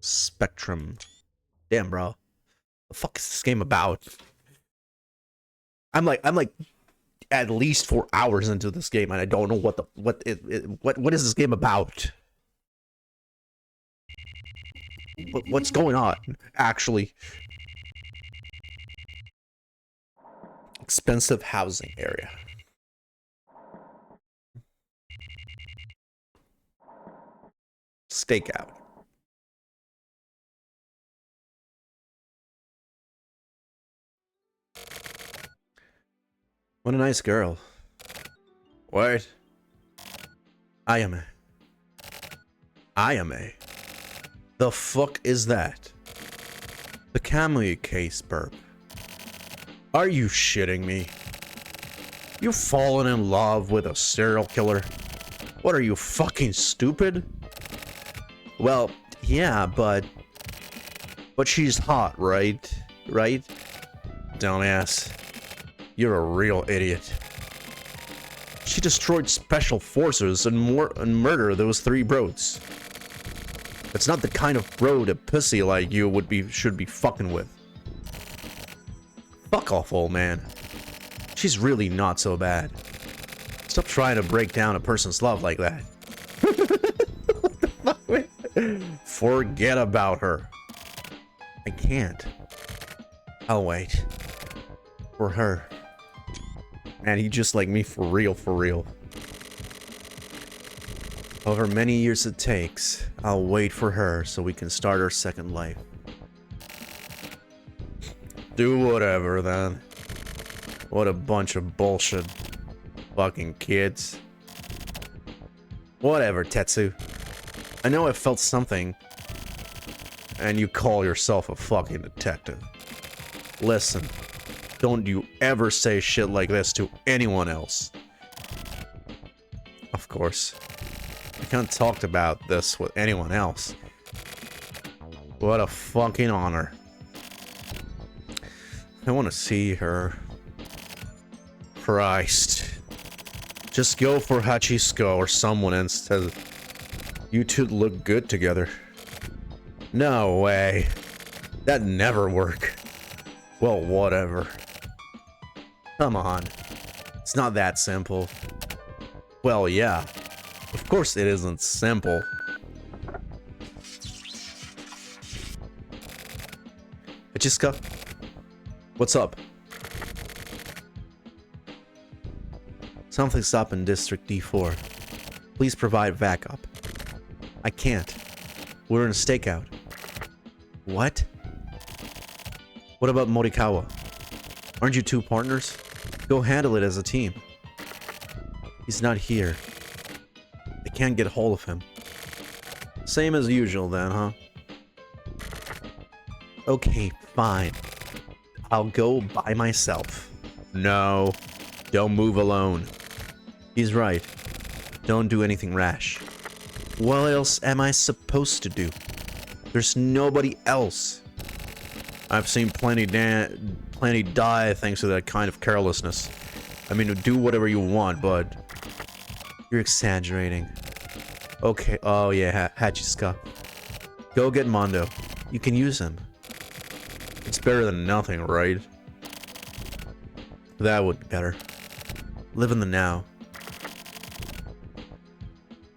Spectrum. Damn, bro. The fuck is this game about? I'm like at least 4 hours into this game, and I don't know what is this game about. What's going on, actually? Expensive housing area. Stakeout. What a nice girl. What? Ayame. Ayame? The fuck is that? The Kamui case, burp. Are you shitting me? You've fallen in love with a serial killer? What are you, fucking stupid? Well, yeah, but she's hot, right? Right? Dumbass. You're a real idiot. She destroyed special forces and murdered those 3 bros. That's not the kind of bro a pussy like you should be fucking with. Fuck off, old man. She's really not so bad. Stop trying to break down a person's love like that. What the fuck? Forget about her. I can't. I'll wait. For her. Man, he just like me for real, for real. However many years it takes, I'll wait for her so we can start our second life. Do whatever, then. What a bunch of bullshit. Fucking kids. Whatever, Tetsu. I know I felt something. And you call yourself a fucking detective. Listen. Don't you ever say shit like this to anyone else. Of course. I can't talk about this with anyone else. What a fucking honor. I want to see her. Christ. Just go for Hachisuko or someone instead. You two look good together. No way. That'd never work. Well, whatever. Come on. It's not that simple. Well, yeah. Of course it isn't simple. Hachisuka? What's up? Something's up in District D4. Please provide backup. I can't. We're in a stakeout. What? What about Morikawa? Aren't you 2 partners? Go handle it as a team. He's not here. I can't get hold of him. Same as usual then, huh? Okay, fine. I'll go by myself. No, don't move alone. He's right. Don't do anything rash. What else am I supposed to do? There's nobody else. I've seen plenty die thanks to that kind of carelessness. I mean, do whatever you want, but you're exaggerating. Okay, oh yeah, Hachisuka. Go get Mondo. You can use him. It's better than nothing, right? That would be better. Live in the now.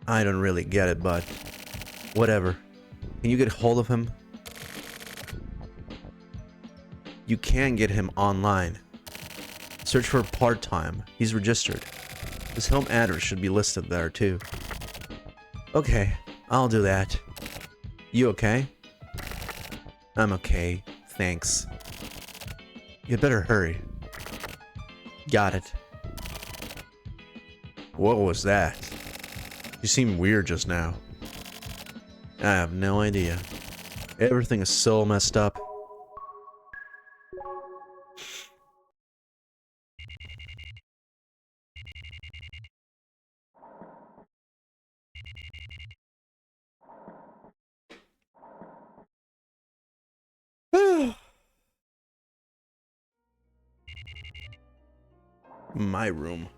I don't really get it, but whatever. Can you get hold of him? You can get him online. Search for part-time. He's registered. His home address should be listed there too. Okay, I'll do that. You okay? I'm okay, thanks. You'd better hurry. Got it. What was that? You seemed weird just now. I have no idea. Everything is so messed up. My room.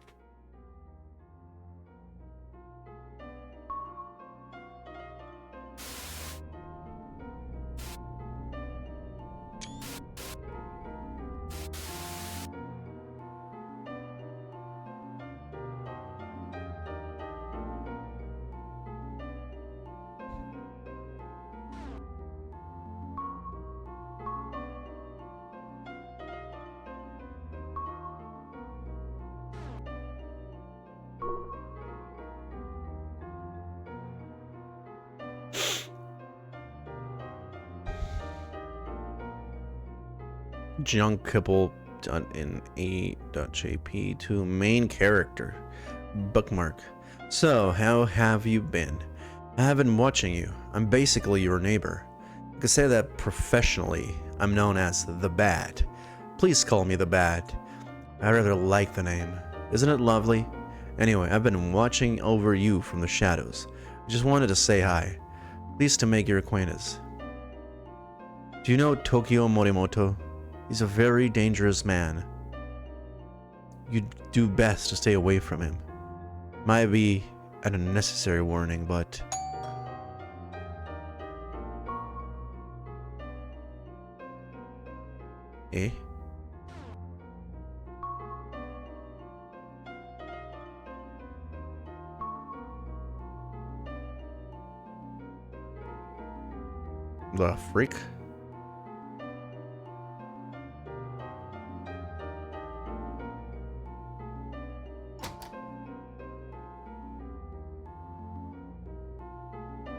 Junk Kibble done in a.jp to main character. Bookmark. So, how have you been? I have been watching you. I'm basically your neighbor. I could say that professionally. I'm known as the Bat. Please call me the Bat. I rather like the name. Isn't it lovely? Anyway, I've been watching over you from the shadows. I just wanted to say hi. Pleased to make your acquaintance. Do you know Tokyo Morimoto? He's a very dangerous man. You'd do best to stay away from him. Might be an unnecessary warning, but... Eh? The freak?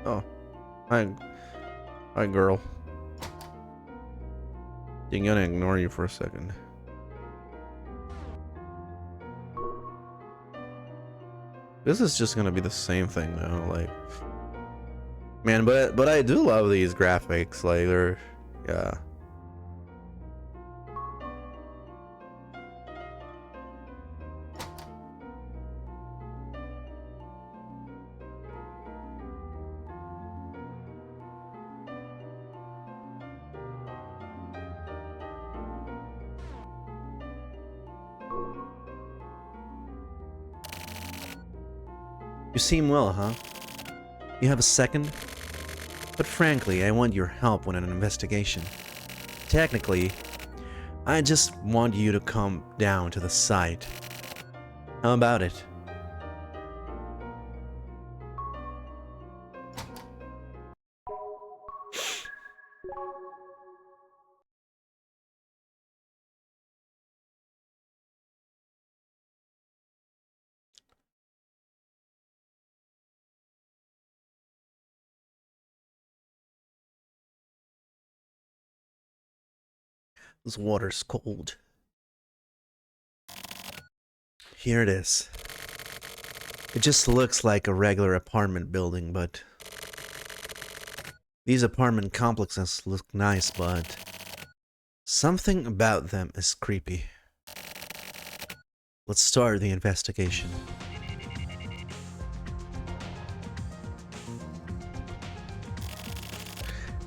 Oh, hi girl. I'm gonna ignore you for a second. This is just gonna be the same thing though, like, man. But I do love these graphics. Like they're, yeah. You seem well, huh? You have a second? But frankly, I want your help with an investigation. Technically, I just want you to come down to the site. How about it? This water's cold. Here it is. It just looks like a regular apartment building, but... These apartment complexes look nice, but... something about them is creepy. Let's start the investigation.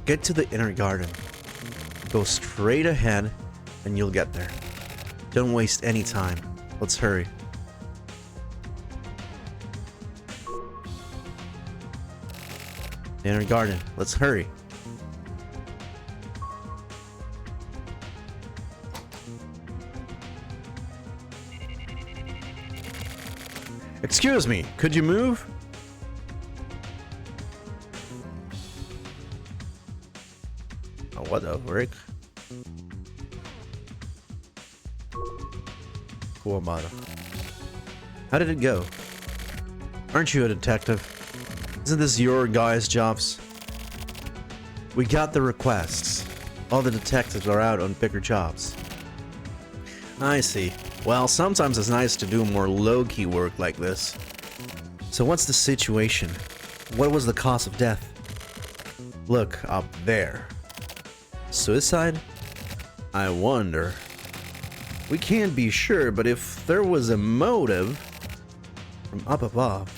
Get to the inner garden. Go straight ahead, and you'll get there. Don't waste any time. Let's hurry. Inner garden. Let's hurry. Excuse me, could you move? Oh, what the frick? Kuwabara. How did it go? Aren't you a detective? Isn't this your guys' jobs? We got the requests. All the detectives are out on bigger jobs. I see. Well, sometimes it's nice to do more low-key work like this. So what's the situation? What was the cause of death? Look, up there. Suicide? I wonder. We can't be sure, but if there was a motive from up above.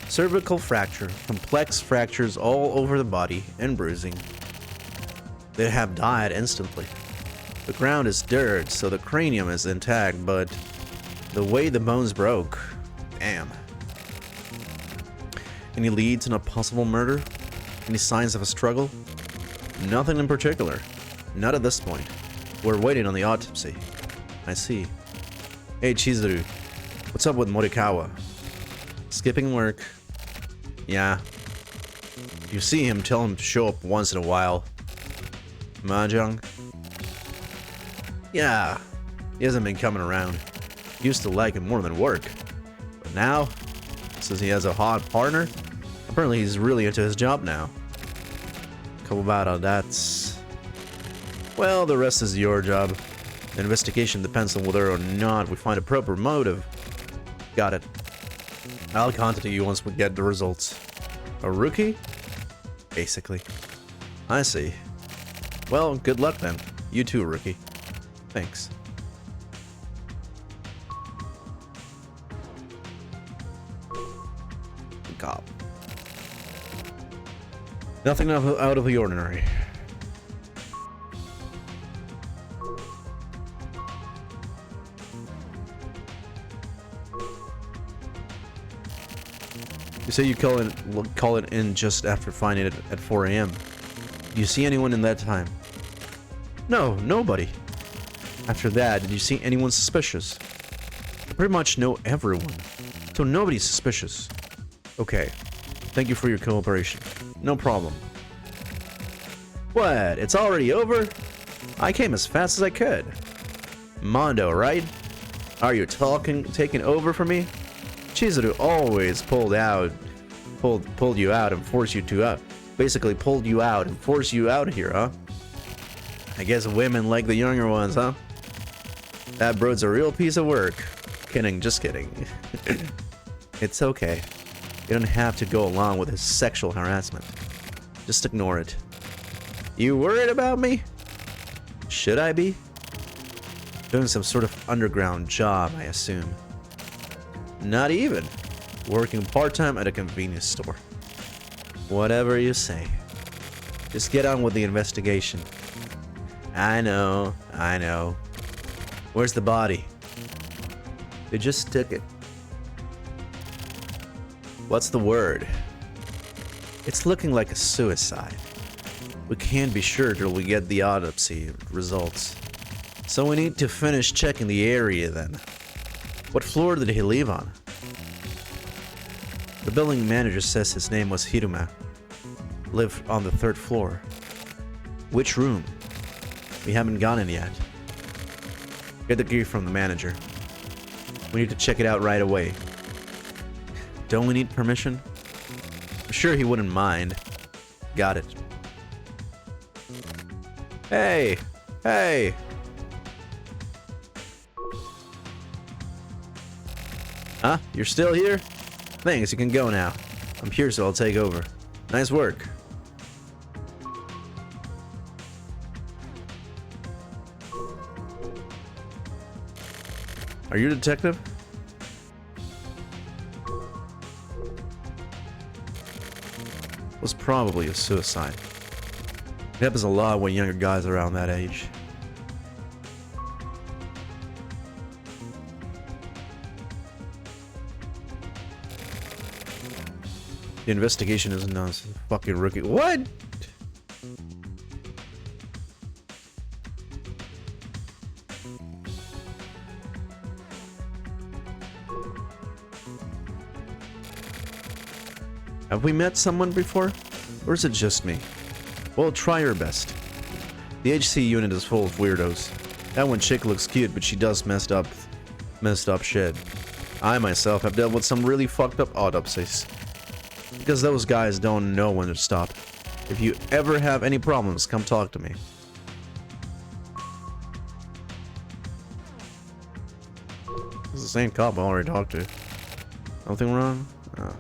Cervical fracture, complex fractures all over the body, and bruising. They'd have died instantly. The ground is dirt, so the cranium is intact, but the way the bones broke, damn. Any leads on a possible murder? Any signs of a struggle? Nothing in particular. Not at this point. We're waiting on the autopsy. I see. Hey, Chizuru. What's up with Morikawa? Skipping work. Yeah. If you see him, tell him to show up once in a while. Mahjong? Yeah. He hasn't been coming around. Used to like it more than work. But now, since he has a hot partner, apparently he's really into his job now. Kuwabara, that's... Well, the rest is your job. The investigation depends on whether or not we find a proper motive. Got it. I'll contact you once we get the results. A rookie? Basically. I see. Well, good luck then. You too, rookie. Thanks. Cop. Nothing out of the ordinary. You say you call it in just after finding it at 4 a.m. Do you see anyone in that time? No, nobody. After that, did you see anyone suspicious? I pretty much know everyone, so nobody's suspicious. Okay, thank you for your cooperation. No problem. What? It's already over? I came as fast as I could. Mondo, right? Are you taking over for me? Chizuru always pulled you out and forced you to basically pulled you out and forced you out here, huh? I guess women like the younger ones, huh? That broad's a real piece of work. Kidding, just kidding. It's okay. You don't have to go along with his sexual harassment. Just ignore it. You worried about me? Should I be? Doing some sort of underground job, I assume. Not even. Working part-time at a convenience store. Whatever you say. Just get on with the investigation. I know. Where's the body? They just took it. What's the word? It's looking like a suicide. We can't be sure till we get the autopsy results. So we need to finish checking the area then. What floor did he leave on? The building manager says his name was Hiruma. Lived on the 3rd floor. Which room? We haven't gone in yet. Get the key from the manager. We need to check it out right away. Don't we need permission? I'm sure he wouldn't mind. Got it. Hey! Hey! Huh? You're still here? Thanks, you can go now. I'm here, so I'll take over. Nice work. Are you a detective? Was probably a suicide. It happens a lot when younger guys are around that age. The investigation is nuts. Fucking rookie. What? Have we met someone before? Or is it just me? Well, try your best. The HC unit is full of weirdos. That one chick looks cute, but she does messed up messed up shit. I myself have dealt with some really fucked up autopsies. Because those guys don't know when to stop. If you ever have any problems, come talk to me. This is the same cop I already talked to. Nothing wrong? Oh.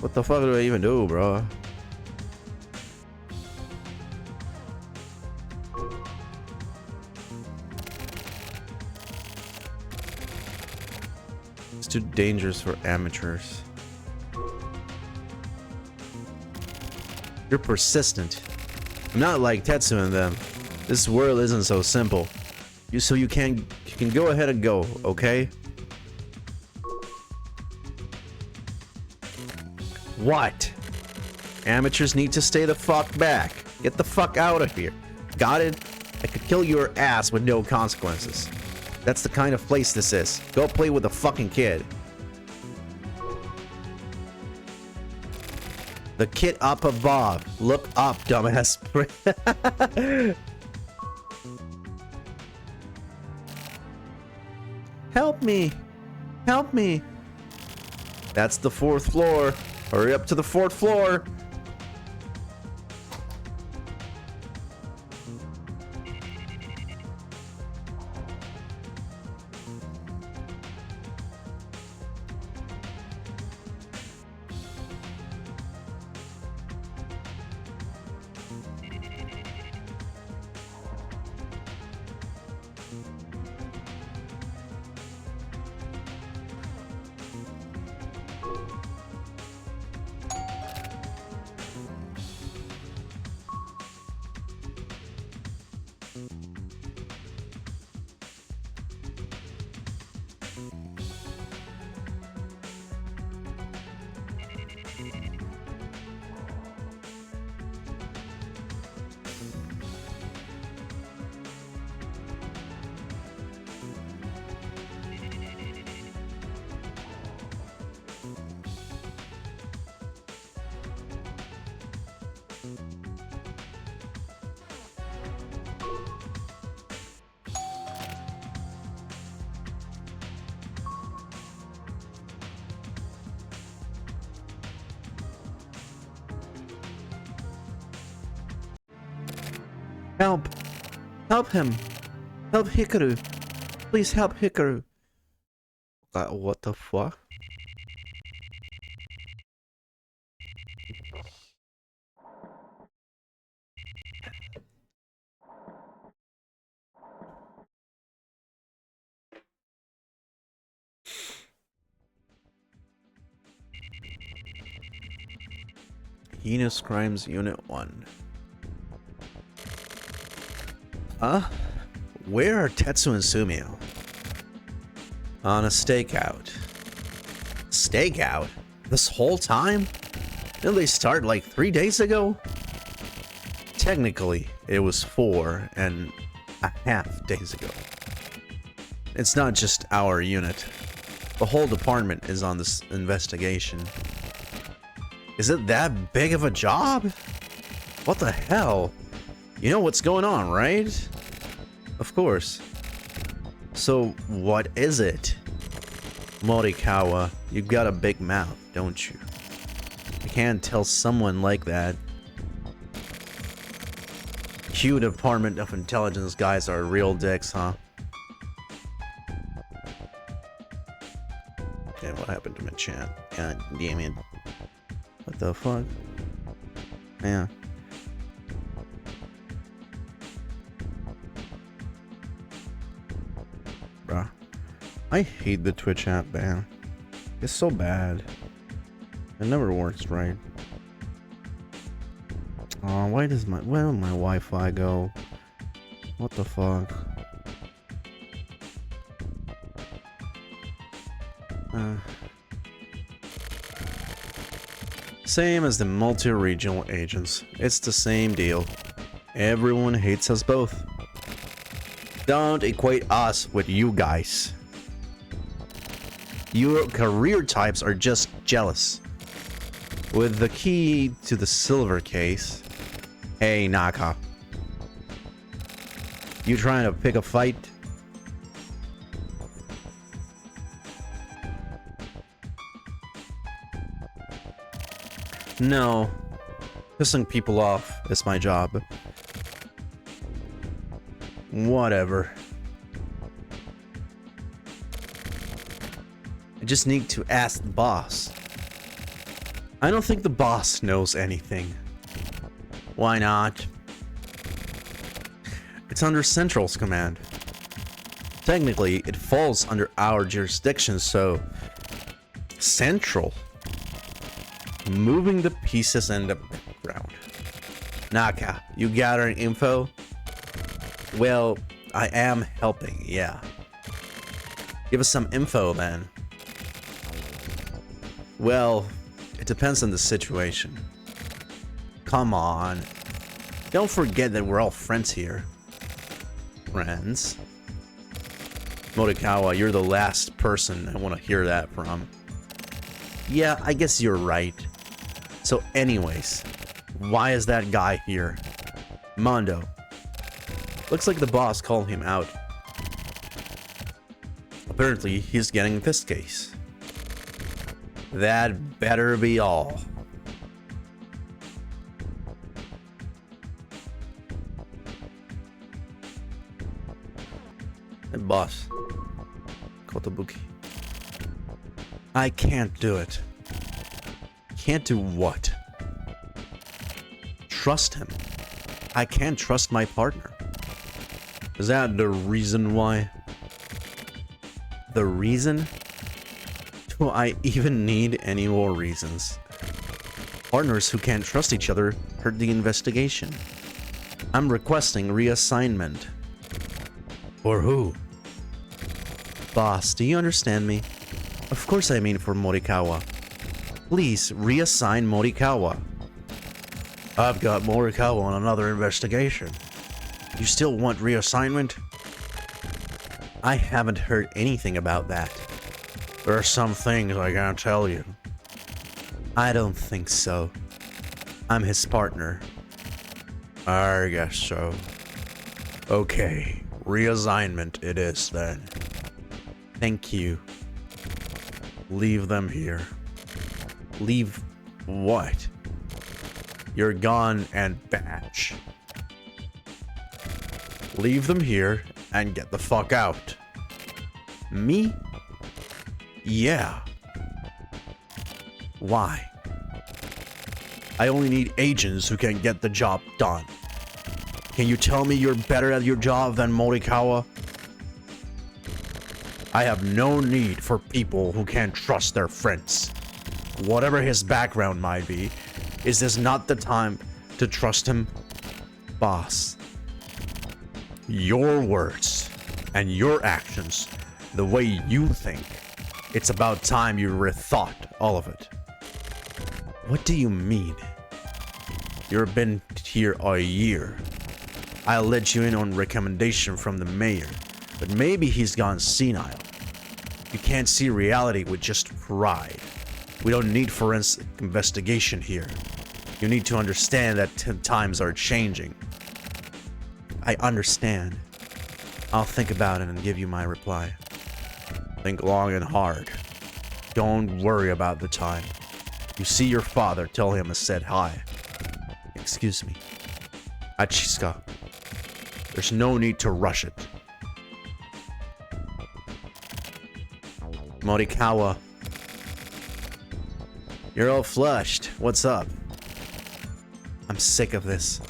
What the fuck do I even do, bro? It's too dangerous for amateurs. You're persistent. I'm not like Tetsu and them. This world isn't so simple. You can go ahead and go, okay? What? Amateurs need to stay the fuck back. Get the fuck out of here. Got it? I could kill your ass with no consequences. That's the kind of place this is. Go play with a fucking kid. The kid up above. Look up, dumbass. Help me. Help me. That's the 4th floor. Hurry up to the 4th floor. Help! Help him! Help Hikaru! Please help Hikaru! What the fuck? Heinous Crimes Unit 1. Where are Tetsu and Sumio? On a stakeout. Stakeout? This whole time? Didn't they start like 3 days ago? Technically, it was 4.5 days ago. It's not just our unit. The whole department is on this investigation. Is it that big of a job? What the hell? You know what's going on, right? Of course. So, what is it? Morikawa, you've got a big mouth, don't you? I can't tell someone like that. You Department of Intelligence guys are real dicks, huh? Okay, what happened to my chat? God damn it. What the fuck? Yeah. Bruh. I hate the Twitch app, man. It's so bad. It never works right. Oh, why does where did my Wi-Fi go? What the fuck? Same as the multi-regional agents. It's the same deal. Everyone hates us both. Don't equate us with you guys. Your career types are just jealous. With the key to the silver case. Hey, Naka. You trying to pick a fight? No. Pissing people off is my job. Whatever. I just need to ask the boss. I don't think the boss knows anything. Why not? It's under Central's command. Technically, it falls under our jurisdiction, so... Central. Moving the pieces in the background. Naka, you gathering info? Well, I am helping, yeah. Give us some info, then. Well, it depends on the situation. Come on. Don't forget that we're all friends here. Friends? Morikawa, you're the last person I want to hear that from. Yeah, I guess you're right. So anyways, why is that guy here? Mondo. Looks like the boss called him out. Apparently, he's getting this case. That better be all. Hey, boss. Kotobuki. I can't do it. Can't do what? Trust him. I can't trust my partner. Is that the reason why? The reason? Do I even need any more reasons? Partners who can't trust each other hurt the investigation. I'm requesting reassignment. For who? Boss, do you understand me? Of course I mean for Morikawa. Please reassign Morikawa. I've got Morikawa on another investigation. You still want reassignment? I haven't heard anything about that. There are some things I can't tell you. I don't think so. I'm his partner. I guess so. Okay, reassignment it is then. Thank you. Leave them here. Leave what? You're gone and batch. Leave them here and get the fuck out. Me? Yeah. Why? I only need agents who can get the job done. Can you tell me you're better at your job than Morikawa? I have no need for people who can't trust their friends. Whatever his background might be, is this not the time to trust him? Boss. Your words and your actions, the way you think, it's about time you rethought all of it. What do you mean? You've been here a year. I let you in on recommendation from the mayor, but maybe he's gone senile. You can't see reality with just pride. We don't need forensic investigation here. You need to understand that times are changing. I understand. I'll think about it and give you my reply. Think long and hard. Don't worry about the time. You see your father, tell him I said hi. Excuse me. Achiska. There's no need to rush it. Morikawa. You're all flushed. What's up? I'm sick of this.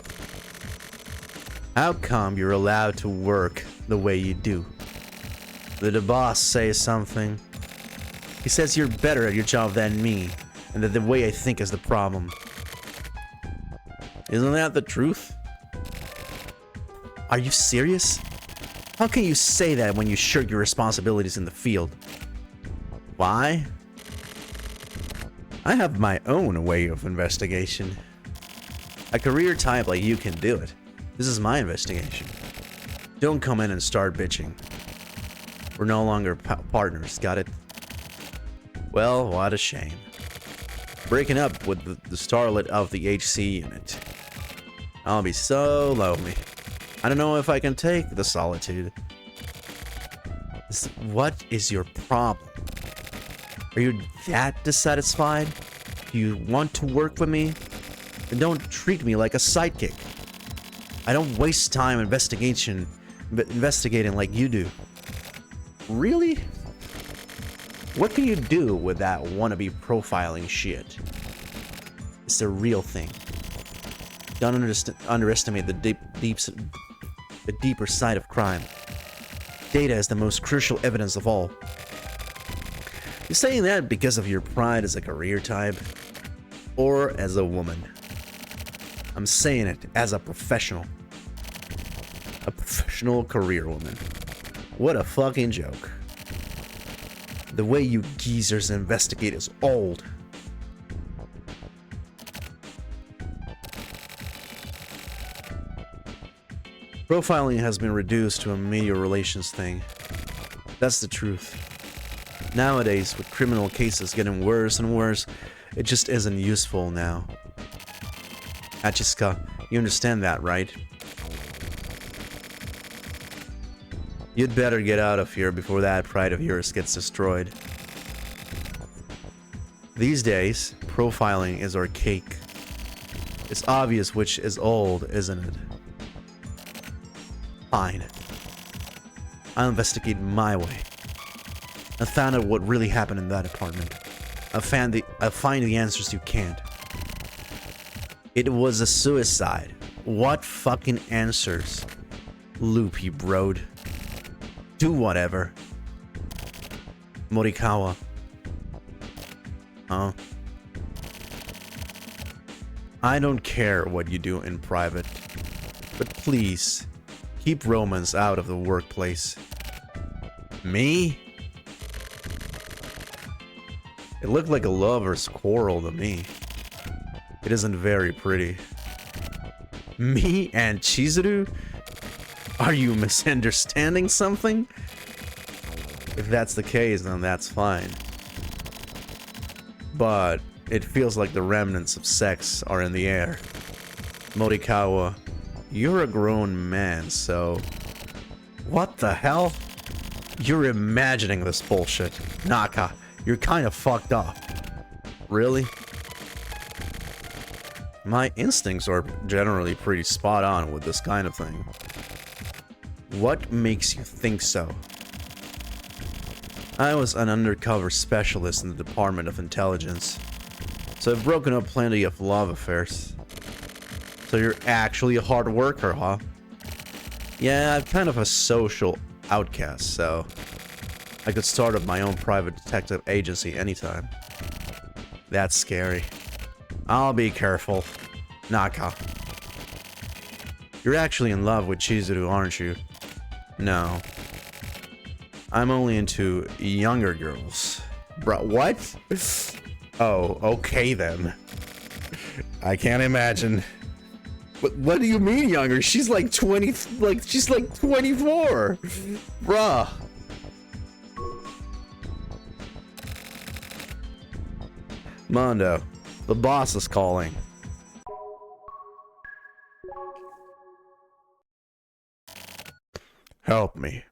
How come you're allowed to work the way you do? Did the boss say something? He says you're better at your job than me, and that the way I think is the problem. Isn't that the truth? Are you serious? How can you say that when you shirk your responsibilities in the field? Why? I have my own way of investigation. A career type like you can do it. This is my investigation. Don't come in and start bitching. We're no longer partners, got it? Well, what a shame. Breaking up with the starlet of the HC unit. I'll be so lonely. I don't know if I can take the solitude. What is your problem? Are you that dissatisfied? Do you want to work with me? Then don't treat me like a sidekick. I don't waste time investigating like you do. Really? What can you do with that wannabe profiling shit? It's the real thing. Don't underestimate the deeper side of crime. Data is the most crucial evidence of all. You're saying that because of your pride as a career type, or as a woman. I'm saying it as a professional. A professional career woman. What a fucking joke. The way you geezers investigate is old. Profiling has been reduced to a media relations thing. That's the truth. Nowadays, with criminal cases getting worse and worse, it just isn't useful now. Achiska, you understand that, right? You'd better get out of here before that pride of yours gets destroyed. These days, profiling is archaic. It's obvious which is old, isn't it? Fine. I'll investigate my way. I found out what really happened in that apartment. I'll find the answers you can't. It was a suicide. What fucking answers? Loopy broad. Do whatever. Morikawa. Huh? I don't care what you do in private, but please, keep romance out of the workplace. Me? It looked like a lover's quarrel to me. It isn't very pretty. Me and Chizuru? Are you misunderstanding something? If that's the case, then that's fine. But it feels like the remnants of sex are in the air. Morikawa, you're a grown man, so... What the hell? You're imagining this bullshit. Naka, you're kind of fucked up. Really? My instincts are generally pretty spot on with this kind of thing. What makes you think so? I was an undercover specialist in the Department of Intelligence, so I've broken up plenty of love affairs. So you're actually a hard worker, huh? Yeah, I'm kind of a social outcast, so I could start up my own private detective agency anytime. That's scary. I'll be careful. Naka. You're actually in love with Chizuru, aren't you? No. I'm only into younger girls. Bro, what? Oh, okay then. I can't imagine. What do you mean younger? She's like 20, she's like 24. Bruh. Mondo, the boss is calling. Help me.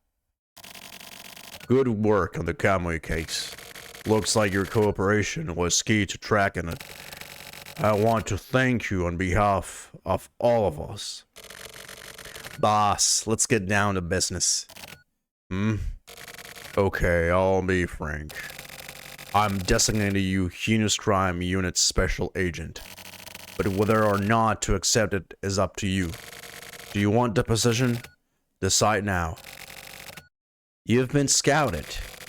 Good work on the Kamui case. Looks like your cooperation was key to tracking it. I want to thank you on behalf of all of us. Boss, let's get down to business. Okay, I'll be frank. I'm designating you Heinous Crime Unit Special Agent. But whether or not to accept it is up to you. Do you want the position? Decide now. You've been scouted.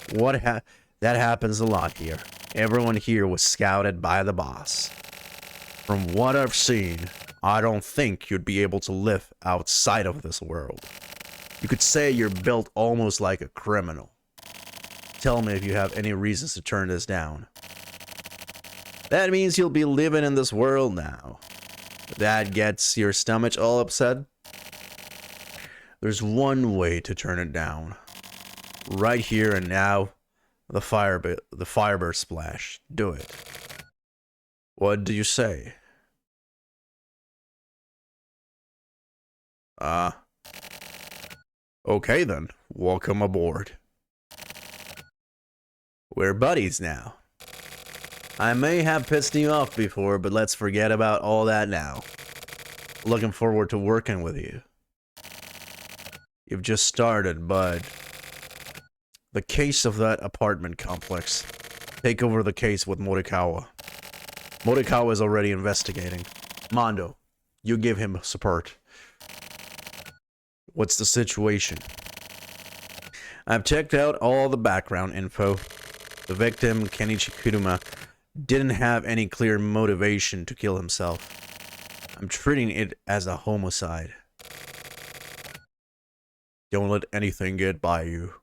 That happens a lot here. Everyone here was scouted by the boss. From what I've seen, I don't think you'd be able to live outside of this world. You could say you're built almost like a criminal. Tell me if you have any reasons to turn this down. That means you'll be living in this world now. That gets your stomach all upset? There's one way to turn it down. Right here and now, the firebird splash. Do it. What do you say? Okay then, welcome aboard. We're buddies now. I may have pissed you off before, but let's forget about all that now. Looking forward to working with you. You've just started, but the case of that apartment complex. Take over the case with Morikawa. Morikawa is already investigating. Mondo, you give him support. What's the situation? I've checked out all the background info. The victim, Kenichi Kuruma, didn't have any clear motivation to kill himself. I'm treating it as a homicide. Don't let anything get by you.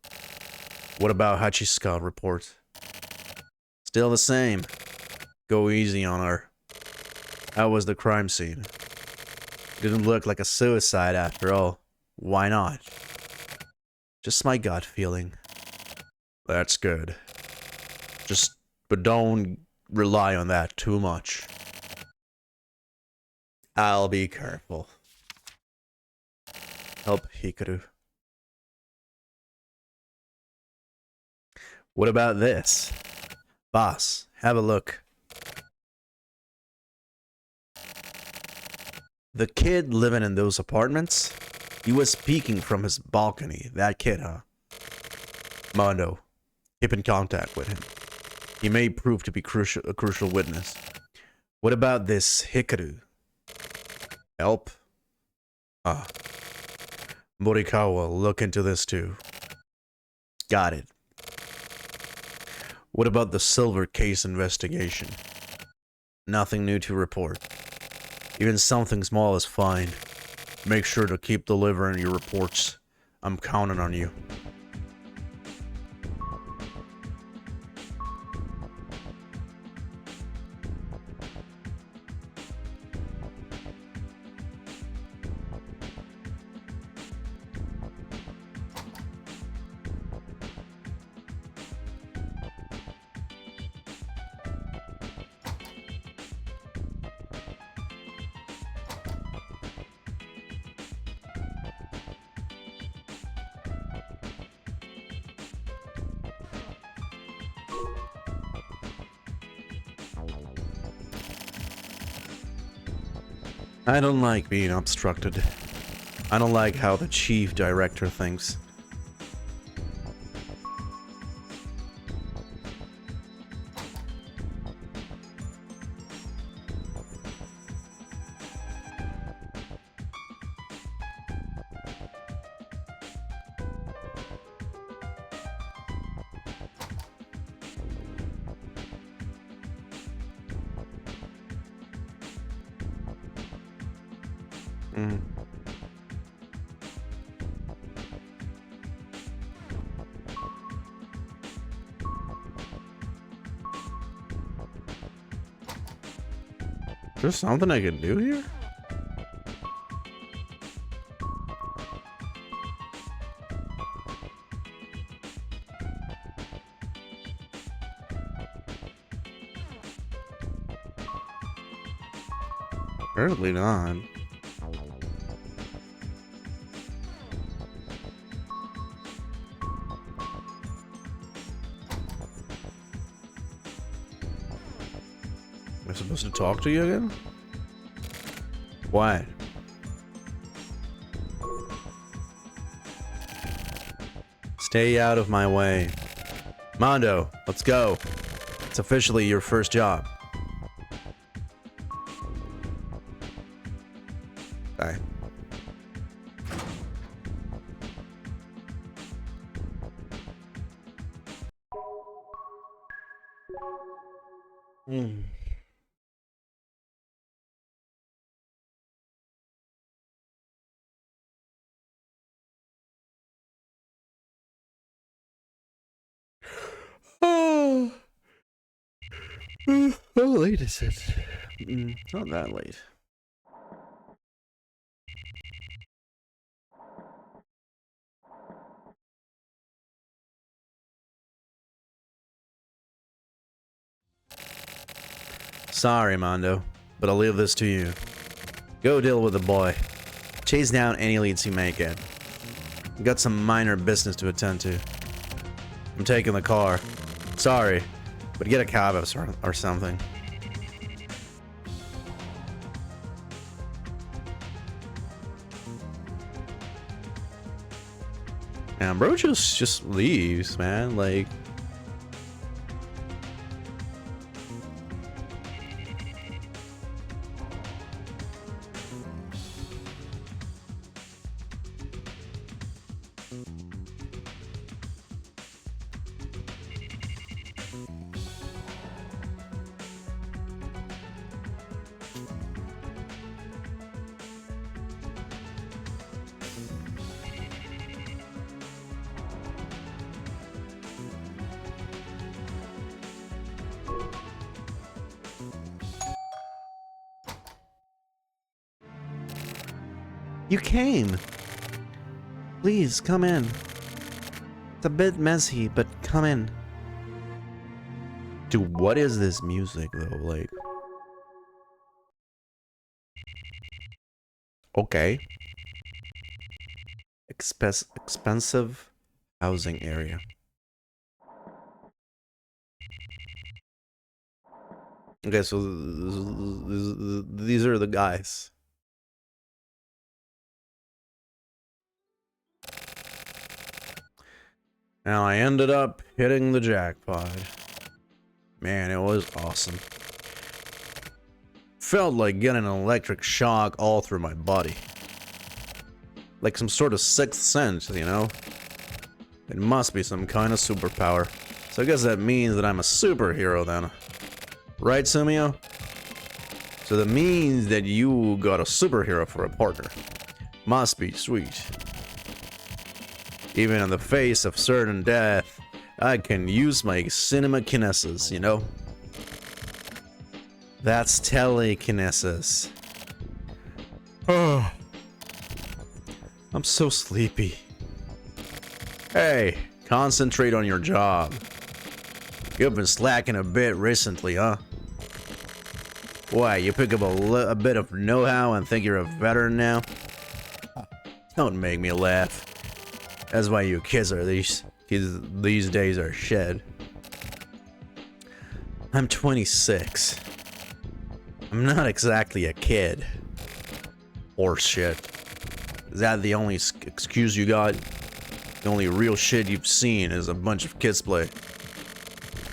What about Hachisuka report? Still the same. Go easy on her. How was the crime scene? Didn't look like a suicide after all. Why not? Just my gut feeling. That's good. But don't rely on that too much. I'll be careful. Help Hikaru. What about this? Boss, have a look. The kid living in those apartments? He was peeking from his balcony. That kid, huh? Mondo, keep in contact with him. He may prove to be a crucial witness. What about this Hikaru? Help? Morikawa, look into this too. Got it. What about the silver case investigation? Nothing new to report. Even something small is fine. Make sure to keep delivering your reports. I'm counting on you. I don't like being obstructed. I don't like how the chief director thinks. There's something I can do here? Apparently not. Am I supposed to talk to you again? What? Stay out of my way. Mondo, let's go. It's officially your first job. Bye. Oh. How late is it? Not that late. Sorry, Mondo, but I'll leave this to you. Go deal with the boy. Chase down any leads you may get. Got some minor business to attend to. I'm taking the car. Sorry, but get a cab or something. Man, bro just leaves, man. Like, you came. Please, come in. It's a bit messy, but come in. Dude, what is this music, though? Like... Okay. Expensive housing area. Okay, so these are the guys. Now I ended up hitting the jackpot. Man, it was awesome. Felt like getting an electric shock all through my body. Like some sort of sixth sense, you know? It must be some kind of superpower. So I guess that means that I'm a superhero then. Right, Sumio? So that means that you got a superhero for a partner. Must be sweet. Even in the face of certain death, I can use my cinemakinesis, you know? That's telekinesis. Oh, I'm so sleepy. Hey, concentrate on your job. You've been slacking a bit recently, huh? Why, you pick up a bit of know-how and think you're a veteran now? Don't make me laugh. That's why you kids are these days are shit. I'm 26. I'm not exactly a kid. Or shit. Is that the only excuse you got? The only real shit you've seen is a bunch of kids play.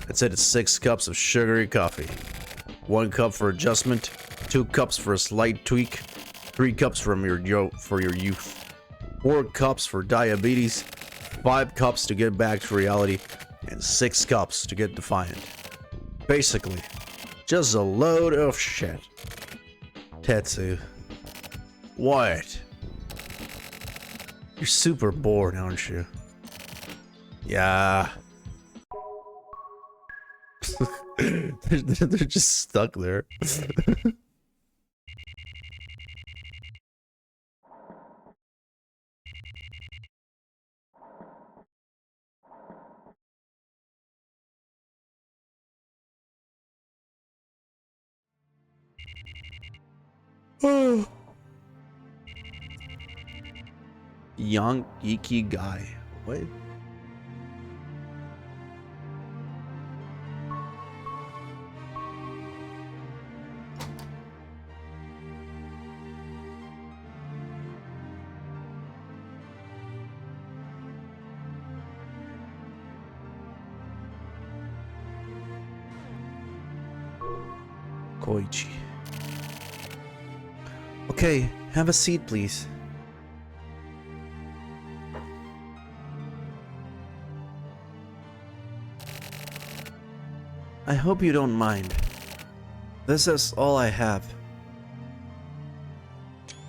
It said it's 6 cups of sugary coffee. 1 cup for adjustment, 2 cups for a slight tweak, 3 cups for your youth. 4 cups for diabetes, 5 cups to get back to reality, and 6 cups to get defiant. Basically, just a load of shit. Tetsu. What? You're super bored, aren't you? Yeah. they're just stuck there. Oh. Young geeky guy. What? Koichi. Okay, have a seat, please. I hope you don't mind. This is all I have.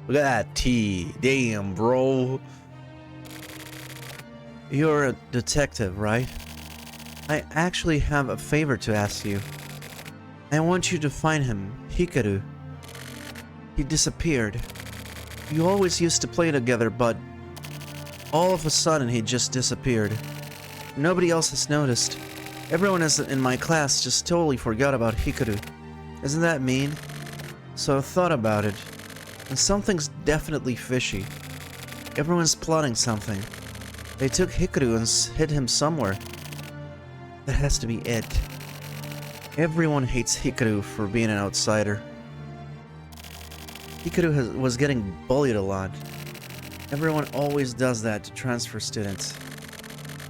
Look at that tea. Damn, bro. You're a detective, right? I actually have a favor to ask you. I want you to find him, Hikaru. He disappeared. You always used to play together, but all of a sudden he just disappeared. Nobody else has noticed. Everyone in my class just totally forgot about Hikaru. Isn't that mean? So I thought about it, and something's definitely fishy. Everyone's plotting something. They took Hikaru and hid him somewhere. That has to be it. Everyone hates Hikaru for being an outsider. Hikaru was getting bullied a lot. Everyone always does that to transfer students.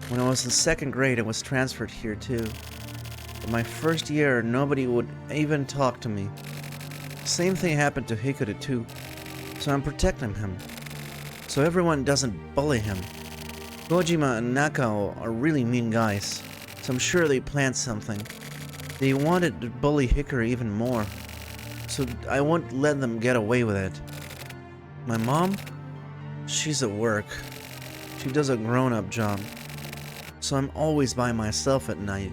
When I was in 2nd grade, I was transferred here too. But my first year, nobody would even talk to me. Same thing happened to Hikaru too. So I'm protecting him. So everyone doesn't bully him. Kojima and Nakao are really mean guys. So I'm sure they planned something. They wanted to bully Hikaru even more. So I won't let them get away with it. My mom? She's at work. She does a grown-up job. So I'm always by myself at night.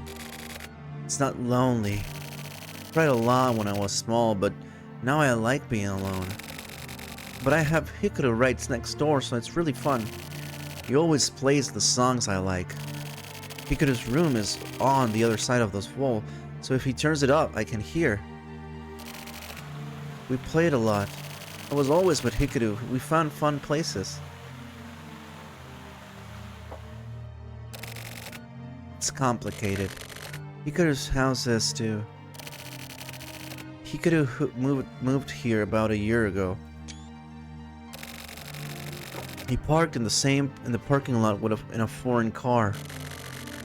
It's not lonely. I cried a lot when I was small, but now I like being alone. But I have Hikaru right next door, so it's really fun. He always plays the songs I like. Hikaru's room is on the other side of this wall, so if he turns it up, I can hear. We played a lot. I was always with Hikaru. We found fun places. It's complicated. Hikaru's house is too. Hikaru moved here about a year ago. He parked in the parking lot in a foreign car.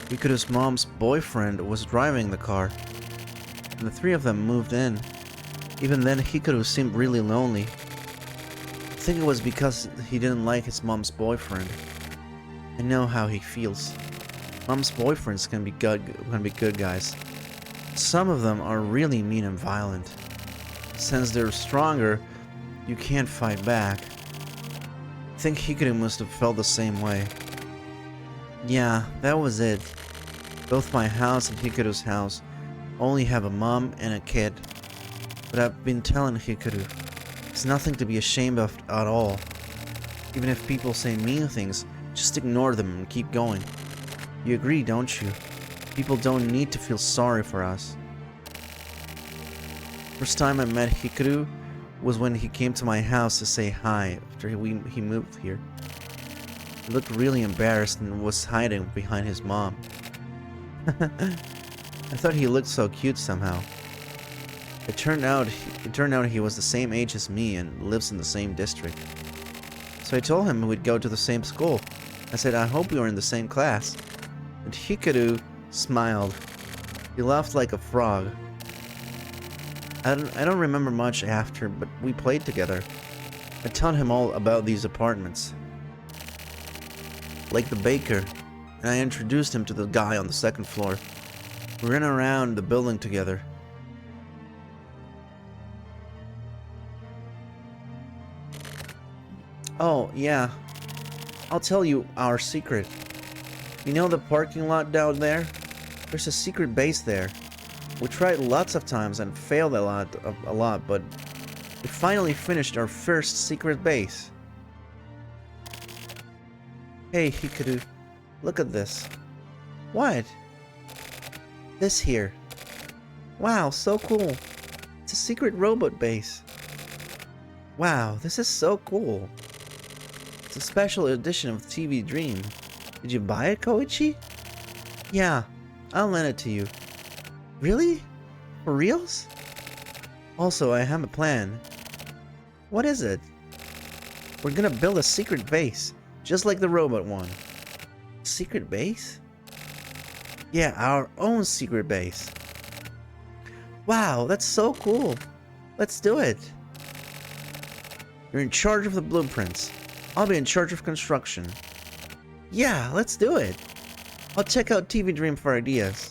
Hikaru's mom's boyfriend was driving the car, and the 3 of them moved in. Even then, Hikaru seemed really lonely. I think it was because he didn't like his mom's boyfriend. I know how he feels. Mom's boyfriends can be good guys. Some of them are really mean and violent. Since they're stronger, you can't fight back. I think Hikaru must have felt the same way. Yeah, that was it. Both my house and Hikaru's house only have a mom and a kid. But I've been telling Hikaru, it's nothing to be ashamed of at all. Even if people say mean things, just ignore them and keep going. You agree, don't you? People don't need to feel sorry for us. First time I met Hikaru was when he came to my house to say hi after he moved here. He looked really embarrassed and was hiding behind his mom. I thought he looked so cute somehow. It turned out he was the same age as me and lives in the same district. So I told him we'd go to the same school. I said, I hope we were in the same class. And Hikaru smiled. He laughed like a frog. I don't remember much after, but we played together. I told him all about these apartments. Like the baker, and I introduced him to the guy on the 2nd floor. We ran around the building together. Oh, yeah. I'll tell you our secret. You know the parking lot down there? There's a secret base there. We tried lots of times and failed a lot, but we finally finished our first secret base. Hey, Hikaru, look at this. What? This here. Wow, so cool. It's a secret robot base. Wow, this is so cool. It's a special edition of TV Dream. Did you buy it, Koichi? Yeah, I'll lend it to you. Really? For reals? Also, I have a plan. What is it? We're gonna build a secret base, just like the robot one. Secret base? Yeah, our own secret base. Wow, that's so cool. Let's do it. You're in charge of the blueprints. I'll be in charge of construction. Yeah, let's do it. I'll check out TV Dream for ideas.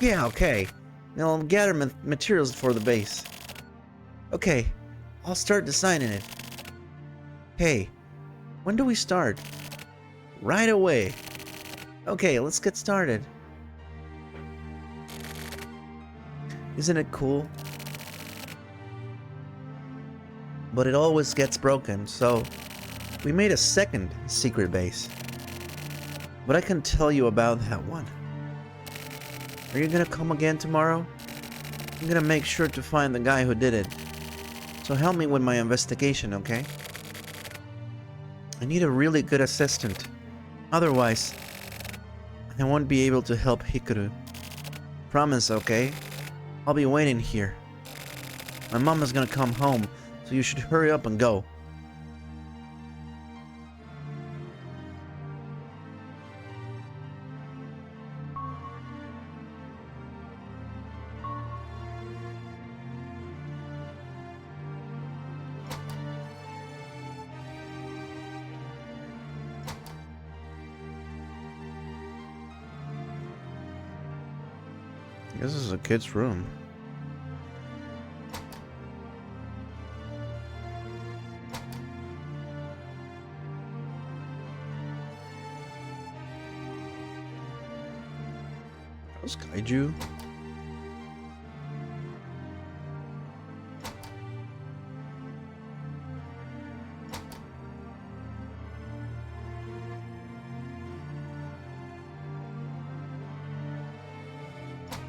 Yeah, okay. Now I'll gather materials for the base. Okay, I'll start designing it. Hey, when do we start? Right away. Okay, let's get started. Isn't it cool? But it always gets broken, so we made a second secret base. But I can tell you about that one. Are you gonna come again tomorrow? I'm gonna make sure to find the guy who did it. So help me with my investigation, okay? I need a really good assistant. Otherwise, I won't be able to help Hikaru. Promise, okay? I'll be waiting here. My mom is gonna come home, so you should hurry up and go. This is a kid's room. How's Kaiju?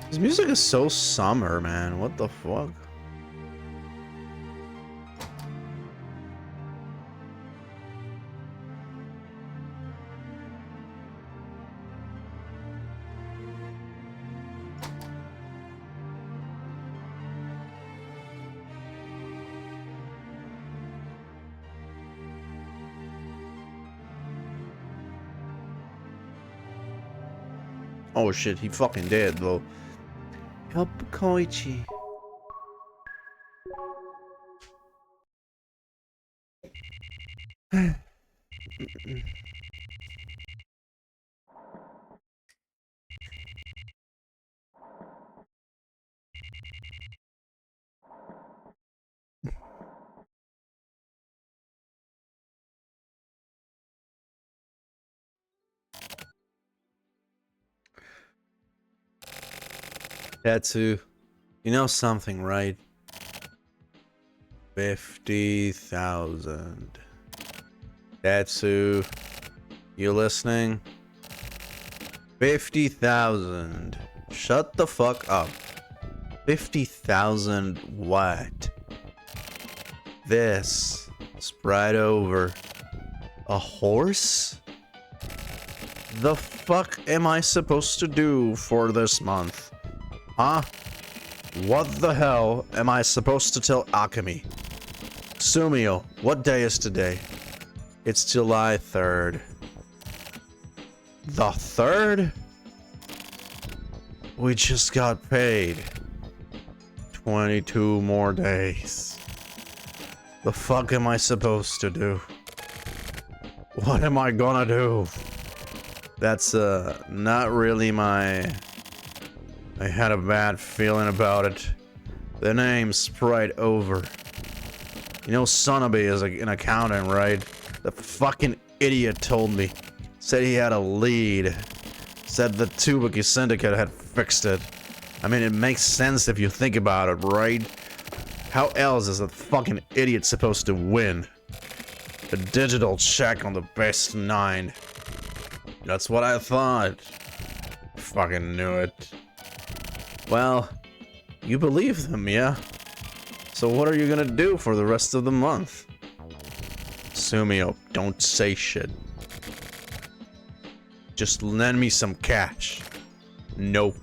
This music is so summer, man. What the fuck? Oh shit, he fucking dead though. Help Koichi. Tetsu, you know something, right? 50,000. Tetsu, you listening? 50,000. Shut the fuck up. 50,000 what? This. Spread over. A horse? The fuck am I supposed to do for this month? Huh? What the hell am I supposed to tell Akemi? Sumio, what day is today? It's July 3rd. The 3rd? We just got paid. 22 more days. The fuck am I supposed to do? What am I gonna do? That's not really my... I had a bad feeling about it. The name's Sprite Over. You know Sonabe is an accountant, right? The fucking idiot told me. Said he had a lead. Said the Tsubaki Syndicate had fixed it. I mean, it makes sense if you think about it, right? How else is that fucking idiot supposed to win? A digital check on the best 9. That's what I thought. Fucking knew it. Well, you believe them, yeah? So what are you gonna do for the rest of the month? Sumio, don't say shit. Just lend me some cash. Nope.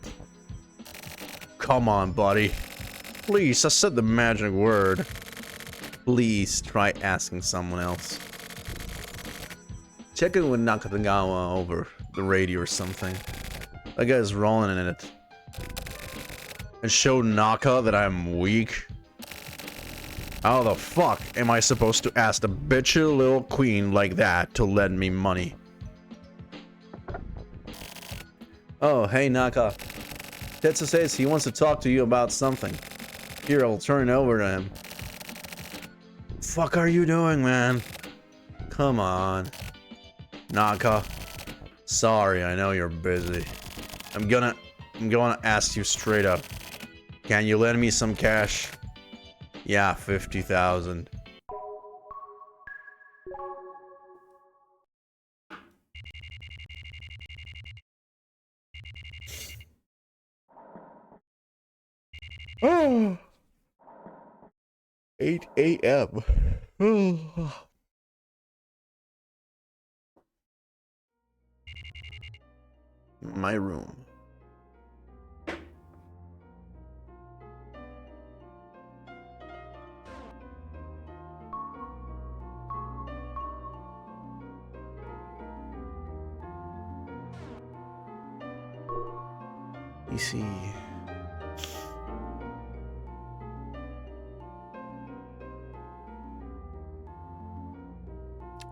Come on, buddy. Please, I said the magic word. Please try asking someone else. Check in with Nakatagawa over the radio or something. That guy's rolling in it. And show Naka that I'm weak. How the fuck am I supposed to ask a bitchy little queen like that to lend me money? Oh, hey Naka. Tetsu says he wants to talk to you about something. Here, I'll turn it over to him. Fuck are you doing, man? Come on. Naka. Sorry, I know you're busy. I'm gonna ask you straight up. Can you lend me some cash? Yeah, 50,000. Oh. 8 a.m. My room. PC.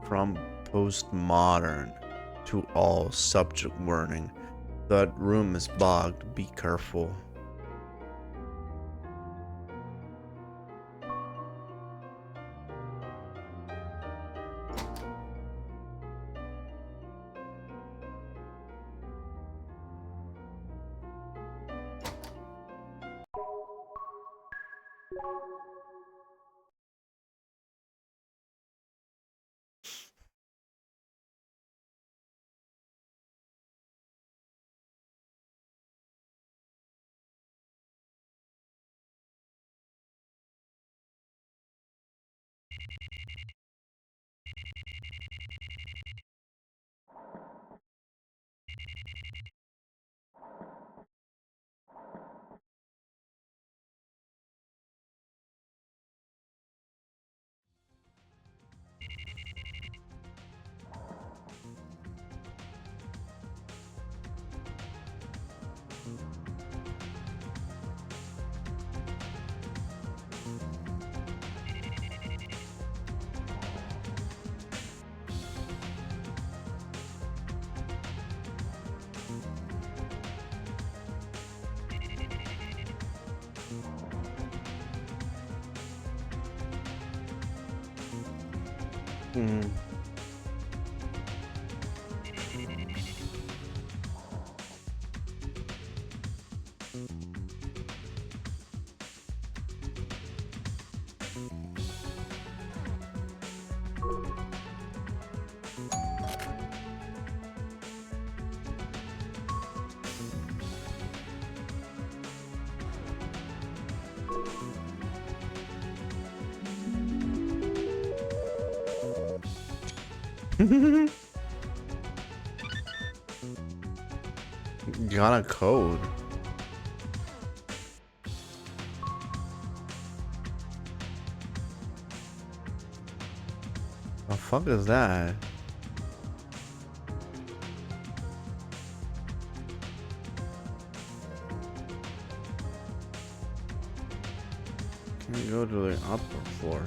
From postmodern to all subject warning. That room is bogged. Be careful. Got a code. The fuck is that? Can we go to the upper floor?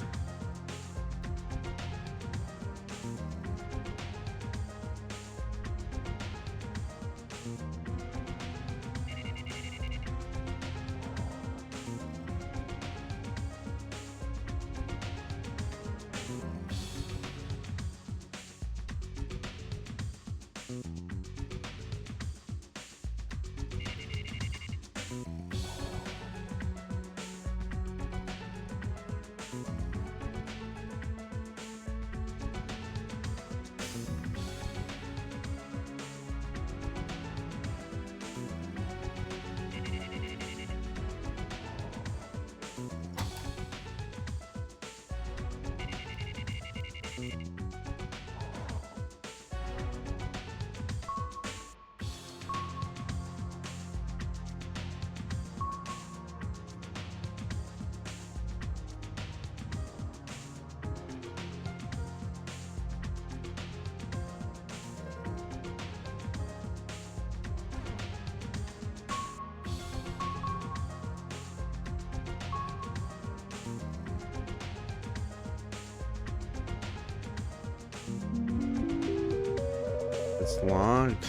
It's locked.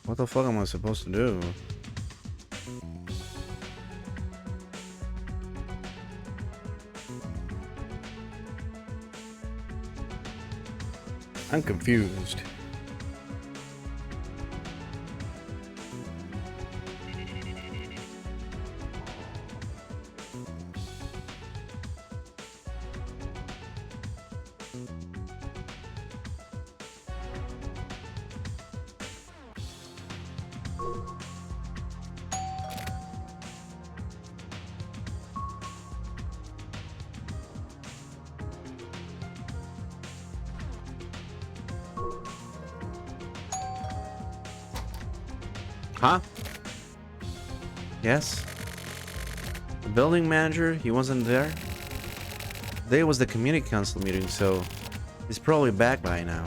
What the fuck am I supposed to do? I'm confused. Huh? Yes. The building manager, he wasn't there. Today was the community council meeting, so he's probably back by now.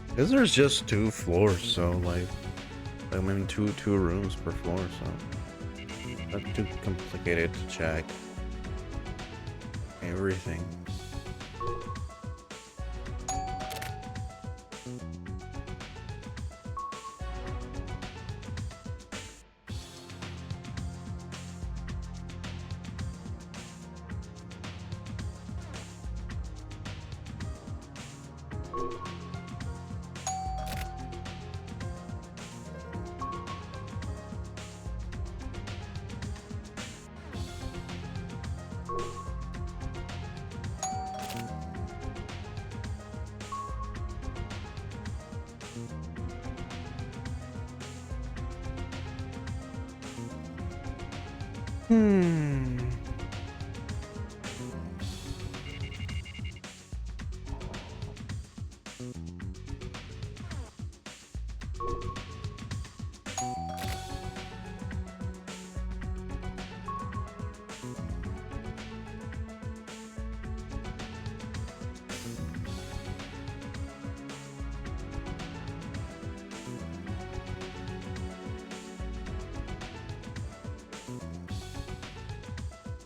Because there's just 2 floors, so like I mean two rooms per floor, so not too complicated to check everything.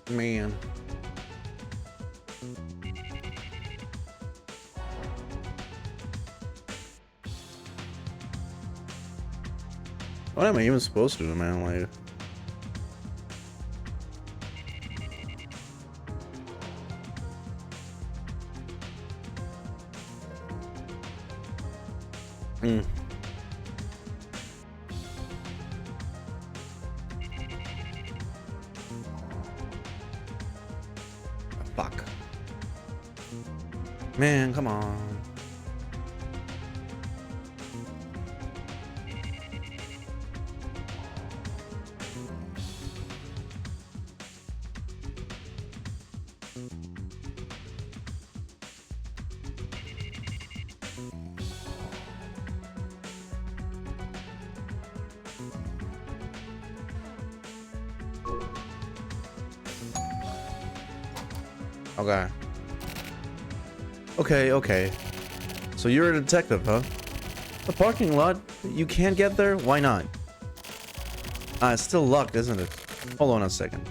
Man. What am I even supposed to do, man? Like, fuck. Man, come on. Okay. Okay. So you're a detective, huh? The parking lot? You can't get there? Why not? It's still locked, isn't it? Hold on a second.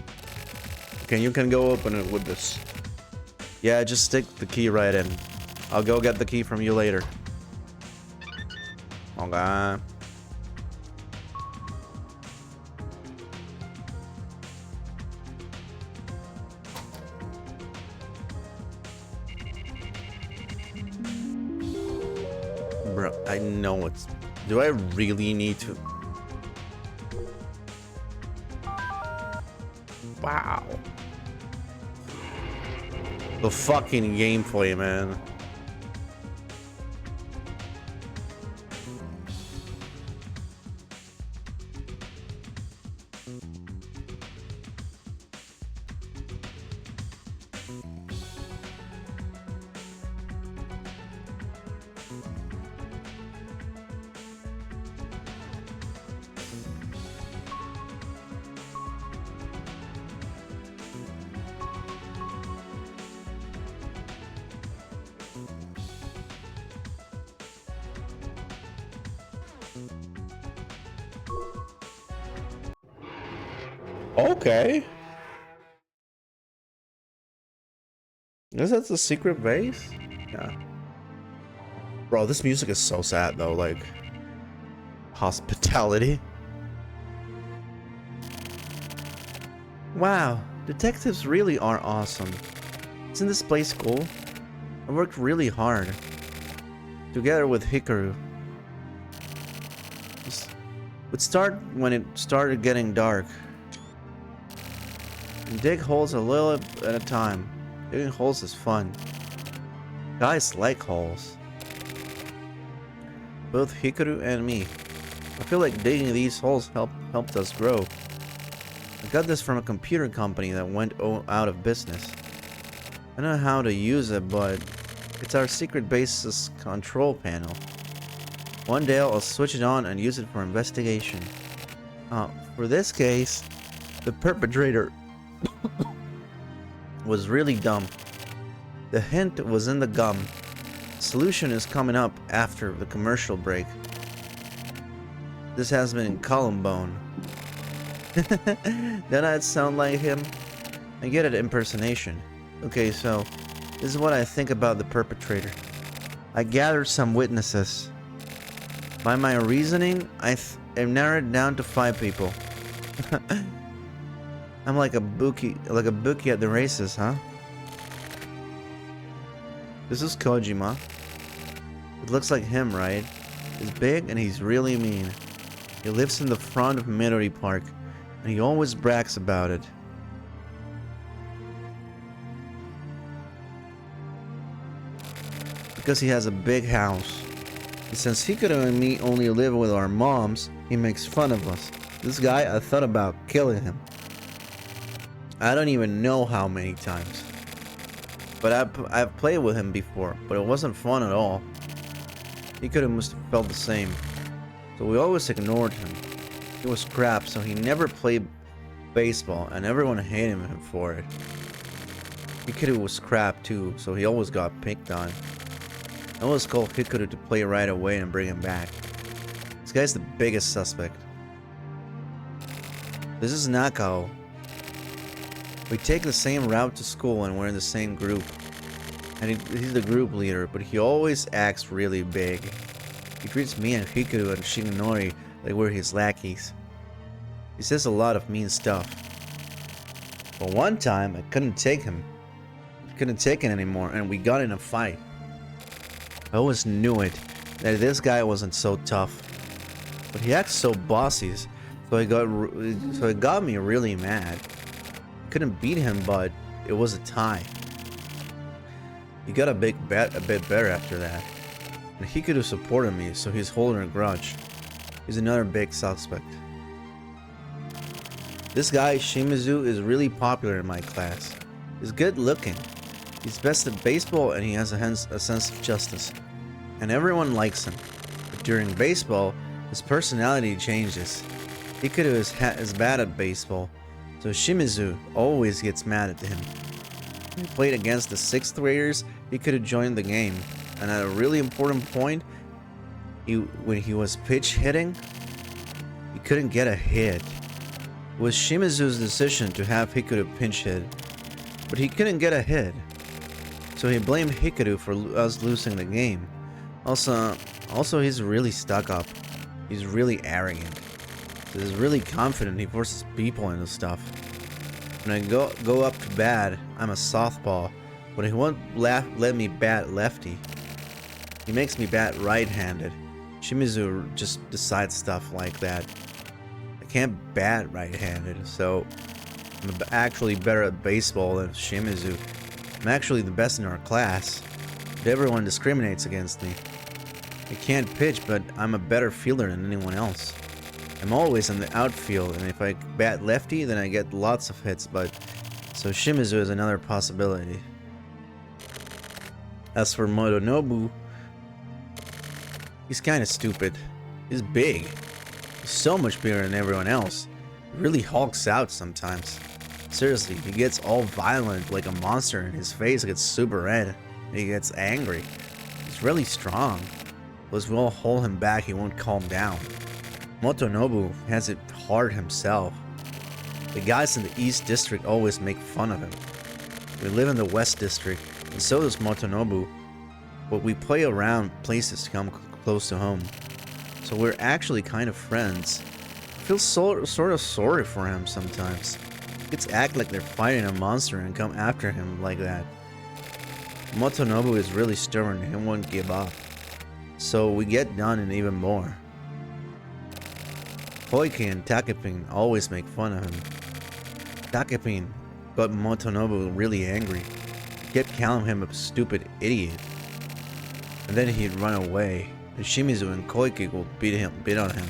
Okay, you can go open it with this. Yeah, just stick the key right in. I'll go get the key from you later. Okay. Bro, I know it's... Do I really need to? Wow. The fucking gameplay, man. Okay. Guess that's a secret base? Yeah. Bro, this music is so sad though, like... Hospitality. Wow, detectives really are awesome. Isn't this place cool? I worked really hard. Together with Hikaru. Would start when it started getting dark. And dig holes a little at a time. Digging holes is fun. Guys like holes. Both Hikaru and me. I feel like digging these holes helped us grow. I got this from a computer company that went out of business. I don't know how to use it, but it's our secret base's control panel. One day I'll switch it on and use it for investigation. For this case, the perpetrator was really dumb. The hint was in the gum. Solution is coming up after the commercial break. This has been in Columbone. Doesn't that sound like him? I get it, impersonation. Okay, so this is what I think about the perpetrator. I gathered some witnesses. By my reasoning, I've narrowed down to 5 people. I'm like a bookie at the races, huh? This is Kojima. It looks like him, right? He's big and he's really mean. He lives in the front of Midori Park, and he always brags about it. Because he has a big house. And since Hikaru and me only live with our moms, he makes fun of us. This guy, I thought about killing him. I don't even know how many times. But I've played with him before, but it wasn't fun at all. Hikaru must have felt the same. So we always ignored him. He was crap, so he never played baseball, and everyone hated him for it. Hikaru was crap too, so he always got picked on. I always called Hikaru to play right away and bring him back. This guy's the biggest suspect. This is Nakao. We take the same route to school and we're in the same group. And he's the group leader, but he always acts really big. He treats me and Hikaru and Shigenori like we're his lackeys. He says a lot of mean stuff. But one time, I couldn't take him. I couldn't take it anymore, and we got in a fight. I always knew it, that this guy wasn't so tough. But he acts so bossy, so it got me really mad. I couldn't beat him, but it was a tie. He got a bit better after that. And Hikaru supported me, so he's holding a grudge. He's another big suspect. This guy, Shimizu, is really popular in my class. He's good looking. He's best at baseball and he has a sense of justice. And everyone likes him. But during baseball, his personality changes. Hikaru is bad at baseball, so Shimizu always gets mad at him. When he played against the 6th graders, Hikaru joined the game. And at a really important point, when he was pitch hitting, he couldn't get a hit. It was Shimizu's decision to have Hikaru pinch hit, but he couldn't get a hit. So he blamed Hikaru for us losing the game. Also he's really stuck up. He's really arrogant. He's really confident. He forces people into stuff. When I go up to bat, I'm a softball, but he won't let me bat lefty. He makes me bat right-handed. Shimizu just decides stuff like that. I can't bat right-handed, so I'm actually better at baseball than Shimizu. I'm actually the best in our class, but everyone discriminates against me. I can't pitch, but I'm a better fielder than anyone else. I'm always in the outfield, and if I bat lefty, then I get lots of hits, but so Shimizu is another possibility. As for Motonobu, he's kinda stupid. He's big. He's so much bigger than everyone else. He really hulks out sometimes. Seriously, he gets all violent like a monster and his face gets super red. He gets angry. He's really strong. But as we all hold him back, he won't calm down. Motonobu has it hard himself. The guys in the East District always make fun of him. We live in the West District, and so does Motonobu. But we play around places to come close to home. So we're actually kind of friends. I feel sort of sorry for him sometimes. Kids act like they're fighting a monster and come after him like that. Motonobu is really stubborn and he won't give up. So we get done and even more. Koike and Takepin always make fun of him. Takepin got Motonobu really angry. kept calling him a stupid idiot. And then he'd run away. And Shimizu and Koike will beat on him.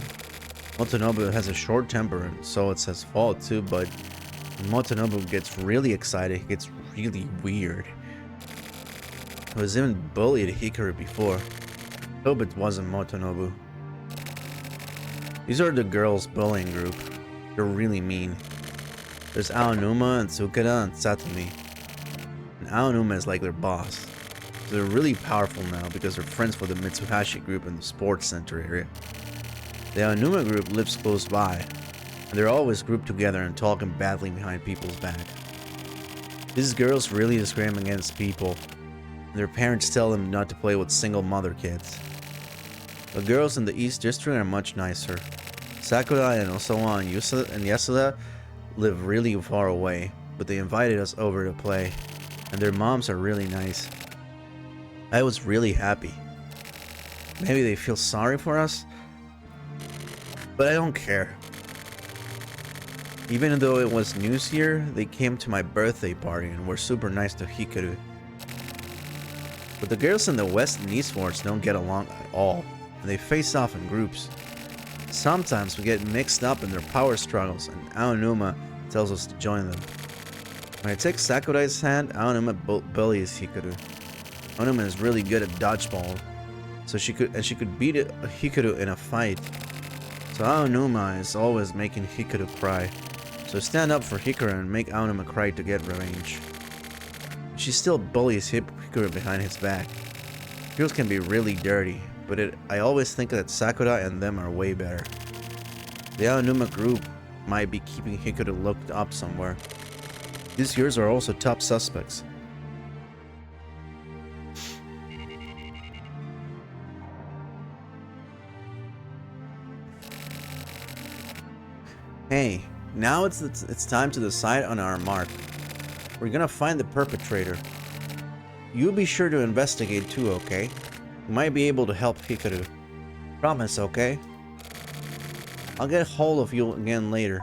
Motonobu has a short temper, and so it's his fault too, but when Motonobu gets really excited, he gets really weird. He was even bullied Hikaru before. Hope it wasn't Motonobu. These are the girls' bullying group. They're really mean. There's Aonuma and Tsukeda and Satumi. And Aonuma is like their boss. So they're really powerful now because they're friends with the Mitsuhashi group in the sports center area. The Aonuma group lives close by, and they're always grouped together and talking badly behind people's back. These girls really discriminate against people, and their parents tell them not to play with single mother kids. The girls in the East District are much nicer. Sakura and Osawa and Yasuda live really far away, but they invited us over to play, and their moms are really nice. I was really happy. Maybe they feel sorry for us? But I don't care. Even though it was New Year, they came to my birthday party and were super nice to Hikaru. But the girls in the West and East wards don't get along at all, and they face off in groups. Sometimes we get mixed up in their power struggles, and Aonuma tells us to join them. When I take Sakurai's hand, Aonuma bullies Hikaru. Aonuma is really good at dodgeball, so she could beat Hikaru in a fight. So Aonuma is always making Hikaru cry. So stand up for Hikaru and make Aonuma cry to get revenge. She still bullies Hikaru behind his back. Girls can be really dirty, but I always think that Sakura and them are way better. The Aonuma group might be keeping Hikaru locked up somewhere. These girls are also top suspects. Hey, now it's time to decide on our mark. We're gonna find the perpetrator. You be sure to investigate too, okay? You might be able to help Hikaru. Promise, okay? I'll get hold of you again later.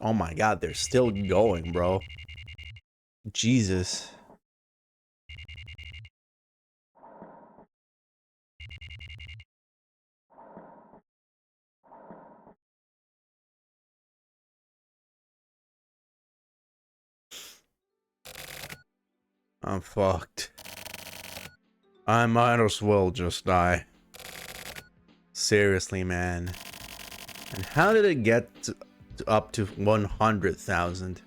Oh my god, they're still going, bro. Jesus. I'm fucked. I might as well just die. Seriously, man. And how did it get up to 100,000?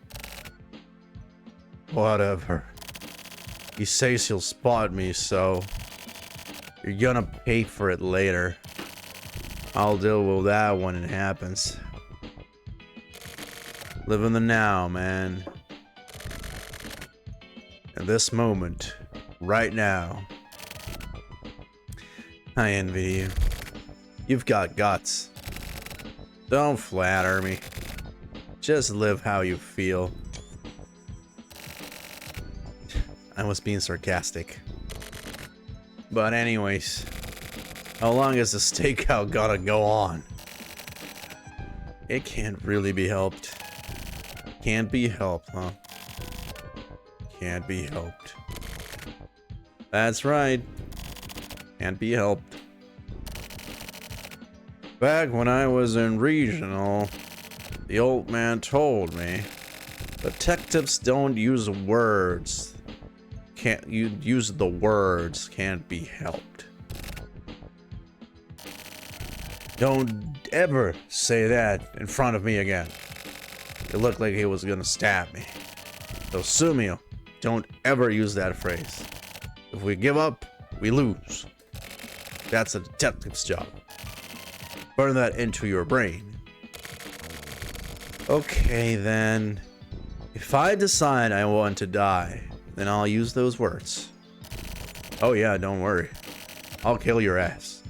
Whatever. He says he'll spot me, so you're gonna pay for it later. I'll deal with that when it happens. Live in the now, man. In this moment, right now. I envy you. You've got guts. Don't flatter me. Just live how you feel. I was being sarcastic. But anyways, how long is the stakeout gotta go on? It can't really be helped. Can't be helped, huh? Can't be helped. That's right. Can't be helped. Back when I was in regional, the old man told me, detectives don't use words. Can't you use the words can't be helped. Don't ever say that in front of me again. It looked like he was gonna stab me. So Sumio, don't ever use that phrase. If we give up, we lose. That's a detective's job. Burn that into your brain. Okay, then. If I decide I want to die, then I'll use those words. Oh yeah, don't worry. I'll kill your ass.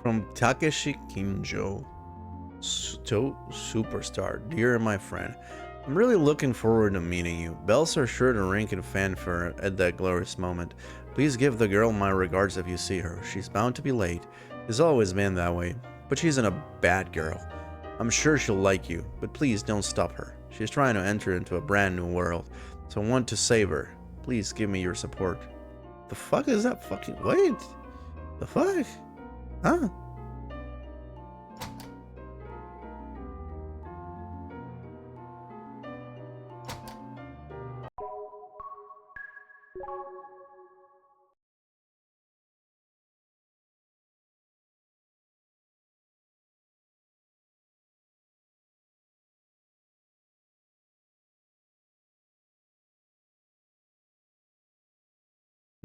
From Takeshi Kinjo. Superstar. Dear my friend, I'm really looking forward to meeting you. Bells are sure to rank in fanfare at that glorious moment. Please give the girl my regards if you see her. She's bound to be late. She's always been that way. But she's a bad girl. I'm sure she'll like you, but please don't stop her. She's trying to enter into a brand new world, so I want to save her. Please give me your support. The fuck is that fucking... Wait! The fuck? Huh?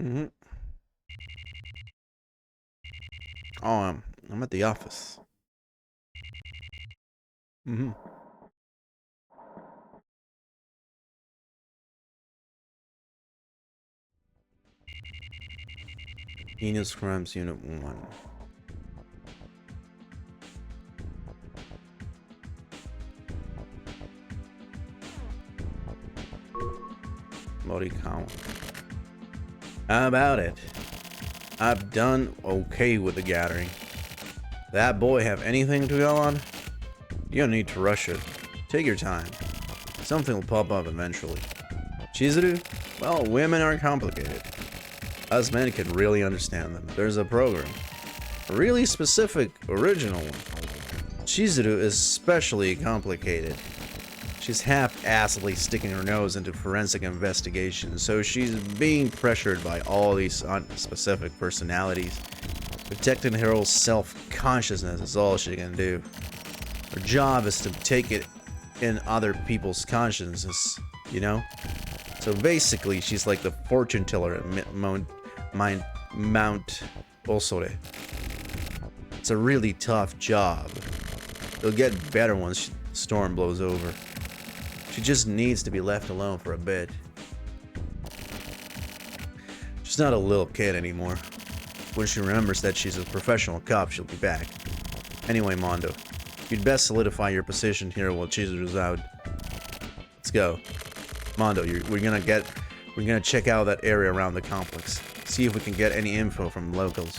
Mm-hmm. Oh, I'm at the office. Mm-hmm. Heinous Crimes Unit 1. Body count. How about it? I've done okay with the gathering. That boy have anything to go on? You don't need to rush it. Take your time. Something will pop up eventually. Chizuru? Well, women are complicated. Us men can really understand them. There's a program. A really specific, original one. Chizuru is especially complicated. She's half-assedly sticking her nose into forensic investigations, so she's being pressured by all these unspecific personalities. Protecting her own self-consciousness is all she can do. Her job is to take it in other people's consciences, you know? So basically, she's like the fortune teller at Mount Osore. It's a really tough job. It'll get better once the storm blows over. She just needs to be left alone for a bit. She's not a little kid anymore. When she remembers that she's a professional cop, she'll be back. Anyway, Mondo, you'd best solidify your position here while Chizuru's out. Let's go. Mondo, we're gonna check out that area around the complex. See if we can get any info from locals.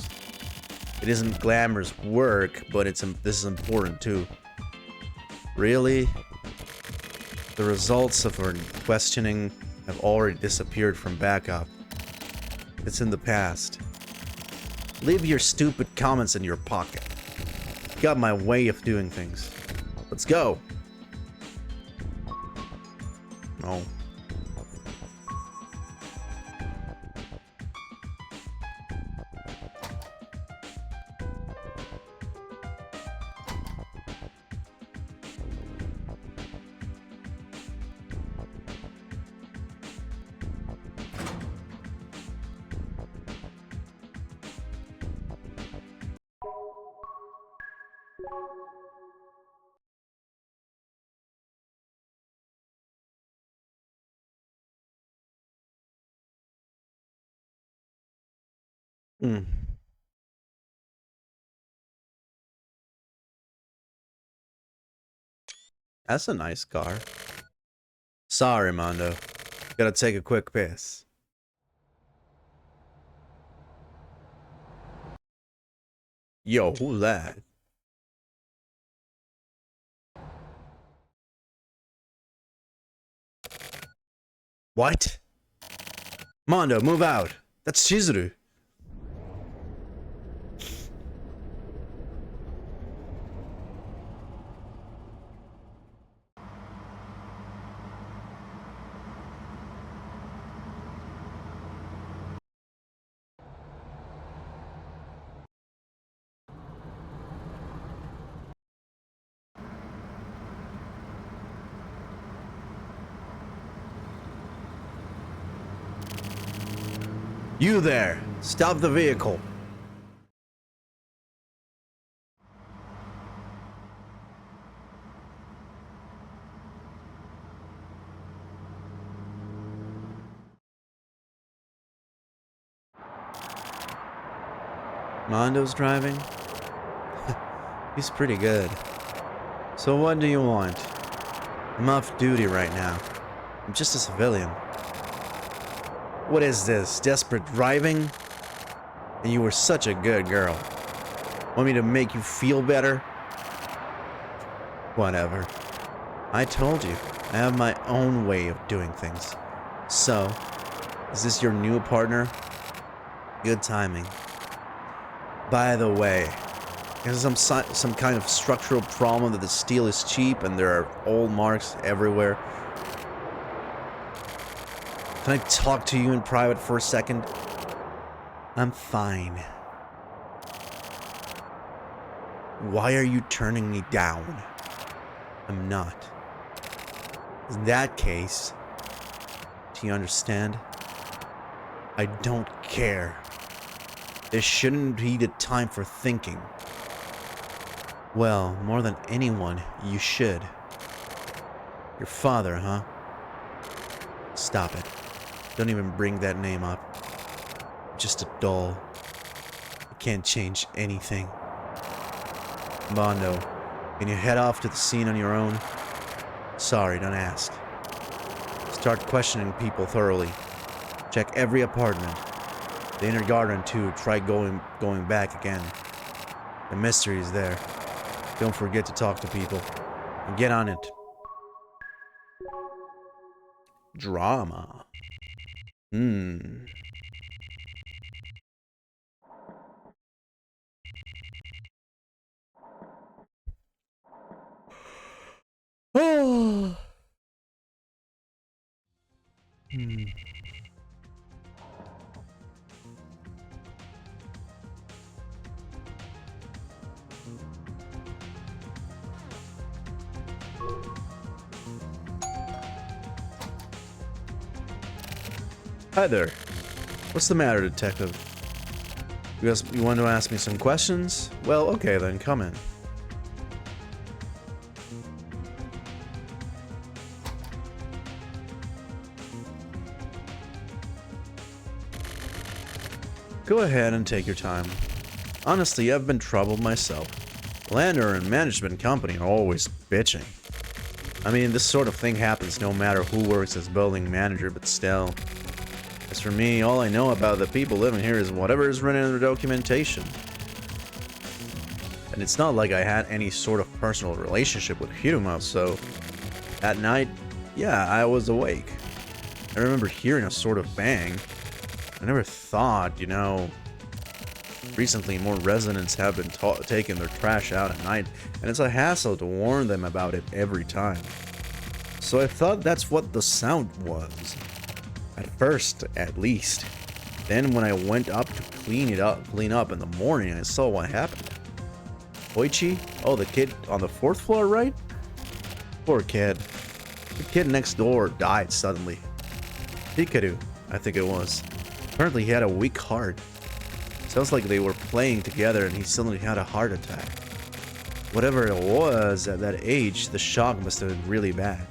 It isn't glamorous work, but this is important too. Really? The results of our questioning have already disappeared from backup. It's in the past. Leave your stupid comments in your pocket. Got my way of doing things. Let's go. No. Hmm. That's a nice car. Sorry, Mondo. Gotta take a quick piss. Yo, who's that? What? Mondo, move out. That's Chizuru. You there! Stop the vehicle! Mondo's driving? He's pretty good. So what do you want? I'm off duty right now. I'm just a civilian. What is this? Desperate driving? And you were such a good girl. Want me to make you feel better? Whatever. I told you, I have my own way of doing things. So, is this your new partner? Good timing. By the way, there's some kind of structural problem that the steel is cheap and there are old marks everywhere. Can I talk to you in private for a second? I'm fine. Why are you turning me down? I'm not. In that case, do you understand? I don't care. This shouldn't be the time for thinking. Well, more than anyone, you should. Your father, huh? Stop it. Don't even bring that name up. Just a doll. I can't change anything. Mondo, can you head off to the scene on your own? Sorry, don't ask. Start questioning people thoroughly. Check every apartment. The inner garden too. Try going back again. The mystery is there. Don't forget to talk to people. And get on it. Drama. Oh. Hi there. What's the matter, detective? You want to ask me some questions? Well, okay then, come in. Go ahead and take your time. Honestly, I've been troubled myself. Landowner and management company are always bitching. I mean, this sort of thing happens no matter who works as building manager, but still. As for me, all I know about the people living here is whatever is written in the documentation. And it's not like I had any sort of personal relationship with Hiruma, so... That night, yeah, I was awake. I remember hearing a sort of bang. I never thought, you know... Recently, more residents have been taking their trash out at night, and it's a hassle to warn them about it every time. So I thought that's what the sound was. At first, at least. Then when I went up to clean up in the morning, I saw what happened. Oichi? Oh, the kid on the 4th floor, right? Poor kid. The kid next door died suddenly. Hikaru, I think it was. Apparently he had a weak heart. Sounds like they were playing together and he suddenly had a heart attack. Whatever it was at that age, the shock must have been really bad.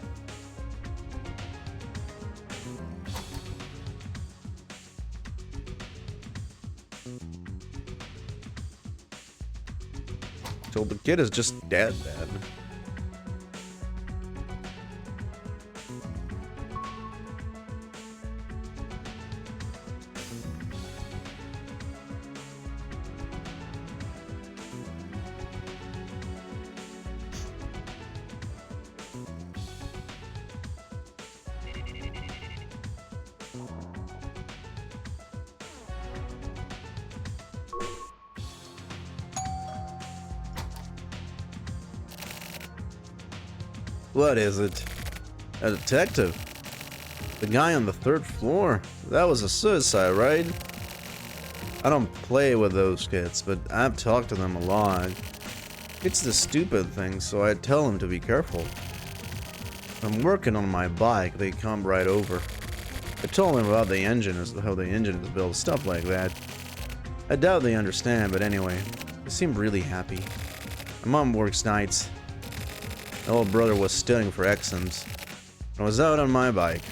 So the kid is just dead then. What is it? A detective? The guy on the 3rd floor? That was a suicide, right? I don't play with those kids, but I've talked to them a lot. It's the stupid thing, so I tell them to be careful. I'm working on my bike, they come right over. I told them about the engine, how the engine is built, stuff like that. I doubt they understand, but anyway, they seem really happy. My mom works nights. My old brother was studying for exams. I was out on my bike.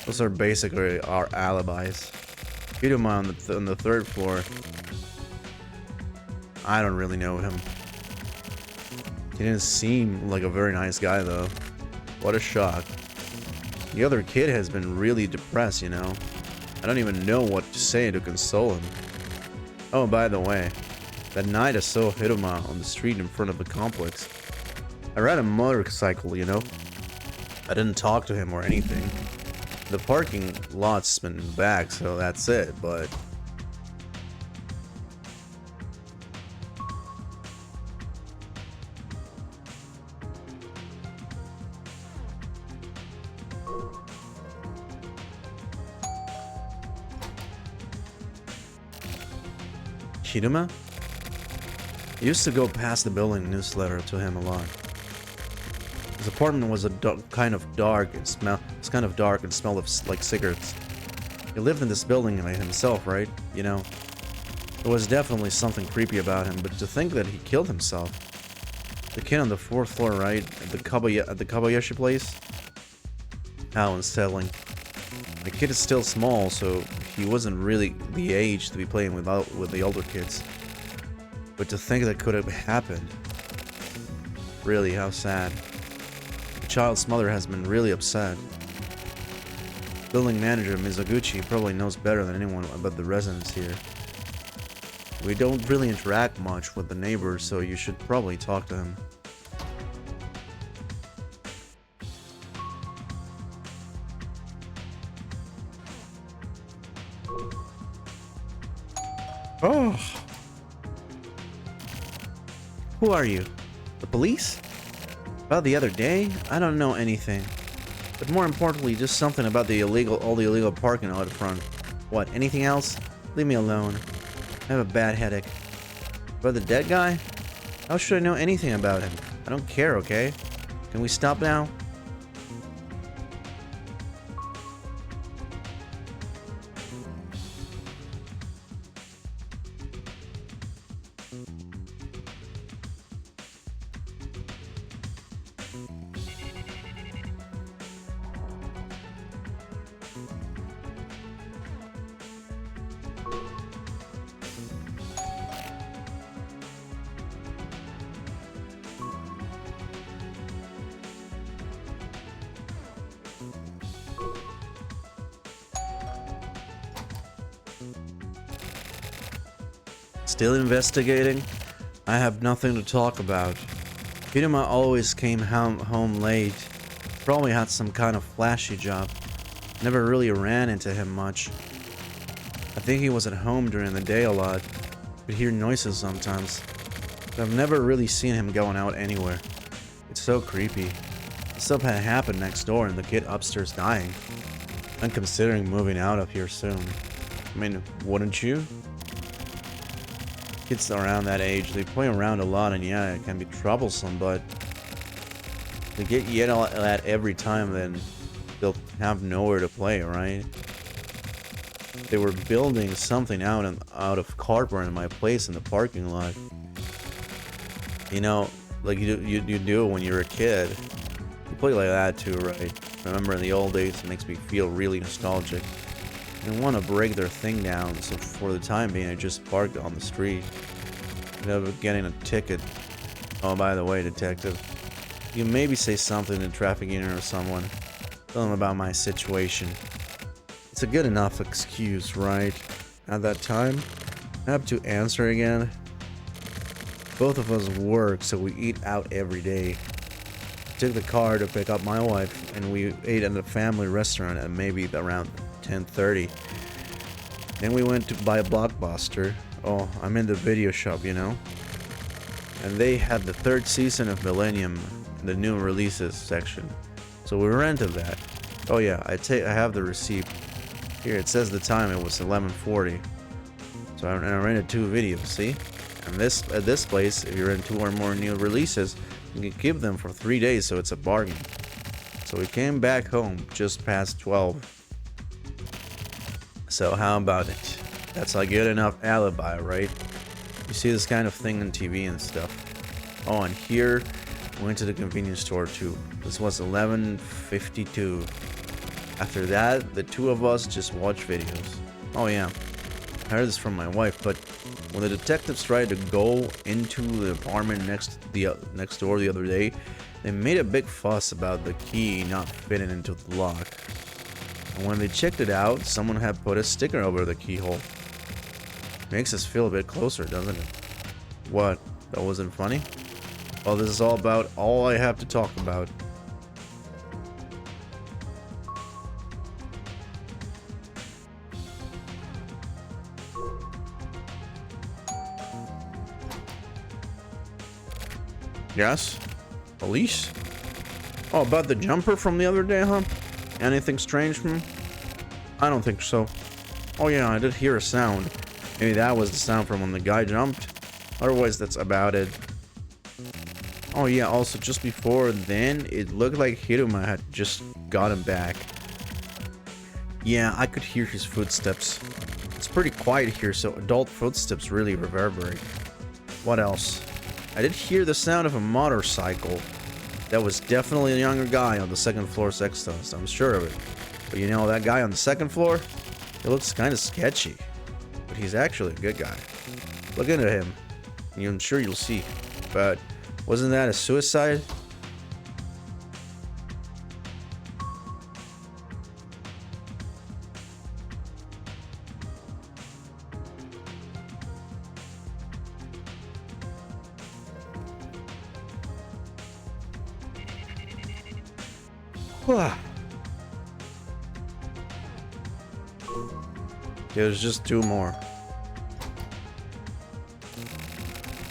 Those are basically our alibis. Hiruma on the 3rd floor. I don't really know him. He didn't seem like a very nice guy, though. What a shock. The other kid has been really depressed, you know. I don't even know what to say to console him. Oh, by the way, that night I saw Hiruma on the street in front of the complex. I ride a motorcycle, you know. I didn't talk to him or anything. The parking lot's been back, so that's it, but... Hiruma? I used to go past the building newsletter to him a lot. His apartment was kind of dark and smelled of like cigarettes. He lived in this building by himself, right? You know, there was definitely something creepy about him, but to think that he killed himself. The kid on the 4th floor, right? At the Kobayashi place? How unsettling. The kid is still small, so he wasn't really the age to be playing with the older kids. But to think that could have happened. Really, how sad. The child's mother has been really upset. Building manager Mizoguchi probably knows better than anyone about the residents here. We don't really interact much with the neighbors, so you should probably talk to him. Oh. Who are you? The police? About the other day? I don't know anything. But more importantly, just something about all the illegal parking out front. What, anything else? Leave me alone. I have a bad headache. About the dead guy? How should I know anything about him? I don't care, okay? Can we stop now? Still investigating? I have nothing to talk about. Hiruma always came home late. Probably had some kind of flashy job. Never really ran into him much. I think he was at home during the day a lot. Could hear noises sometimes. But I've never really seen him going out anywhere. It's so creepy. Stuff had happened next door and the kid upstairs dying. I'm considering moving out of here soon. I mean, wouldn't you? Kids around that age, they play around a lot, and yeah, it can be troublesome, but they get yelled at every time, then they'll have nowhere to play, right? They were building something out of cardboard in my place in the parking lot. You know, like you do when you're a kid. You play like that too, right? Remember in the old days, it makes me feel really nostalgic. I want to break their thing down, so for the time being, I just parked on the street. Ended up getting a ticket. Oh, by the way, detective, you maybe say something to traffic union or someone. Tell them about my situation. It's a good enough excuse, right? At that time, I have to answer again. Both of us work, so we eat out every day. I took the car to pick up my wife, and we ate at a family restaurant at maybe around 10:30. Then we went to buy a Blockbuster. Oh, I'm in the video shop, you know. And they had the 3rd season of Millennium in the new releases section. So we rented that. Oh yeah, I have the receipt. Here it says the time, it was 11:40. So I rented 2 videos, see? And at this place, if you rent 2 or more new releases, you can keep them for 3 days, so it's a bargain. So we came back home just past 12. So how about it? That's a good enough alibi, right? You see this kind of thing on TV and stuff. Oh, and here, we went to the convenience store too. This was 11:52. After that, the 2 of us just watched videos. Oh yeah, I heard this from my wife, but when the detectives tried to go into the apartment next door the other day, they made a big fuss about the key not fitting into the lock. And when they checked it out, someone had put a sticker over the keyhole. Makes us feel a bit closer, doesn't it? What? That wasn't funny? Well, this is all about all I have to talk about. Yes? Police? Oh, about the jumper from the other day, huh? Anything strange from him? I don't think so. Oh yeah, I did hear a sound. Maybe that was the sound from when the guy jumped. Otherwise, that's about it. Oh yeah, also just before then, it looked like Hiruma had just gotten back. Yeah, I could hear his footsteps. It's pretty quiet here, so adult footsteps really reverberate. What else? I did hear the sound of a motorcycle. That was definitely a younger guy on the second floor sextos, I'm sure of it. But you know, that guy on the second floor, he looks kind of sketchy. But he's actually a good guy. Look into him, and I'm sure you'll see. But wasn't that a suicide? There's just two more.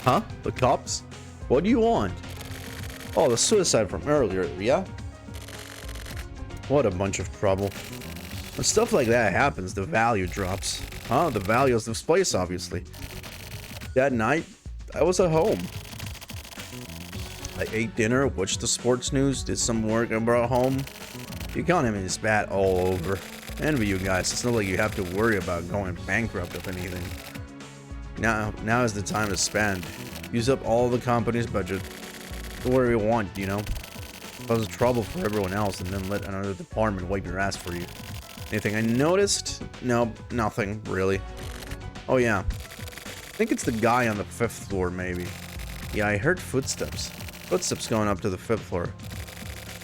Huh? The cops? What do you want? Oh, the suicide from earlier, yeah? What a bunch of trouble. When stuff like that happens, the value drops. Huh? The value of this place, obviously. That night, I was at home. I ate dinner, watched the sports news, did some work, and brought home. The economy is bad all over. Envy you guys. It's not like you have to worry about going bankrupt of anything. Now is the time to spend. Use up all the company's budget. Do whatever you want, you know. Cause trouble for everyone else and then let another department wipe your ass for you. Anything I noticed? No, nothing, really. Oh yeah. I think it's the guy on the 5th floor, maybe. Yeah, I heard footsteps. Footsteps going up to the 5th floor.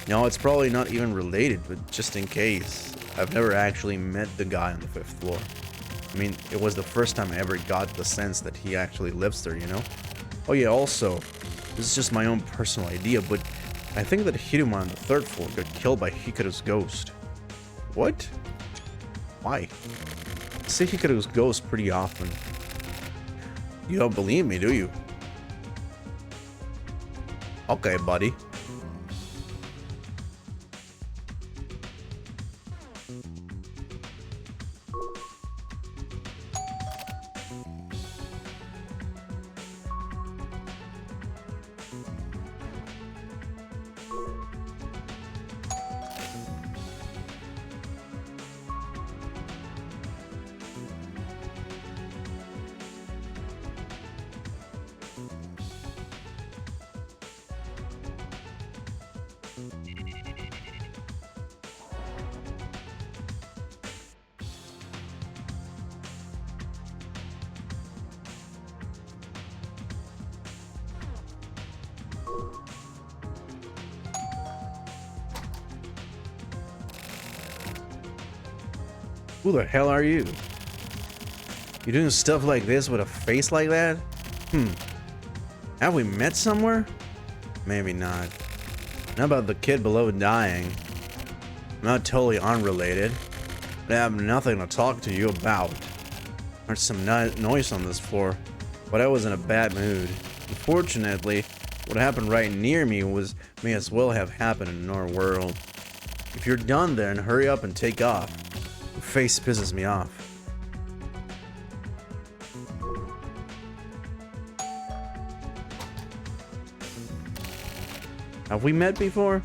No, it's probably not even related, but just in case. I've never actually met the guy on the 5th floor. I mean, it was the first time I ever got the sense that he actually lives there, you know? Oh yeah, also, this is just my own personal idea, but I think that Hiruma on the 3rd floor got killed by Hikaru's ghost. What? Why? I see Hikaru's ghost pretty often. You don't believe me, do you? Okay, buddy. Who the hell are you? You doing stuff like this with a face like that? Have we met somewhere? Maybe not. Not about the kid below dying. Not totally unrelated. But I have nothing to talk to you about. There's some noise on this floor, but I was in a bad mood. Unfortunately, what happened right near me may as well have happened in our world. If you're done then hurry up and take off. Your face pisses me off. Have we met before?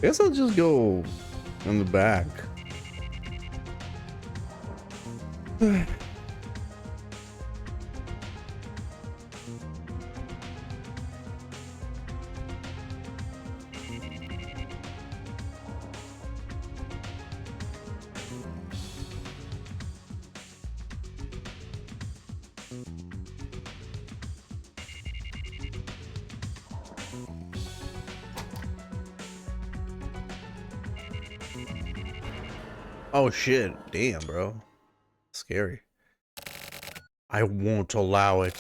Guess I'll just go in the back. Oh shit, damn, bro. Scary. I won't allow it.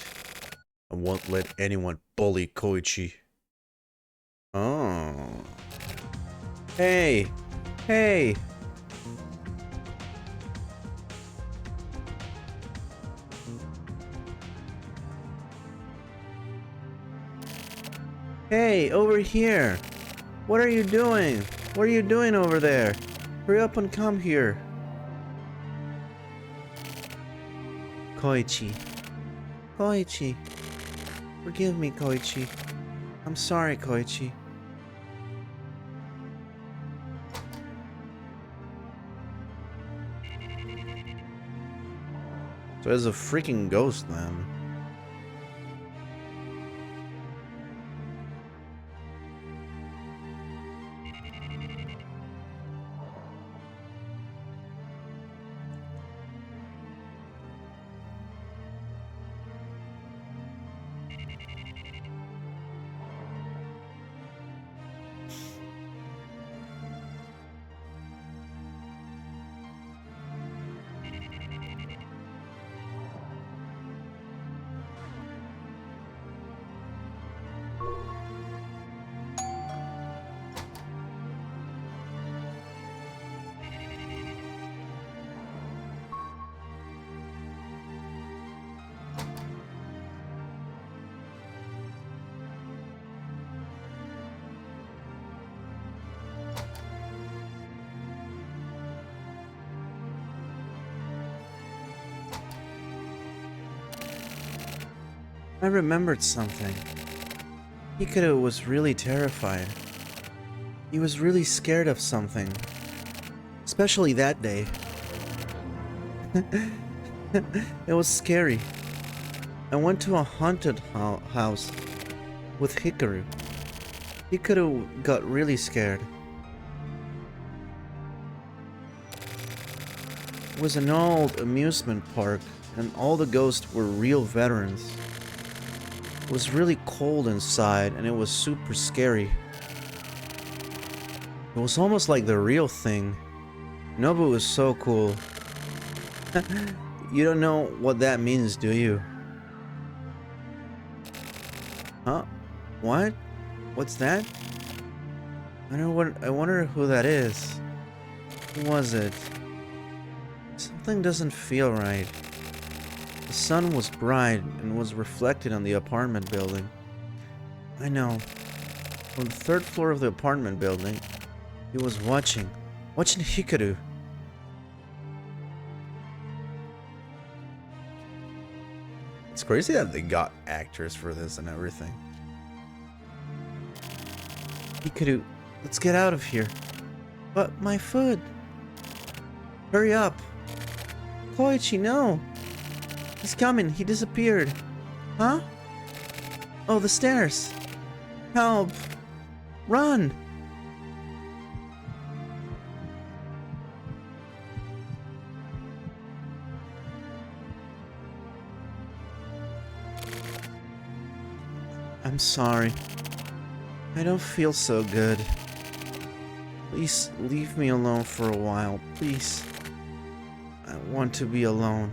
I won't let anyone bully Koichi. Oh. Hey. Hey. Hey, over here. What are you doing? What are you doing over there? Hurry up and come here. Koichi. Koichi. Forgive me, Koichi. I'm sorry, Koichi. So there's a freaking ghost, man. I remembered something. Hikaru was really terrified. He was really scared of something. Especially that day. It was scary. I went to a haunted house with Hikaru. Hikaru got really scared. It was an old amusement park, and all the ghosts were real veterans. It was really cold inside, and it was super scary. It was almost like the real thing. Nobu was so cool. You don't know what that means, do you? Huh? What? What's that? I wonder who that is. Who was it? Something doesn't feel right. The sun was bright and was reflected on the apartment building. I know. From the third floor of the apartment building, he was watching Hikaru. It's crazy that they got actors for this and everything. Hikaru, let's get out of here. But my food. Hurry up. Koichi, no. He's coming. He disappeared. Huh? Oh, the stairs. Help. Run. I'm sorry. I don't feel so good. Please leave me alone for a while, please. I want to be alone.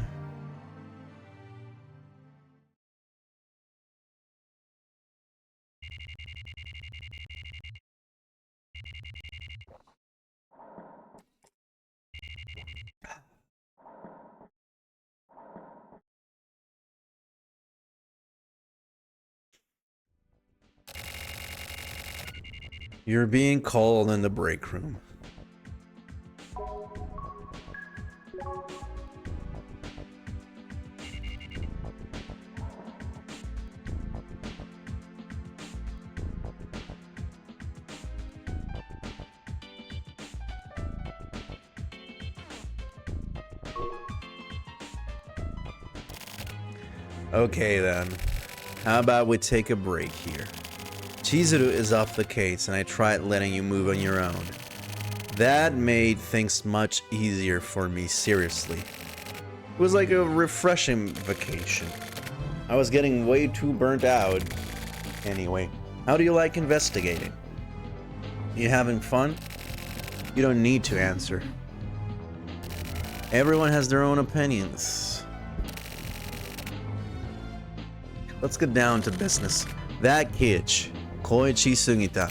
You're being called in the break room. Okay then. How about we take a break here? Chizuru is off the case and I tried letting you move on your own. That made things much easier for me, seriously. It was like a refreshing vacation. I was getting way too burnt out. Anyway, how do you like investigating? You having fun? You don't need to answer. Everyone has their own opinions. Let's get down to business. That kid, Koichi Sugita,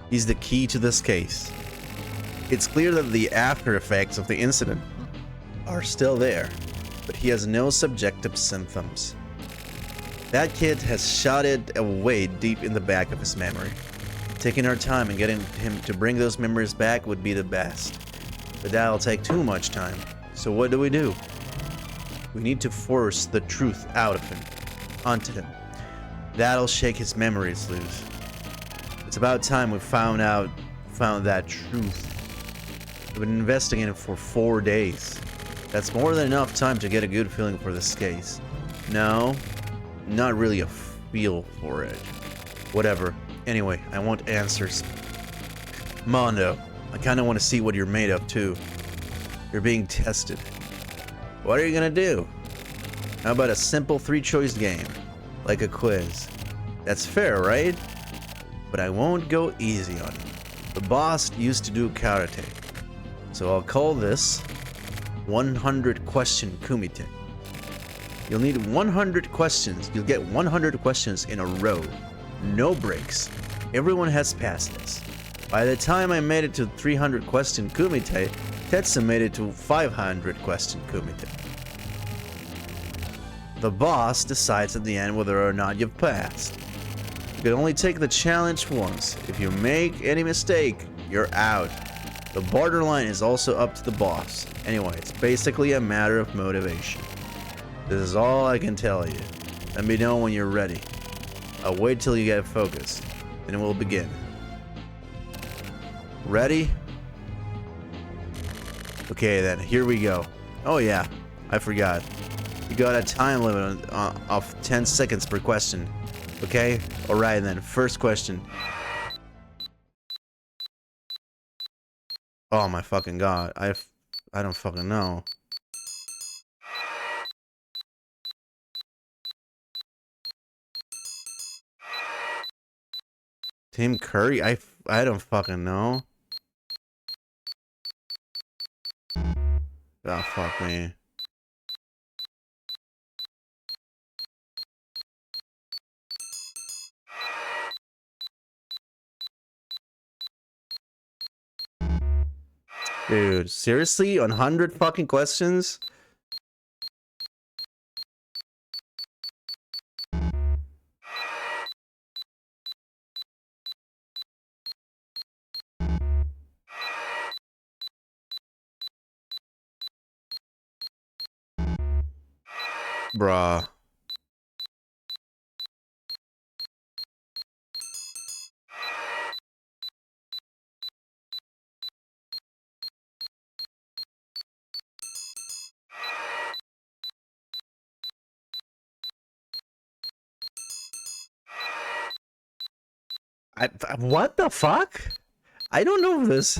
he's the key to this case. It's clear that the after effects of the incident are still there, but he has no subjective symptoms. That kid has shot it away deep in the back of his memory. Taking our time and getting him to bring those memories back would be the best. But that'll take too much time. So what do? We need to force the truth out of him, onto him. That'll shake his memories loose. It's about time we found that truth. We've been investigating for 4 days. That's more than enough time to get a good feeling for this case. No, not really a feel for it. Whatever. Anyway, I want answers. Mondo, I kinda want to see what you're made of too. You're being tested. What are you gonna do? How about a simple 3-choice game? Like a quiz. That's fair, right? But I won't go easy on you. The boss used to do karate. So I'll call this 100 question kumite. You'll need 100 questions. You'll get 100 questions in a row. No breaks. Everyone has passed this. By the time I made it to 300 question kumite, Tetsu made it to 500 question kumite. The boss decides at the end whether or not you've passed. You can only take the challenge once. If you make any mistake, you're out. The borderline is also up to the boss. Anyway, it's basically a matter of motivation. This is all I can tell you. Let me know when you're ready. I'll wait till you get focused, then we'll begin. Ready? Okay then, here we go. Oh yeah, I forgot. You got a time limit of 10 seconds per question. Okay? Alright then, first question. Oh my fucking god, I don't fucking know. Tim Curry? I don't fucking know. Oh fuck me. Dude, seriously? 100 fucking questions? Bruh. What the fuck? I don't know this.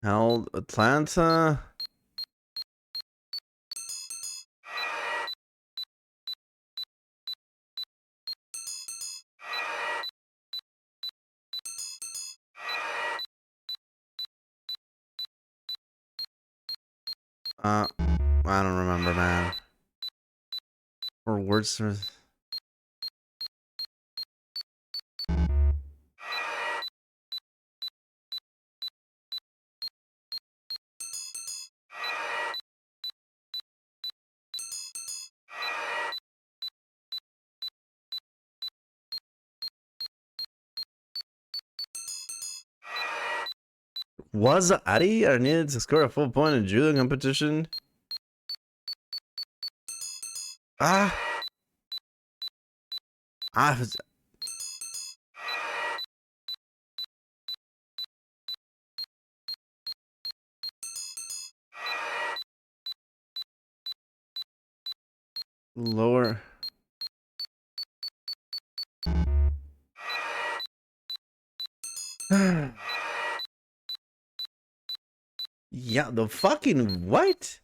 Held Atlanta? I don't remember, man. Or Wordsmith. Was Ari I needed to score a full point in judo competition? Ah. I was. Lower. Yeah, the fucking what?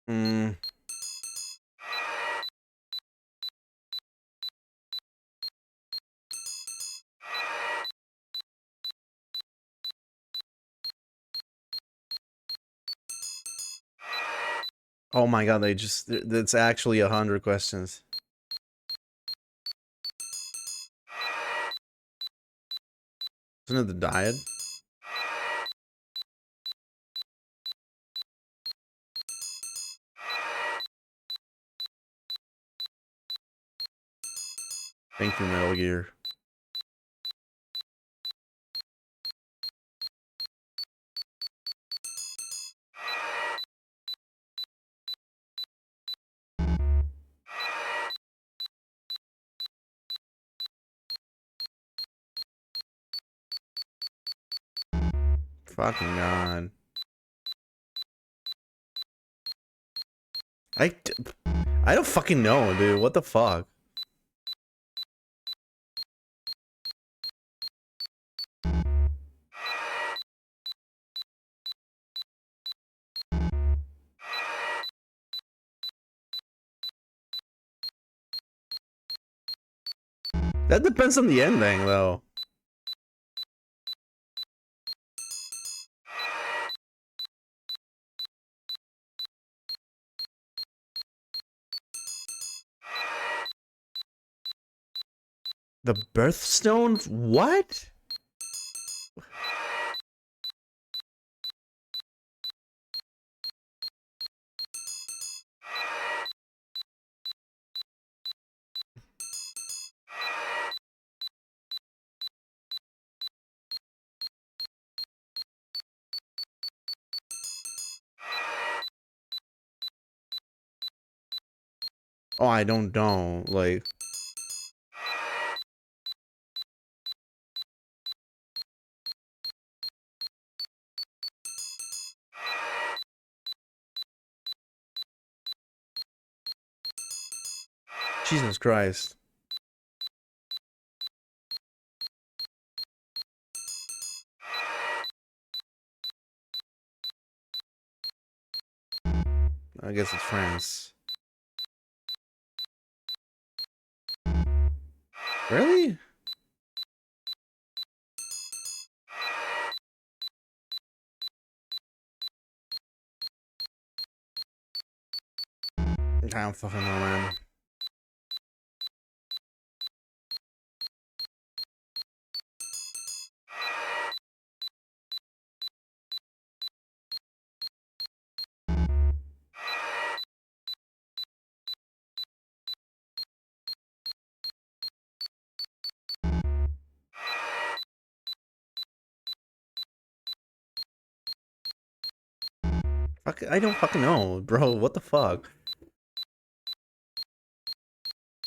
Hmm. Oh my god, they just. That's actually 100 questions. Isn't it the diet? Thank you, Metal Gear. Fucking god. I, I don't fucking know, dude. What the fuck? That depends on the ending, though. The birthstone? What? Oh, I don't know. Like, Jesus Christ. I guess it's France. Really? I don't fucking know, man. Fuck, I don't fucking know, bro. What the fuck?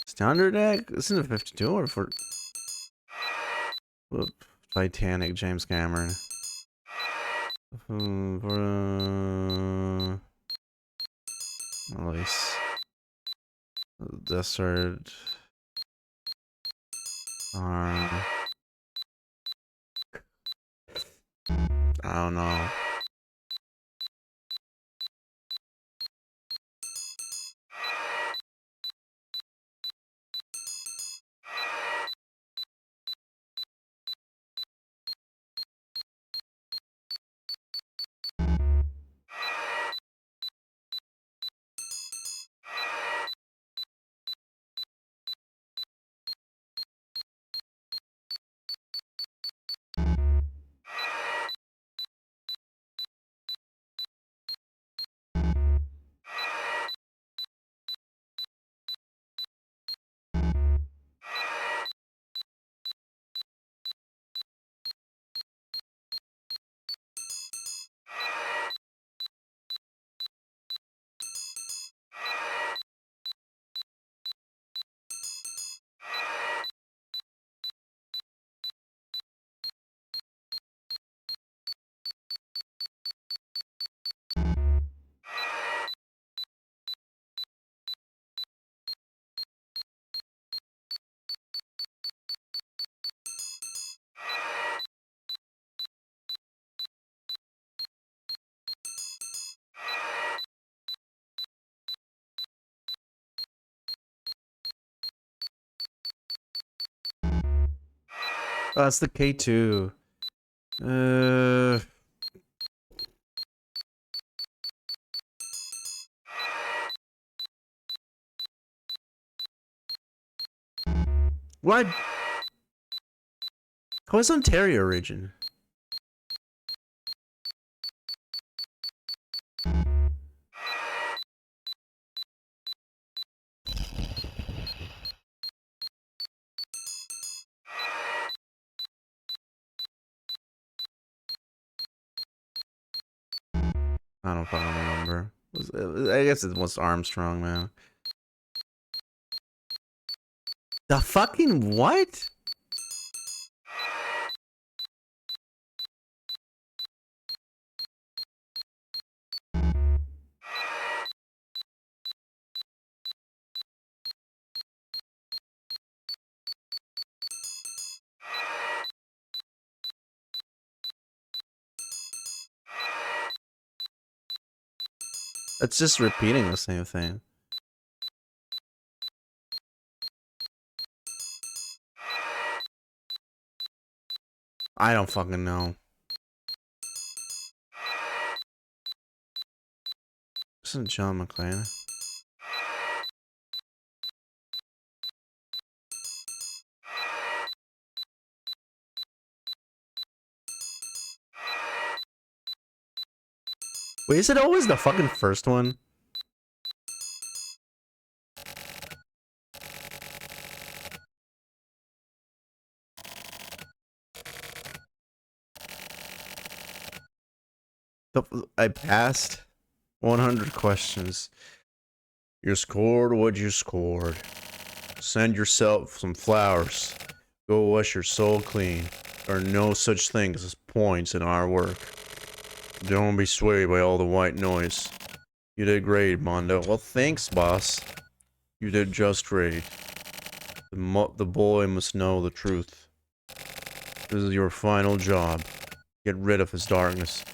Standard deck? Isn't it 52 or for? Whoop. Titanic, James Cameron. Release. Desert. I don't know. Oh, it's the K2. What? How is Ontario origin? I don't fucking remember. I guess it was Armstrong, man. The fucking what? It's just repeating the same thing. I don't fucking know. Isn't John McClane? Wait, is it always the fucking first one? I passed 100 questions. You scored what you scored. Send yourself some flowers. Go wash your soul clean. There are no such things as points in our work. Don't be swayed by all the white noise. You did great, Mondo. Well, thanks, boss. You did just great. The boy must know the truth. This is your final job. Get rid of his darkness.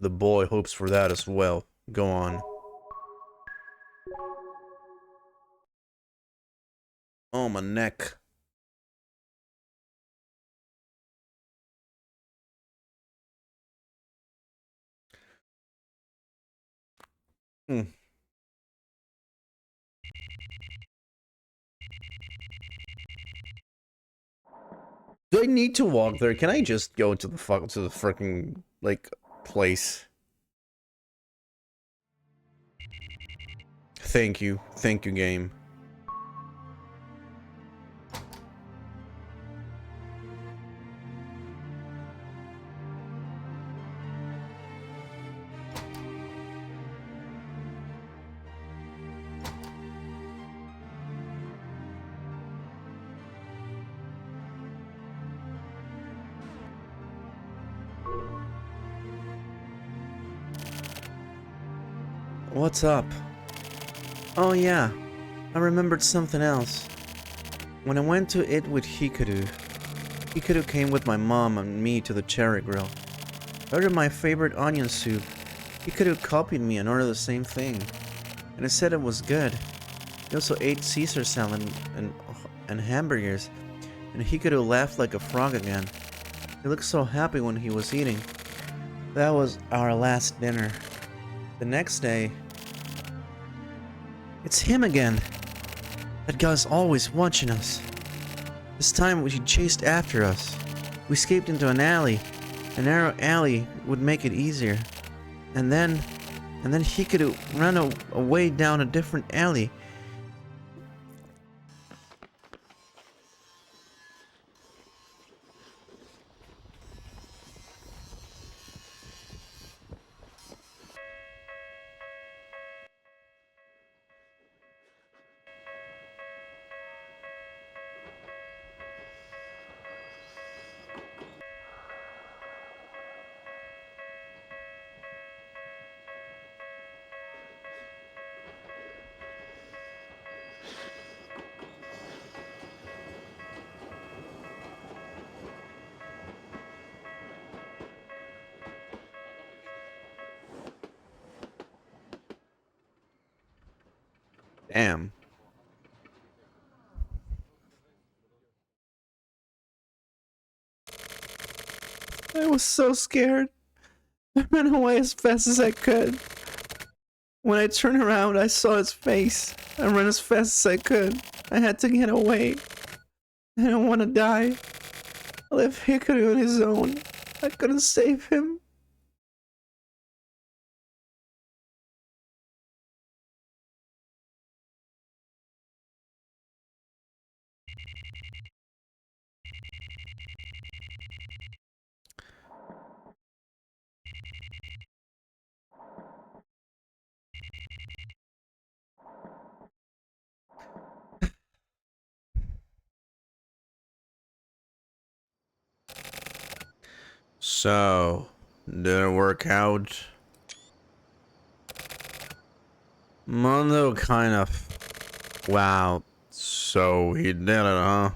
The boy hopes for that as well. Go on. Oh, my neck. Hmm. Do I need to walk there? Can I just go to the freaking like place? Thank you, game. What's up? Oh yeah, I remembered something else. When I went to it with Hikaru came with my mom and me to the cherry grill. I ordered my favorite onion soup. Hikaru copied me and ordered the same thing, and it said it was good. He also ate Caesar salad and hamburgers, and Hikaru laughed like a frog again. He looked so happy when he was eating. That was our last dinner. The next day, it's him again. That guy's always watching us. This time he chased after us. We escaped into an alley. A narrow alley would make it easier. And then Hikaru ran away down a different alley. Damn. was so scared. I ran away as fast as I could. When I turned around, I saw his face. I ran as fast as I could. I had to get away. I don't want to die. I left Hikaru on his own. I couldn't save him. So, did it work out? Mondo kind of... Wow, so he did it, huh?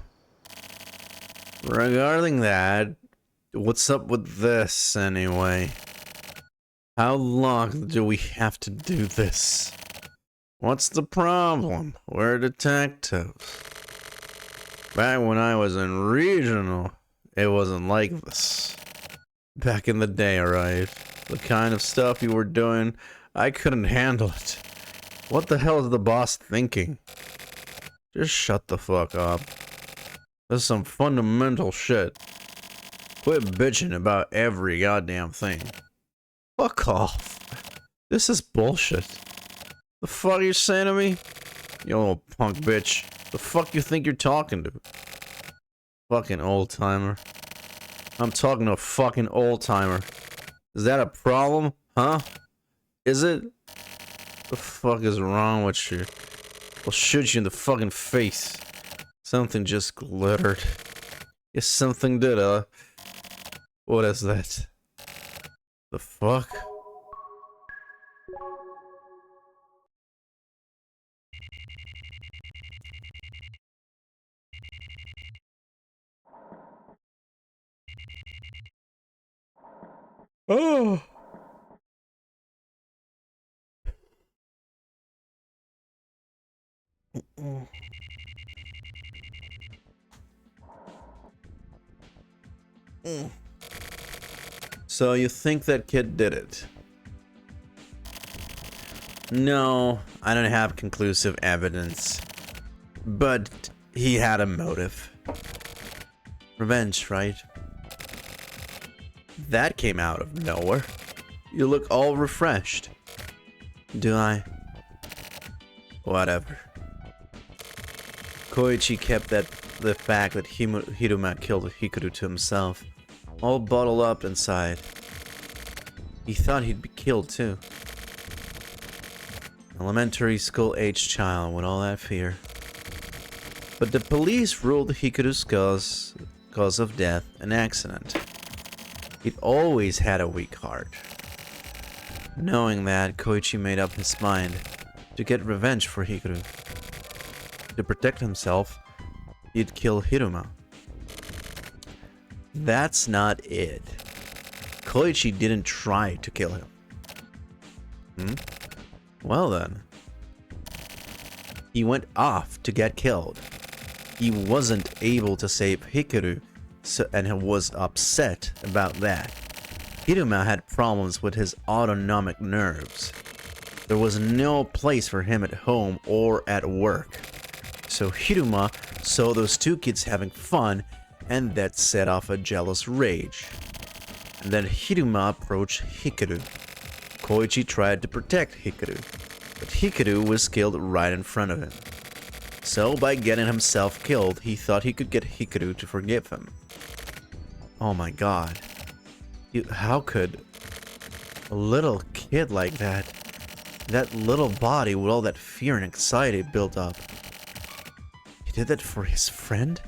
Regarding that, what's up with this, anyway? How long do we have to do this? What's the problem? We're detectives. Back when I was in regional, it wasn't like this. Back in the day, alright? The kind of stuff you were doing, I couldn't handle it. What the hell is the boss thinking? Just shut the fuck up. This is some fundamental shit. Quit bitching about every goddamn thing. Fuck off. This is bullshit. The fuck you saying to me? You little punk bitch. The fuck you think you're talking to? Fucking old timer. I'm talking to a fucking old timer. Is that a problem? Huh? Is it? The fuck is wrong with you? I'll shoot you in the fucking face. Something just glittered. Yes, something did, What is that? The fuck? Oh! So you think that kid did it? No, I don't have conclusive evidence. But he had a motive. Revenge, right? That came out of nowhere. You look all refreshed. Do I? Whatever. Koichi kept the fact that Hiruma killed Hikaru to himself, all bottled up inside. He thought he'd be killed too. Elementary school-aged child with all that fear. But the police ruled Hikaru's cause of death an accident. He'd always had a weak heart. Knowing that, Koichi made up his mind to get revenge for Hikaru. To protect himself, he'd kill Hiruma. That's not it. Koichi didn't try to kill him. Well then. He went off to get killed. He wasn't able to save Hikaru, and was upset about that. Hiruma had problems with his autonomic nerves. There was no place for him at home or at work. So Hiruma saw those two kids having fun, and that set off a jealous rage. And then Hiruma approached Hikaru. Koichi tried to protect Hikaru, but Hikaru was killed right in front of him. So by getting himself killed, he thought he could get Hikaru to forgive him. Oh my god. How could a little kid like that little body with all that fear and anxiety built up, he did that for his friend?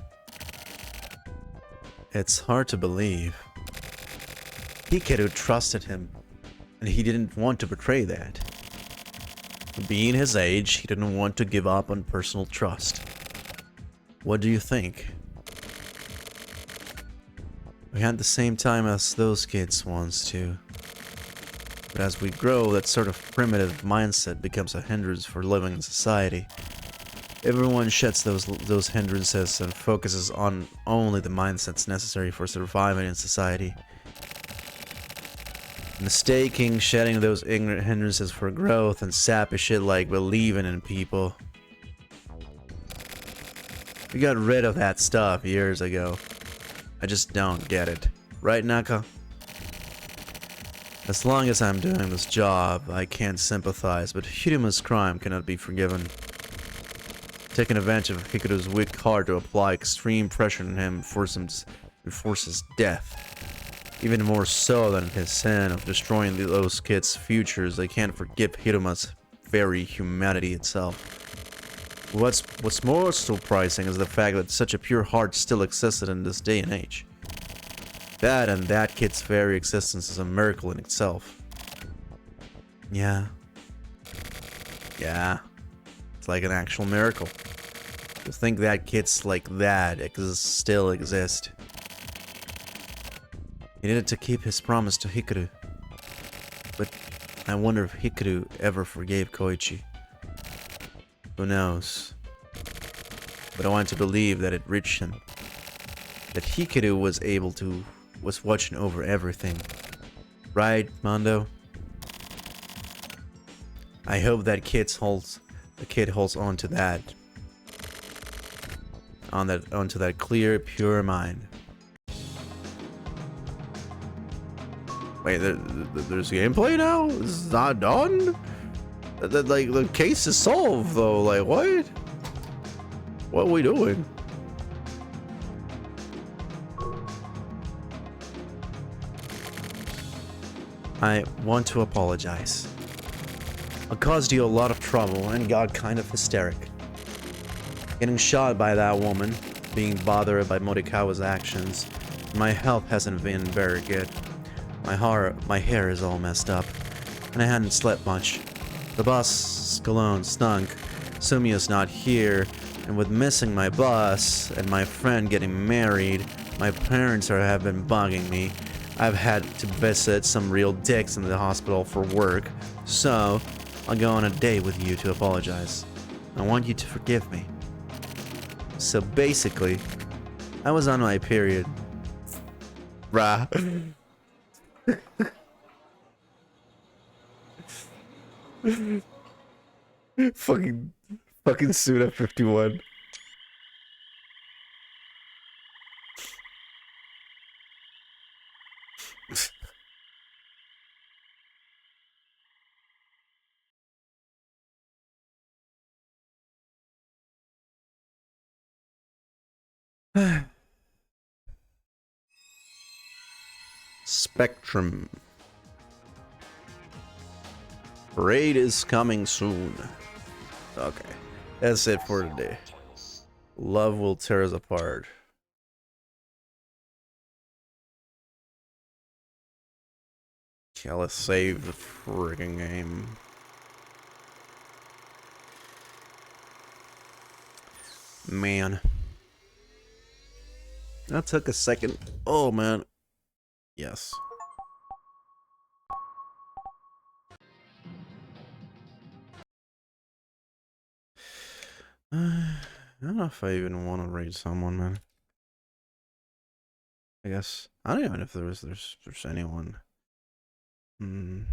It's hard to believe. Hikaru trusted him, and he didn't want to betray that. Being his age, he didn't want to give up on personal trust. What do you think? We had the same time as those kids once too. But as we grow, that sort of primitive mindset becomes a hindrance for living in society. Everyone sheds those hindrances and focuses on only the mindsets necessary for surviving in society. Mistaking shedding those ignorant hindrances for growth and sappy shit like believing in people. We got rid of that stuff years ago. I just don't get it. Right, Naka? As long as I'm doing this job, I can't sympathize, but Hiruma's crime cannot be forgiven. Taking advantage of Hikaru's weak heart to apply extreme pressure on him forces his death. Even more so than his sin of destroying those kids' futures, I can't forgive Hiruma's very humanity itself. What's more surprising is the fact that such a pure heart still existed in this day and age. That and that kid's very existence is a miracle in itself. Yeah. Yeah. It's like an actual miracle. To think that kids like that still exist. He needed to keep his promise to Hikaru. But I wonder if Hikaru ever forgave Koichi. Who knows? But I want to believe that it reached him. That Hikaru was watching over everything. Right, Mondo? I hope that kid holds on to that. Onto that clear, pure mind. Wait, there's gameplay now? This is not done? Like, the case is solved, though. Like, what? What are we doing? I want to apologize. I caused you a lot of trouble and got kind of hysteric. Getting shot by that woman, being bothered by Morikawa's actions, my health hasn't been very good. My hair is all messed up, and I hadn't slept much. The bus alone stunk, Sumiyo's not here, and with missing my bus and my friend getting married, my parents have been bugging me. I've had to visit some real dicks in the hospital for work, so I'll go on a date with you to apologize. I want you to forgive me. So basically, I was on my period. Rah. fucking Suda 51. Spectrum. Parade is coming soon. Okay, that's it for today. Love will tear us apart. Okay, let's save the friggin' game. Man. That took a second. Oh, man. Yes. I don't know if I even want to raid someone, man. I guess I don't even know if there's anyone. Hmm.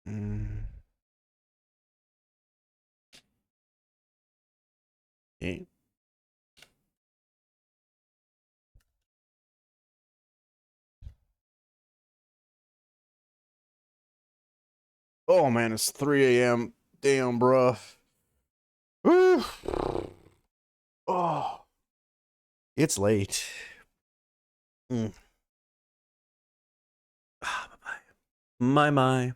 Hmm. Yeah. Oh man, it's 3 a.m. Damn, bruh. Oh, it's late. Mm. Ah, bye bye. My.